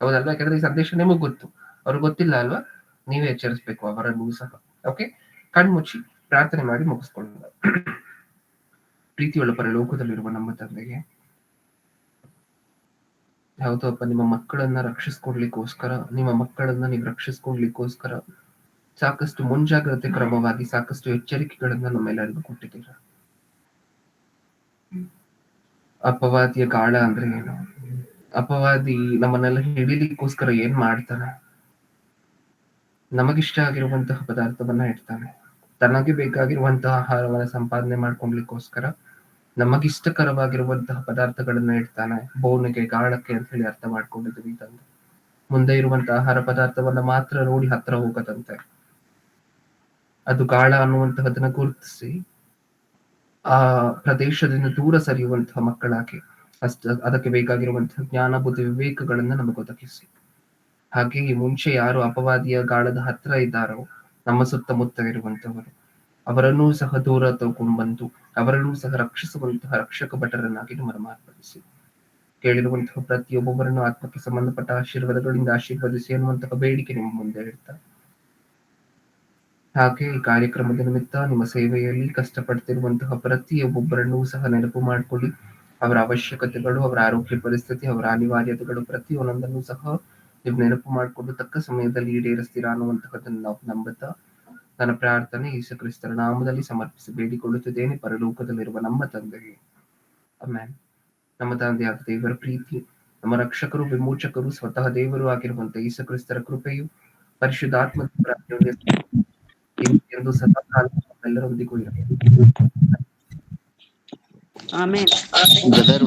ಹೌದಲ್ವಾ? ಯಾಕಂದ್ರೆ ಈ ಸಂದೇಶ ನಿಮಗ್ ಗೊತ್ತು, ಅವ್ರಿಗೆ ಗೊತ್ತಿಲ್ಲ ಅಲ್ವಾ? ನೀವೇ ಎಚ್ಚರಿಸ್ಬೇಕು ಅವರನ್ನು ಸಹ. ಓಕೆ, ಕಣ್ಮುಚ್ಚಿ ಪ್ರಾರ್ಥನೆ ಮಾಡಿ ಮುಗಿಸ್ಕೊಳ್ಳೋಣ. ಪ್ರೀತಿಯುಳ್ಳ ಪರಲೋಕದಲ್ಲಿರುವ ನಮ್ಮ ತಂದೆಗೆ, ಹೌದು ಅಪ್ಪ, ನಿಮ್ಮ ಮಕ್ಕಳನ್ನ ರಕ್ಷಿಸ್ಕೊಡ್ಲಿಕ್ಕೋಸ್ಕರ, ನಿಮ್ಮ ಮಕ್ಕಳನ್ನ ನೀವು ರಕ್ಷಿಸ್ಕೊಡ್ಲಿಕ್ಕೋಸ್ಕರ ಸಾಕಷ್ಟು ಮುಂಜಾಗ್ರತೆ ಕ್ರಮವಾಗಿ ಸಾಕಷ್ಟು ಎಚ್ಚರಿಕೆಗಳನ್ನ ನಮ್ಮೆಲ್ಲರಿಗೂ ಕೊಟ್ಟಿದ್ದೀರ. ಅಪವಾದಿಯ ಗಾಳ ಅಂದ್ರೆ ಏನು? ಅಪವಾದಿ ನಮ್ಮನ್ನೆಲ್ಲ ಹಿಡಿಲಿಕ್ಕೋಸ್ಕರ ಏನ್ ಮಾಡ್ತಾನೆ? ನಮಗಿಷ್ಟ ಆಗಿರುವಂತಹ ಪದಾರ್ಥವನ್ನ ಇಡ್ತಾನೆ, ತನಗೆ ಬೇಕಾಗಿರುವಂತಹ ಆಹಾರವನ್ನ ಸಂಪಾದನೆ ಮಾಡ್ಕೊಳ್ಲಿಕ್ಕೋಸ್ಕರ ನಮಗಿಷ್ಟಕರವಾಗಿರುವಂತಹ ಪದಾರ್ಥಗಳನ್ನ ಇಡ್ತಾನೆ. ಬೋನಿಗೆ ಗಾಳಕ್ಕೆ ಅಂತ ಹೇಳಿ ಅರ್ಥ ಮಾಡ್ಕೊಂಡಿದ್ದೀವಿ ತಂದೆ. ಮುಂದೆ ಇರುವಂತಹ ಆಹಾರ ಪದಾರ್ಥವನ್ನ ಮಾತ್ರ ನೋಡಿ ಹತ್ರ ಹೋಗದಂತೆ, ಅದು ಗಾಳ ಅನ್ನುವಂತಹದನ್ನ ಗುರುತಿಸಿ ಆ ಪ್ರದೇಶದಿಂದ ದೂರ ಸರಿಯುವಂತಹ ಮಕ್ಕಳಾಗಿ ಅದಕ್ಕೆ ಬೇಕಾಗಿರುವಂತಹ ಜ್ಞಾನ, ಬುದ್ಧಿ, ವಿವೇಕಗಳನ್ನ ನಮಗೆ ಒದಗಿಸಿ. ಹಾಗೆ ಮುಂಚೆ ಯಾರು ಅಪವಾದಿಯ ಗಾಳದ ಹತ್ರ ಇದ್ದಾರೋ ನಮ್ಮ ಸುತ್ತಮುತ್ತ ಇರುವಂತವರು, ಅವರನ್ನೂ ಸಹ ದೂರ ತಗೊಂಡ್ಬಂದು ಅವರನ್ನೂ ಸಹ ರಕ್ಷಿಸುವಂತಹ ರಕ್ಷಕ ಭಟರನ್ನಾಗಿ ನಮ್ಮನ್ನು ಮಾರ್ಪಡಿಸಿ. ಕೇಳಿರುವಂತಹ ಪ್ರತಿಯೊಬ್ಬೊಬ್ಬರನ್ನು ಆತ್ಮಕ್ಕೆ ಸಂಬಂಧಪಟ್ಟ ಆಶೀರ್ವಾದಗಳಿಂದ ಆಶೀರ್ವದಿಸಿ ಅನ್ನುವಂತಹ ಬೇಡಿಕೆ ನಿಮ್ಮ ಮುಂದೆ ಇಡ್ತಾರೆ. ಹಾಗೆ ಈ ಕಾರ್ಯಕ್ರಮದ ನಿಮಿತ್ತ ನಿಮ್ಮ ಸೇವೆಯಲ್ಲಿ ಕಷ್ಟಪಡ್ತಿರುವಂತಹ ಪ್ರತಿಯೊಬ್ಬೊಬ್ಬರನ್ನೂ ಸಹ ನೆನಪು ಮಾಡಿಕೊಳ್ಳಿ. ಅವರ ಅವಶ್ಯಕತೆಗಳು, ಅವರ ಆರೋಗ್ಯ ಪರಿಸ್ಥಿತಿ, ಅವರ ಅನಿವಾರ್ಯತೆಗಳು ಪ್ರತಿಯೊಂದನ್ನು ಸಹ ನೀವು ನೆನಪು ಮಾಡಿಕೊಂಡು ತಕ್ಕ ಸಮಯದಲ್ಲಿ ಈಡೇರಿಸ್ತೀರಾ ಅನ್ನುವಂತಹದನ್ನು ನಾವು ನಂಬುತ್ತಾ ನನ್ನ ಪ್ರಾರ್ಥನೆ ಯೇಸು ಕ್ರಿಸ್ತರ ನಾಮದಲ್ಲಿ ಸಮರ್ಪಿಸಿ ಬೇಡಿಕೊಳ್ಳುತ್ತಿದ್ದೇನೆ ಪರಲೋಕದಲ್ಲಿರುವ ನಮ್ಮ ತಂದೆಗೆ. ಆಮೆನ್. ನಮ್ಮ ತಂದೆಯಾದ ದೇವರ ಪ್ರೀತಿ, ನಮ್ಮ ರಕ್ಷಕರು, ವಿಮೋಚಕರು, ಸ್ವತಃ ದೇವರು ಆಗಿರುವಂತಹ ಯೇಸು ಕ್ರಿಸ್ತರ ಕೃಪೆಯು, ಪರಿಶುದ್ಧಾತ್ಮದ ಎಂದು ಸದಾ ಕಾಲ ಎಲ್ಲರೊಂದಿಗೂ ಇರಲಿ. ಆಮೇನ್. ಬ್ರದರ್